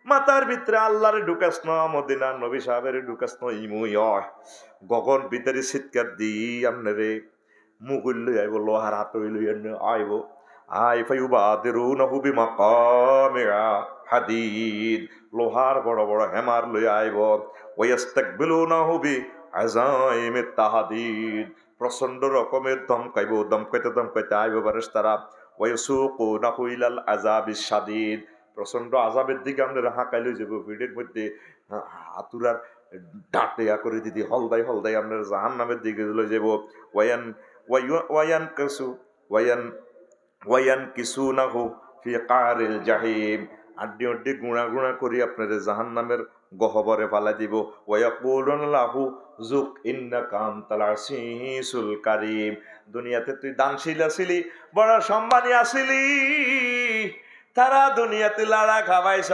মাথার ভিতরে আল্লাহর ঢুকাস ন মদিনা নবী সাহেবের ঢুকাস ন ইমুই গগন ভিতরে চিৎকার দি আমনে রে মুগুল লই আইব লোহার হাত লই আইব আই ফাইউবাদিরুনাহু বিমাকামিআ হাদিদ লোহার বড় বড় হেমার লই আইব ওয়াস্তাকবিলুনাহু বিআযাইমিত তাহাদিদ প্রচন্ড রকমের দমকাইতে আইব ফেরেশতারা ওয়াসুকুনাহু ইলাল আযাবিশ শাদীদ প্রচন্ড আযাবের দিকে আমরা হাঁকাই লই যাব ভিড়ের মধ্যে হাতুরার ডাটে করে দিদি হলদাই আমরা জাহান্নামের দিকে লই যাব ওয়ায়ান কিসুনাহু ফি কারিল জাহিম আড্ডি আড্ডি গুণা করি আপনাদের জাহান্নামের গহবরে ফালা দিব ওয়ায়াকুলুন লাহু যুক ইন্নাকা আনতাল আসিসুল কারীম দুনিয়াতে তুই দানশীল আছিলি বড় সম্মানী আছিলি তারা দুনিয়াতে লাড়া খাবাইছ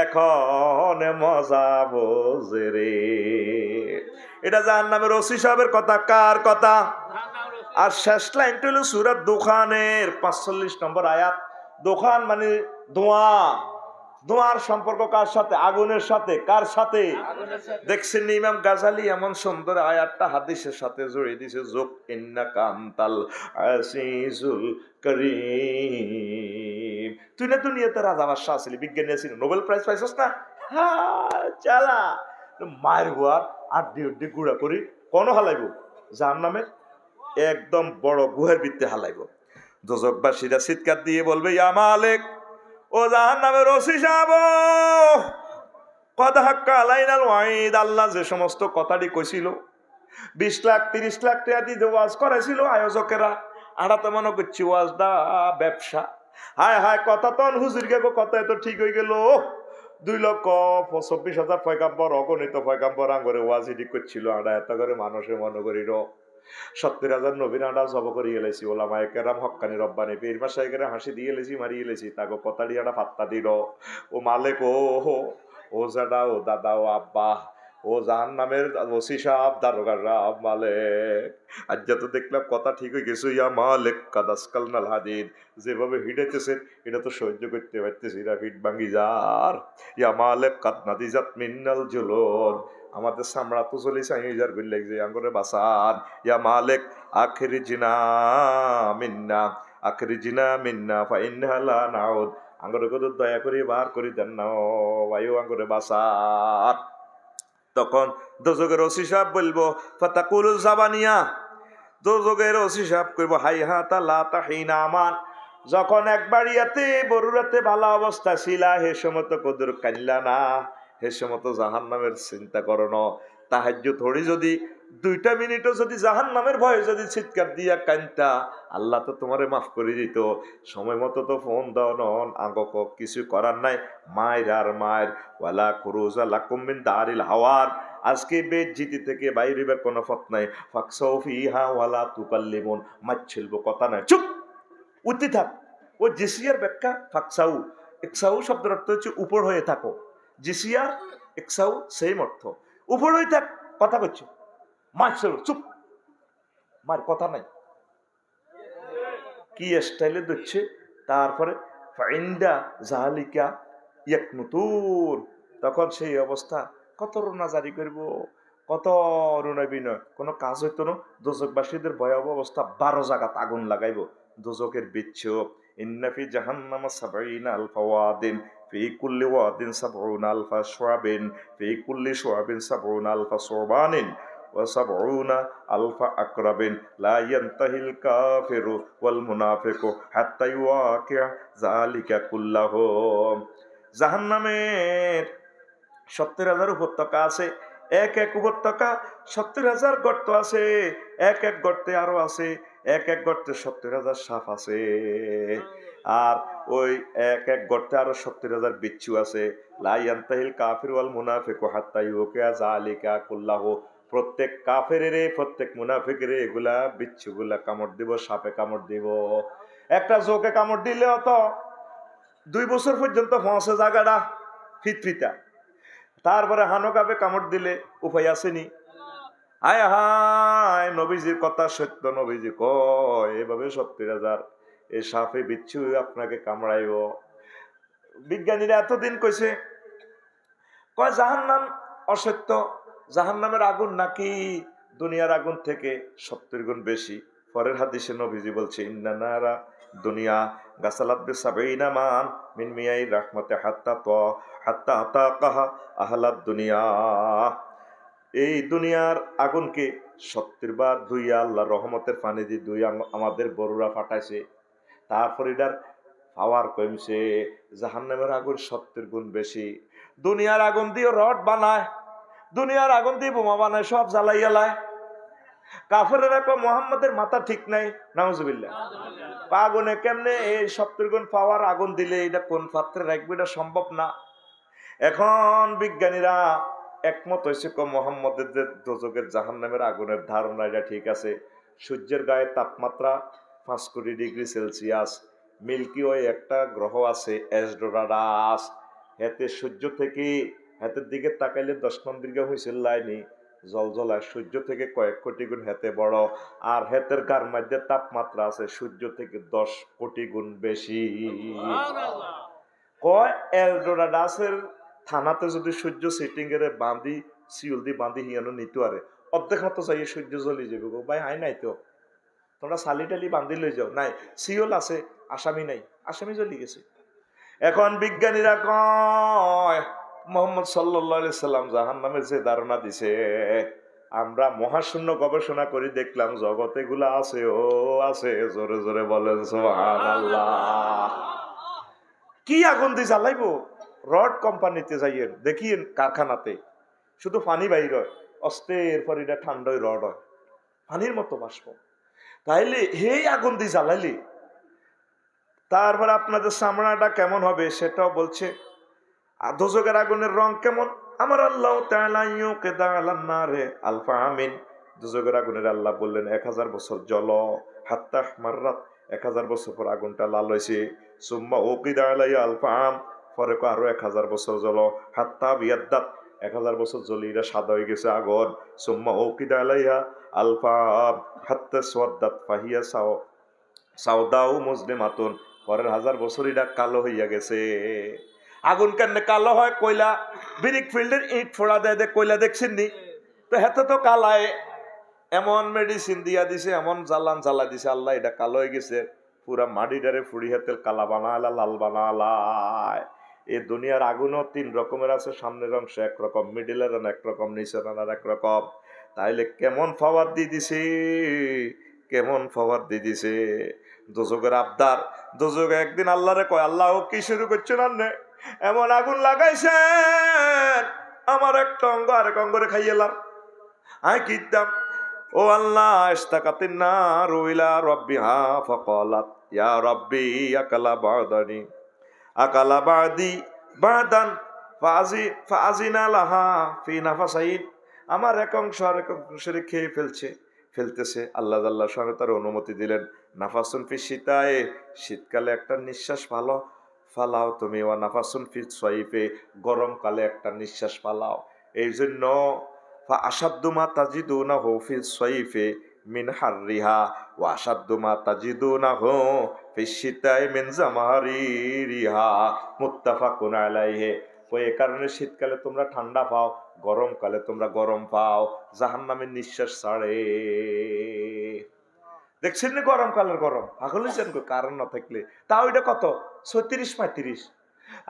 এখন মজা বোঝে রে এটা জাহান্নামের ওসি সাহেবের কথা কার কথা আর শেষ লাইনটা হলো সূরা দুখানের 45 নম্বর আয়াত দুখান মানে ধোঁয়ার সম্পর্ক কার সাথে আগুনের সাথে কার সাথে দেখছেন ইমাম গাজালি এমন সুন্দর আয়াতটা হাদিসের সাথে জড়িয়ে দিয়েছে যোগ ইন্নাকা আনতাল আসিসুল কারীম তুই না দুনিয়াতে রাজা বাদশা আছিলি বিজ্ঞানী আছিলি নোবেল প্রাইজ পাইছস না চালা মায়ের গোয়ার আড্ডি উড্ডি গুড়া করি কোন হালাইব জাহান্নামের একদম বড় গুহের ভিতরে হালাইব দোজকবাসীরা চিৎকার দিয়ে বলবে ইয়া মালিক ও জাহান্নামের ওসি সাহেব কদ হাক্কা আলাইনাল ওয়াইদ আল্লাহ যে সমস্ত কথাটি কইছিল 20 লাখ 30 লাখ টাকা দিয়ে ওয়াজ করাইছিল আয়োজকেরা আড়া তো মনে করছি ওয়াজটা ব্যবসা হায় কথা তো হুজুর কে কথা তো ঠিক হয়ে গেল 2,24,000 পয়গাম্বর অগণিত পয়গাম্বর আঙ্গরে ওয়াজ ঠিক করছিল আড়া এত করে মানুষের মনে করিল 70,000 নবীন আডা জব করিয়ে লেছি ওলামায়ে কেরাম হক্কানি রব্বানি পীর মাশায়েখের হাসি দিয়ে লেছি মারিয়ে লেছি তাকে কথা দিয়ে পাত্তা দিল ও মালিক ও জাদা ও দাদা ও আব্বা ও জাহান্নামের ওসি সাহেব দারোগা সাহেব মালিক আজ তো দেখলাম কথা ঠিক হয়ে গেছে ইয়া মালিক কাদাসকালনাল হাদিদ যেভাবে হিডেতেছে এটা তো সহ্য করতে পারতেছি না হিট ভাঙ্গি যার ইয়া মালিক কাদ নাদিজাত মিন্নাল জুলুদ আমাদের সামরা তো চলি চাইজার গুল লাগছে আঙ্গরে বাসান ইয়া মালিক আখরিজিনা মিন্না ফা ইন্না লা নাউদ আঙ্গরে কত দয়া করে বার করে দেন না ভাইও আঙ্গরে বাসান তখন দোজকের ওসি সাহেব বলবো ফাতাকুল জাবানিয়া দোজকের ওসি সাহেব কইব হাইহাতা লা তাহিনা আমান যখন একবার ইয়াতে বরুরাতে ভালো অবস্থা ছিলা হে সমত কদর কাইলা না হে সমত জাহান্নামের চিন্তা করো না তাহাজ্জুদ থোড়ি যদি 2টা মিনিটও যদি জাহান্নামের ভয়ে যদি চিৎকার দিয়া কান্তা আল্লাহ তো তোমারে মাফ করে দিত সময় মতো তো ফোন দাও নন আঙ্গক কিছু করার নাই মায়ের আর মায়ের ওয়ালা খুরুজা লাকুম মিন দারিল হাওয়ার আজকে বেজ্জিতি থেকে বাইরেবার কোনো পথ নাই ফাকসাউ ফিহা ওয়ালা তুকাল্লিমুন মাছছিল কথা নাই চুপ উঠতে থাক ও জিসিয়ার ব্যাখ্যা ফাকসাউ ইকসাউ শব্দের অর্থ হচ্ছে উপর হয়ে থাকো জিসিয়ার ইকসাউ সেম অর্থ উপর হয়ে থাক কথা করছো মাছছিল চুপ মার কথা নাই কি স্টাইলে দিচ্ছে তারপরে ফাইন্দা জাহালিকা ইয়াকনুতুন তখন সেই অবস্থা কত রোনা জারি করবো কত অরুণয় বিনয়, কোনো কাজ হইতো না। দোজকবাসীদের ভয়াবহ অবস্থা, 12 জায়গাত আগুন লাগাইব দোজকের বিচ্ছু। ইন্নাফি জাহান্নামা সাবাইনা আলফা ওয়াদিন ফি কুল্লি ওয়াদিন সাবউনা আলফা শুআবিন ফি কুল্লি শুআবিন সাবউনা আলফা সুবানিন ওয়া সাবউনা আলফা আকরাবিন লা ইয়ানতাহিল কাফিরু ওয়াল মুনাফিকু হাত্তা ইউওয়াকিআ যালিকা কুল্লাহু। জাহান্নামের 70,000 উপত্যকা আছে। এক এক উপত্যকা 70,000 গর্ত আছে। এক এক গর্তে আরো আছে, এক এক গর্তে 70,000 সাপ আছে। আর ওই এক এক গর্তে আরো 70,000 বিচ্ছু আছে। লা ইয়ানতাহিল কাফির ওয়াল মুনাফিকু হাত্তা ইউকিয়া যালিকা কুল্লাহু। প্রত্যেক কাফেরে, প্রত্যেক মুনাফিকের এগুলা বিচ্ছুগুলা কামড় দিব, সাপে কামড় দিব। একটা জোকে কামড় দিলেও তো 2 বছর পর্যন্ত পৌঁছে জায়গাটা ফিতফিতা। তারপরে হানকাবে কামড় দিলে উপায় আসেনি। হায় হায়, নবীজির কথা সত্য। নবীজি কয় এভাবে 70,000 এই সাপে বিচ্ছু আপনাকে কামড়াইব। বিজ্ঞানীরা এতদিন কইছে, কয় জাহান্নাম অসত্য, জাহান্নামের আগুন নাকি দুনিয়ার আগুন থেকে 70 গুণ বেশি। পরের হাদিসে নবীজি বলছে ইন্না নারা দুনিয়া গাসালাত বিসাবিনা মান মিন মিয়াই রাহমাতে হাত্তা আতাকাহা আহলাদ দুনিয়া। এই দুনিয়ার আগুনকে 70 বার ধুইয়া আল্লাহর রহমতের পানি দিয়ে ধুইয়া আমাদের বড়রা ফাটাইছে। তারপর এটার পাওয়ার কমছে। জাহান্নামের আগুন 70 গুণ বেশি। দুনিয়ার আগুন দিয়ে রড বানায়, দুনিয়ার আগুন দিয়ে বোমা বানায়, সব জ্বালাইয়ালায়। কাফেরেরা কয় মুহাম্মাদের মাথা ঠিক নাই, নাউজুবিল্লাহ। আগুনে কেমনে এই 70 গুণ পাওয়ার আগুন দিলে এটা কোন পাত্রে রাখবে, এটা সম্ভব না। এখন বিজ্ঞানীরা একমত হয়েছে মুহাম্মদের যে দোজকের জাহান্নামের আগুনের ধারণা এটা ঠিক আছে। সূর্যের গায়ে তাপমাত্রা 5 কোটি ডিগ্রি সেলসিয়াস। মিল্কি ওয়ে একটা গ্রহ আছে এসডোরাডাস, এতে সূর্য থেকে হাতের দিকে তাকাইলে 10 নন্দীর্ঘ হয়েছিল লাইনি জলজলায়, সূর্য থেকে কয়েক কোটি গুণ হেতে বড়। আর হেতের গার মধ্যে তাপমাত্রা আছে সূর্য থেকে 10 কোটি গুণ বেশি। কয় এলডোরাডাসের থানাতে যদি সূর্য সিটিং এর বাঁধি শিউল দিয়ে বাঁধি হিয়ানো নিতে আরে অর্ধেক মতো চাই সূর্য জ্বলি যাবে গো ভাই। আই নাই তো, তোমরা সালি টালি বাঁধি লই যাও। নাই, শিওল আছে, আসামি নাই, আসামি জ্বলি গেছে। এখন বিজ্ঞানীরা কয় মোহাম্মদ সাল্লাল্লাহু আলাইহি সাল্লাম জাহান্নামের যে ধারণা দিছে, আমরা মহাশূন্য গবেষণা করে দেখলাম জগতে গুলা আছে, ও আছে। জোরে জোরে বলেন সুবহানাল্লাহ। কি আগুন দিয়ে জ্বালাইবো? রড কোম্পানিতে যাইয়েন দেখিয়েন, কারখানাতে শুধু পানি বাইর হয়, অস্তের পর এটা ঠান্ডায় রড হয়, পানির মতো বাষ্প। তাইলে হেই আগুন দিয়ে জ্বালাইলে তারপর আপনাদের চামড়াটা কেমন হবে সেটাও বলছে। দোজকের আগুনের রং কেমন? আমার আল্লাহ তাআলা ইউকিদা আলান নারে আলফা আমিন। দোজকের আগুনের আল্লাহ বললেন 1000 বছর জ্বল, হাত্তা মাররাত 1000 বছর পর আগুনটা লাল হয়েছে। সুম্মা উকিদা আলাইয়া আলফা আম, পরে আরো 1000 বছর জ্বল, হাত্তা বিয়াদ্দাত 1000 বছর জ্বলি এটা সাদা হয়ে গেছে আগুন। সুম্মা উকিদা আলাইয়া আলফা আম হাত্তা সোয়াদ্দাত ফাহিয়া সাউদাউ মুসলিমাতুন, পরের 1000 বছর এটা কালো হইয়া গেছে। আগুন কেন কালো হয়? কয়লা ব্রিক ফিল্ডের ইট ফোড়া দেয়, কয়লা দেখছেন নি? তো হেতে তো কালায় এমন মেডিসিন দিয়া দিছে, এমন জ্বালান জ্বালা দিছে, আল্লাহ এটা কালো হয়ে গেছে। পুরা মাটিটারে ফুড়ি হাতের কালা বানালা, লাল বানালায়। এই দুনিয়ার আগুনও 3 রকমের আছে। সামনের অংশ একরকম, মিডিলের একরকম, নিচের একরকম। তাইলে কেমন পাওয়ার দিয়ে দিছে, কেমন পাওয়ার দিয়ে দিছে। দোজকের আবদার, দোজক একদিন আল্লাহরে কয় আল্লাহ ও কি শুরু করছেন আন্নে? এমন আগুন লাগাইছেন আমার একটা অঙ্গ আরেক অঙ্গরে খাইয়েলাম। আয় কিতাম ও আল্লাহ ইস্তাকাতিন নার ইলা রাব্বিহা ফাকালাত ইয়া রাব্বি আকালা বাদানি আকালা বাদি বাদান ফাজিনা লাহা ফি নাফাসাইন। আমার এক অংশ আরেক অংশে খেয়ে ফেলতেছে। আল্লাহ আল্লাহ স্বামী তার অনুমতি দিলেন, নাফাসুন ফি শীতায়ে, শীতকালে একটা নিঃশ্বাস ভালো ফালাও তুমি, ওয়া নাফাসুন ফি সাইফে, গরমকালে একটা নিঃশ্বাস ফালাও। এই জন্য ফা আসাদ্দু মা তাজিদুনাহু ফি সাইফে মিন হাররিহা ওয়া আসাদ্দু মা তাজিদুনাহু ফি শীতায়ে মিন জামারিরিহা মুত্তাফাকুন আলাইহি। ওই এ কারণে শীতকালে তোমরা ঠান্ডা পাও, গরমকালে তোমরা গরম পাও, জাহান্নামের নিঃশ্বাস ছাড়ে। দেখছেন না গরমকালের গরম, পাগল হয়েছেন কারণ না থাকলে। তাও এটা কত 36-35,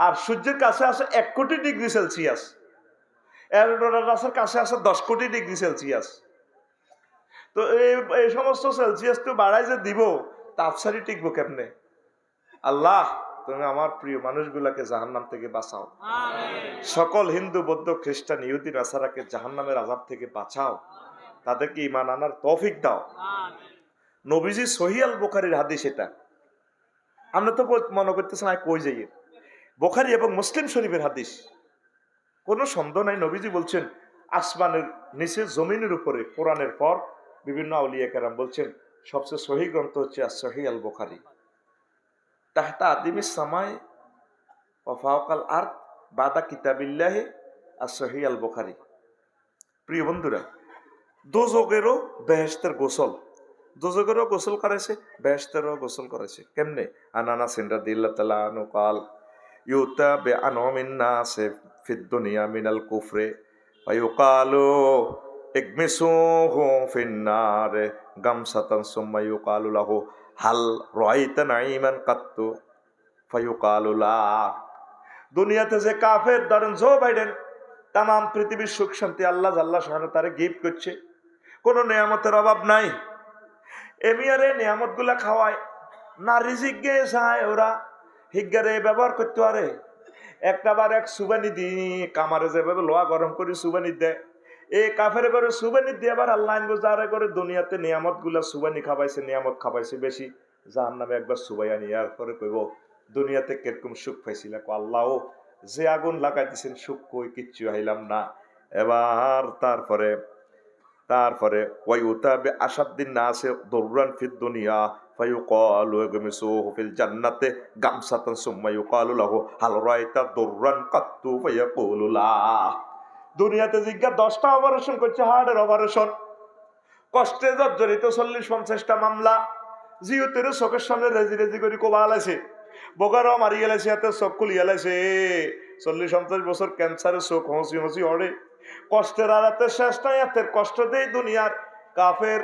আর সূর্যের কাছে আছে 1 কোটি ডিগ্রি সেলসিয়াস, এলডোরাসের কাছে আছে 10 কোটি ডিগ্রি সেলসিয়াস। তো এই সমস্ত সেলসিয়াস তো বাড়াই যে দিব, তাপসারি টিকবো কেমনে? আল্লাহ তুমি আমার প্রিয় মানুষগুলাকে জাহান্নাম থেকে বাঁচাও, সকল হিন্দু বৌদ্ধ খ্রিস্টান ইহুদি নাসারাকে জাহান্নামের আযাব থেকে বাঁচাও, তাদেরকে ঈমান আনার তৌফিক দাও। নবীজি সহিহ আল বুখারীর হাদিস, এটা আমরা তো মনে করতেছেন কই যাই, বুখারী এবং মুসলিম শরীফের হাদিস, কোনো সন্দেহ নাই। নবীজি বলছেন আসমানের নিচে জমিনের উপরে কোরআনের পর বিভিন্ন আউলিয়া কেরাম বলছেন সবচেয়ে সহিহ গ্রন্থ হচ্ছে সহিহ আল বুখারী। তাহতা আদিমিস সামাই ওয়া ফাওকাল আরদ বাদা কিতাবিল্লাহি সহিহ আল বুখারী। প্রিয় বন্ধুরা, দোজখেরও বেহেশতের গোসল, দোজখেরও গোসল করেছে, বেহেশতেরও গোসল করেছে। কেমনে? আনানা সিনরা দিল্লাহ তাআলা আনহু قال ইউতা বিআনমিন নাস ফিদ দুনিয়া মিনাল কুফরে ওয়া ইউকালু ইগমিসুহু ফিন নার গামসাতান সুম্মা ইউকালু লাহু হাল রাআইতা নাঈমান কাত্তু ফায়ুকালু লা। দুনিয়াতে যে কাফের, ধরেন জো বাইডেন, তাম পৃথিবীর সুখ শান্তি আল্লাহ সুবহানাহু ওয়া তাআলা গিফট করছে, কোনো নিয়ামতের অভাব নাই, এমিয়ারে নিয়ামত গুলা খাওয়ায় না, রিজিক গে চায় ওরা হিগারে ব্যবহার করতে পারে। একটা বার এক সুবানি দি কামারে যেভাবে লোহা গরম করে সুবানি দেয়, এই কাফের করে সুবানি দিয়ে আবার আল্লাহ যারা করে দুনিয়াতে নিয়ামত গুলা সুবানি খাবাইছে, নিয়ামত খাবাইছে বেশি, জাহান্নামে একবার সুবাইয়া নিয়ার পরে কইব দুনিয়াতে কিরকম সুখ পাইছিল, আল্লাহ যে আগুন লাগাই দিয়েছেন সুখ কই, কিচ্ছু হাইলাম না। এবার তারপরে ওয়াই উতাবে আসাদ্দিন নাসে দুররান ফিদ দুনিয়া ফায়ুকালু ইগমিসুহু ফিল জান্নাতে গামসাতান সুম্মা ইউকালু লাহু হাল রাআইতা দুররান কাত্তু ফায়াকুলু লা। দুনিয়াতে জিজ্ঞা 10টা অপারেশন করছে, হার্টের অপারেশন, কষ্টে জর্জরিত 40-50টা মামলা, জিওতের চোখের সামনে রেজি রেজি করে কোবাল আছে, বোকারও মারি গেলেছে, হাতে চোখ খুলি গেলেছে, 40-50 বছর ক্যান্সারের চোখ হসি হসি অড়ে, কষ্টের আর এত শেষ নাই, এতের কষ্ট দেই দুনিয়ার কাফের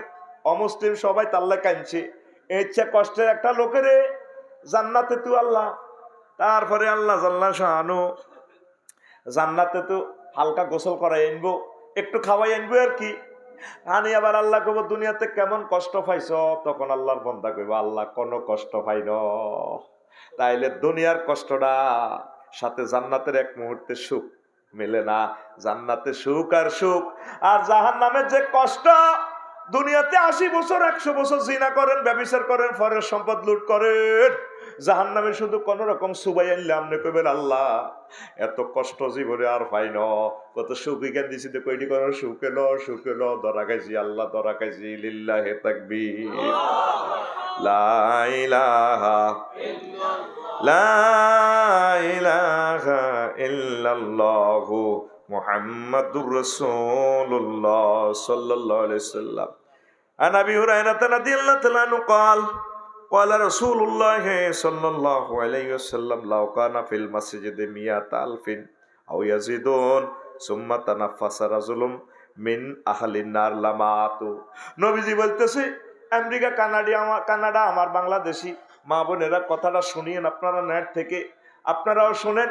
অমুসলিম সবাই তাল্লা কাঁদছে, এই ইচ্ছা কষ্টের একটা লোকের জান্নাতে তু আল্লাহ। তারপরে আল্লাহ জাল্লা শাহানু জান্নাতে তো হালকা গোসল করাই আনবো, একটু খাওয়াই আনবো আর কি, আনি আবার আল্লাহ কব দুনিয়াতে কেমন কষ্ট পাইছ, তখন আল্লাহর বন্দা কইব আল্লাহ কোনো কষ্ট পাই ন। তাইলে দুনিয়ার কষ্টটা সাথে জান্নাতের এক মুহূর্তে সুখ মেলে না, জান্নাতে সুখ আর সুখ, আর জাহান্নামের যে কষ্ট, দুনিয়াতে 80 বছর 100 বছর জিনা করেন, ব্যভিচার করেন, ফরের সম্পদ লুট করেন, জাহান্নামে শুধু কোন রকম সুবাই আনলে আপনি কইবেন আল্লাহ এত কষ্ট জীবনে আর পাই ন, কত সুখ জ্ঞান দিছি তো কইটি করো, সুখ এলো ধরা খাইছি, আল্লাহ ধরা খাইছি, লিল্লাহি তাকবীর, লা ইলাহা ইল্লাল্লাহু মুহাম্মাদুর রাসূলুল্লাহ সাল্লাল্লাহু আলাইহি ওয়াসাল্লাম। আন আবি হুরায়রা রাদিয়াল্লাহু তাআলা আনহু قال قال رسول الله صلى الله عليه وسلم لو كان في المسجد 100,000 أو يزيدون ثم تنفس رجل من أهل النار لماتوا। নবীজি বলতেছে আমেরিকা কানাডা আমার বাংলাদেশি মা বোনেরা কথাটা শুনিয়েন আপনারা নেট থেকে, আপনারাও শোনেন,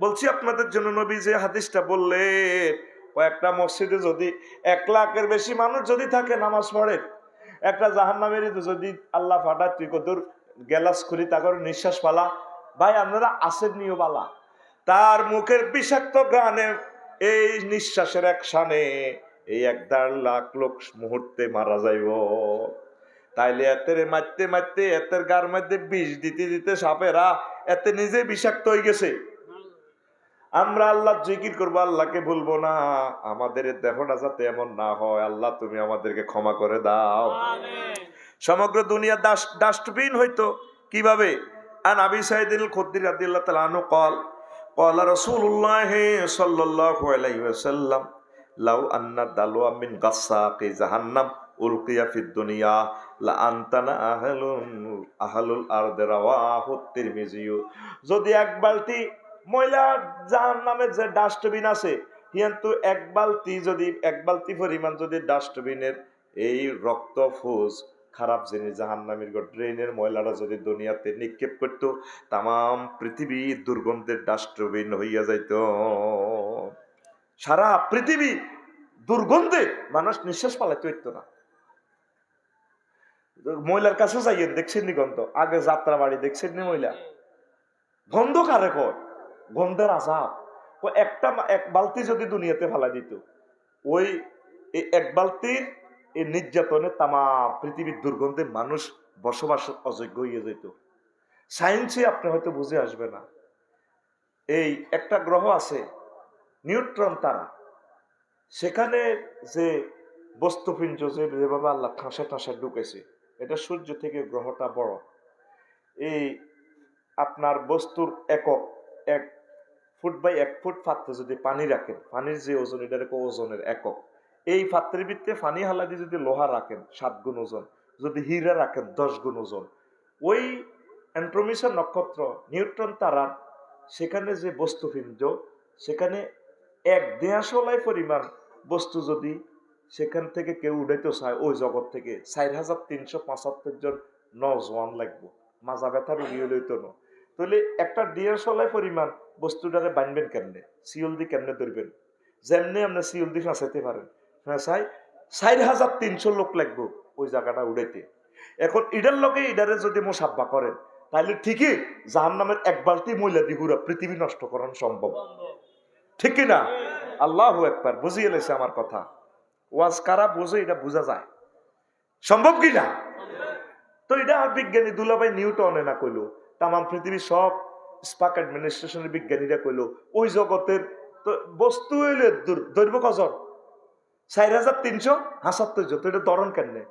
বলছি আপনাদের জন্য। নবী যে হাদিসটা বললেন, কয়েকটা মসজিদে যদি 1 লাখের বেশি মানুষ যদি থাকে নামাজ পড়ে, একটা জাহান্নামের যদি আল্লাহ ফাটা তুই কতর গ্যালাস খুলি তাকর নিঃশ্বাস পালা, ভাই আপনারা আসের নিও বালা, তার মুখের বিষাক্ত গানে এই নিঃশ্বাসের এক শানে এই 1.5 লাখ লোক মুহূর্তে মারা যাইব। তাইলে এতের মারতে মারতে এতের গার মধ্যে বিষ দিতে দিতে সাপেরা এতে নিজে বিষাক্ত হয়ে গেছে। আমরা আল্লাহ জিকির করবো, আল্লাহকে ভুলবো না, আমাদের দেহটা যাতে এমন না হয়, আল্লাহ তুমি আমাদেরকে ক্ষমা করে দাও। সমগ্র দুনিয়া ডাস্টবিন হইতো কিভাবে? আন আবি সাঈদ আল খুদরি রাদিয়াল্লাহু তাআলা আনহু قال قال رسول الله صلى الله عليه وسلم لو ان دلوا من غساق جهنم القي في الدنيا لانتنا اهل الارض رواه الترمذي। যদি এক বালতি ময়লা জাহান্নামের যে ডাস্টবিন আছে কিন্তু এক বালতি পরিমাণ যদি ডাস্টবিনের এই রক্ত ফুস খারাপ জিনিস জাহান্নামের ড্রেনের ময়লাটা যদি দুনিয়াতে নিক্ষেপ করতো তাম পৃথিবী দুর্গন্ধের ডাস্টবিন হইয়া যাইত। সারা পৃথিবী দুর্গন্ধে মানুষ নিঃশ্বাস পালাইতে হইতো না। মহিলার কাছে যাইয়েন, দেখছেন নি গন্ধ? আগে যাত্রা বাড়ি দেখছেন নি মহিলা গন্ধ কারে কয়? গন্ধের আজাব। এক বালতি যদি দুনিয়াতে ফেলা দিত, ওই এক বালতির এই নির্যাতনে তামা পৃথিবীর দুর্গন্ধে মানুষ বসবাস অযোগ্য হয়ে যেত। সায়েন্সে আপনি হয়তো বুঝে আসবে না। এই একটা গ্রহ আছে নিউট্রন তারা, সেখানে যে বস্তুপিণ্ড যেভাবে আল্লাহ ঠাঁসা ঠাঁসা ঢুকেছে, এটা সূর্য থেকে গ্রহটা বড়। এই আপনার বস্তুর একক 1 ফুট বাই 1 ফুট পাত্রে যদি পানি রাখেন, পানির যে ওজন এটা ওজনের একক। এই পাত্রের ভিতরে পানি হালাদি যদি লোহা রাখেন 7 গুণ ওজন, যদি হীরা রাখেন 10 গুণ ওজন। ওই অ্যান্ড্রোমিসা নক্ষত্র নিউট্রন তারার সেখানে যে বস্তুপিণ্ড, সেখানে 1/2 পরিমাণ বস্তু যদি সেখান থেকে কেউ উঠাইতে চায়, ওই জগৎ থেকে 4375 জন নজওয়ান লাগবে। মাজা ব্যথা রুগী লইতো না। তাহলে একটা 1.5 পরিমাণ বস্তুটারে বানবেন কেমনে? সিওল দি কেমনে ধরবেন? যেমনি আপনি সিওল দি ফাঁসাইতে পারেন, ফাঁসাই 4300 লোক লাগবে ওই জায়গাটা উড়াইতে। এখন ইডার লগে ইডারে যদি মোসাব্বা করেন, তাহলে ঠিকই জাহান্নামের এক বালতি ময়লা দি পুরা পৃথিবী নষ্ট করানো সম্ভব, ঠিক কিনা? আল্লাহু আকবার। বুঝিয়ে লেছে আমার কথা? ওয়াজ কারা বোঝে এটা বোঝা যায়, সম্ভব কিনা? তো এটা বিজ্ঞানী দুলাভাই নিউটনে না কইলো, তাম পৃথিবীর সব স্পার্ক অ্যাডমিনিস্ট্রেশনের বিজ্ঞানীরা কইলো ওই জগতের তো বস্তু হইলে দৈর্ঘ্য কজন? 4375 জন। তো এটা ধরন কেমনে?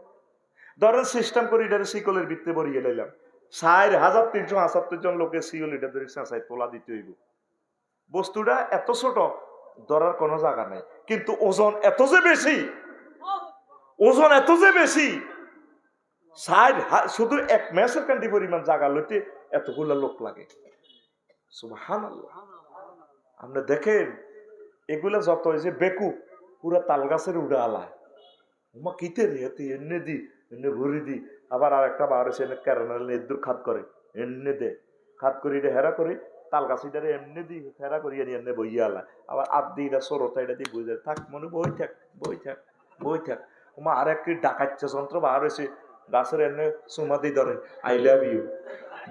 ধরেন সিস্টেম করে এটারে শিকলের ভিত্তে বরিয়ে লাইলাম, 4375 জন লোকে শিকল এটা ধরে চেঁচাই তোলা দিতে হইব। বস্তুটা এত ছোট, ধরার কোনো জায়গা নাই, কিন্তু ওজন এত যে বেশি, ওজন এত যে বেশি, শুধু 1 মেসের কান্ডি পরিমাণ জায়গা লইতে এতগুলা লোক লাগে। সুবহানাল্লাহ। আপনি দেখেন এগুলা যত যে বেকু পুরা তাল গাছের উড়া আলায়, উমা কিতে রে এনে দি এনে ভরি দি। আবার আর একটা বার এসে ক্যারানাল নেদুর খাত করে এনে দে, খাত করি এটা হেরা করি তাল গাছ এটারে এমনি দি হেরা করি এনে বইয়া আলায়। আবার আদি এটা সরতা এটা দিয়ে বুঝে থাক মনে বই থাক বই থাক বই থাক। উমা আর একটি ডাকাচ্ছে যন্ত্র বার হয়েছে গাছের এনে চুমা দিয়ে ধরে আই লাভ ইউ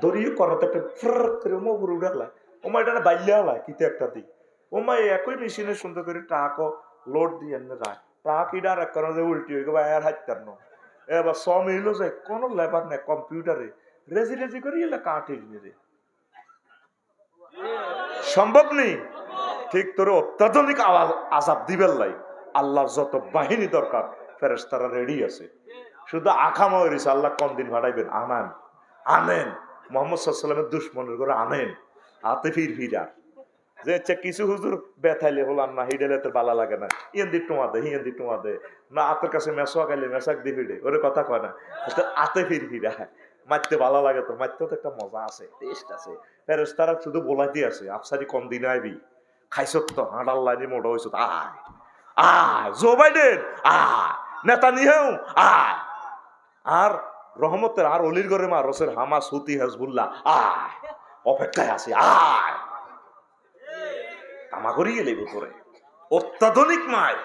ধরিয়ে করাতে একটা ফ্র করে উমা উপরে উড়ালায়। ওমা এটা বাইলে আলায় কিতে একটা দিই। ওমা একই মেশিনে সুন্দর করে টাকও লোড দিয়ে এনে রায়, টাক ইডার এক কারণে উল্টি হয়ে গেবা আর হাইতার ন। এবার মিল যায় কোনো লেবার নেই, কম্পিউটারে রেজি রেজি করি এলে কাটে রে, সম্ভব নেই। ঠিক তোর অত্যাধুনিক আজাব দিবেন লাই আল্লাহর যত বাহিনী দরকার ফেরেশতারা রেডি আছে, শুধু আখামা হয়েছে আল্লাহ কোন দিন ভাড়াইবেন। আনান আনেন মোহাম্মদ সাল্লামের দুশ্মনের করে আনেন হাতে ফিরা যে কিছু হুজুর বেথাইলে হলাম না হিডেলে তোর বালা লাগে না, ইয়েন দি টোমা দে হিয়েন দি টোমা দে না, আতের কাছে মেসোয়া গাইলে মেসাক দি ফিডে ওরে কথা কয় না, আতে ফিরা মারতে ভালো লাগে, তো মারতেও তো একটা মজা আছে, টেস্ট আছে। ফেরেশতারা শুধু বলাইতে আছে আফসারি কম দিন আইবি খাইছত তো হাঁটার লাইনে মোটা হয়েছ আয় আয় জো বাইডেন আয় নেতানিয়াহু আয় আর রহমতের আর অলির ঘরে মা রসের হামাস হুতি হিজবুল্লাহ আয় অপেক্ষায় আছে আয় তামা করি গেলে ভিতরে অত্যাধুনিক মায়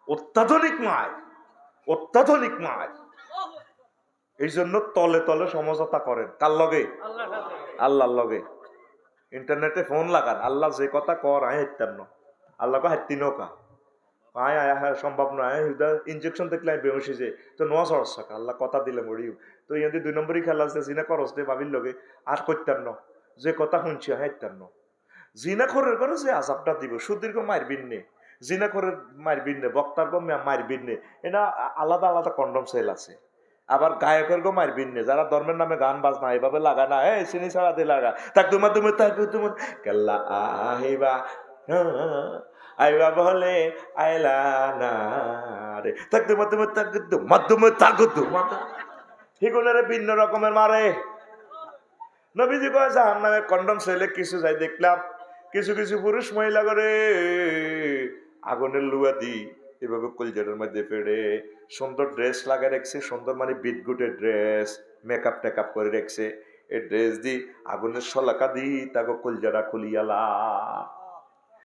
অত্যাধুনিক মায় অত্যাধুনিক মায়। এই জন্য তলে তলে সমঝোতা করেন কার লগে? আল্লাহর লগে। ইন্টারনেটে ফোন লাগান, আল্লাহ যে কথা কর আয় হাইতার ন আল্লাহ কো হাইতি নৌকা আয় আয় হ্যাঁ সম্ভব নয় ইনজেকশন দেখলে আমি বেমসি যে তো নোয়া চড়স আল্লাহ কথা দিলে মরিও। তো ইয়াদি 2 নম্বরই খেলা আছে জিনা করস দে ভাবির লগে আর করতার ন যে কথা শুনছি হাইতার ন জিনা খরের করে যে আজাবটা দিব সুদীর্ঘ মারবিন নে, জিনা খরের মারবিন নে, বক্তার গো মারবিন নে, এটা আলাদা আলাদা কন্ডম সেল আছে। আবার গায়কের গো মারবিন নে, যারা ধর্মের নামে গান বাজনা এভাবে লাগা না এই চিনি ছাড়া দিয়ে লাগা তাক তোমার তুমি তাক তোমার কেল্লা আহিবা আইবা বলে আইলা না রে তাক তোমার তুমি তাক মাধ্যমে তাক ঠিকানারে ভিন্ন রকমের মারে। নবীজি কয় জাহান্নামে কন্ডম সেলে কিছু যাই দেখলাম কিছু কিছু পুরুষ মহিলা করে আগুনের লুয়া দি এভাবে কলজাটার মধ্যে ফেড়ে সুন্দর ড্রেস লাগা রেখেছে, সুন্দর মানে বিদগুটের ড্রেস, মেকআপ টেকআপ করে রেখেছে। এই ড্রেস দি আগুনের শলাকা দি তাকে কলজাটা খুলিয়ালা।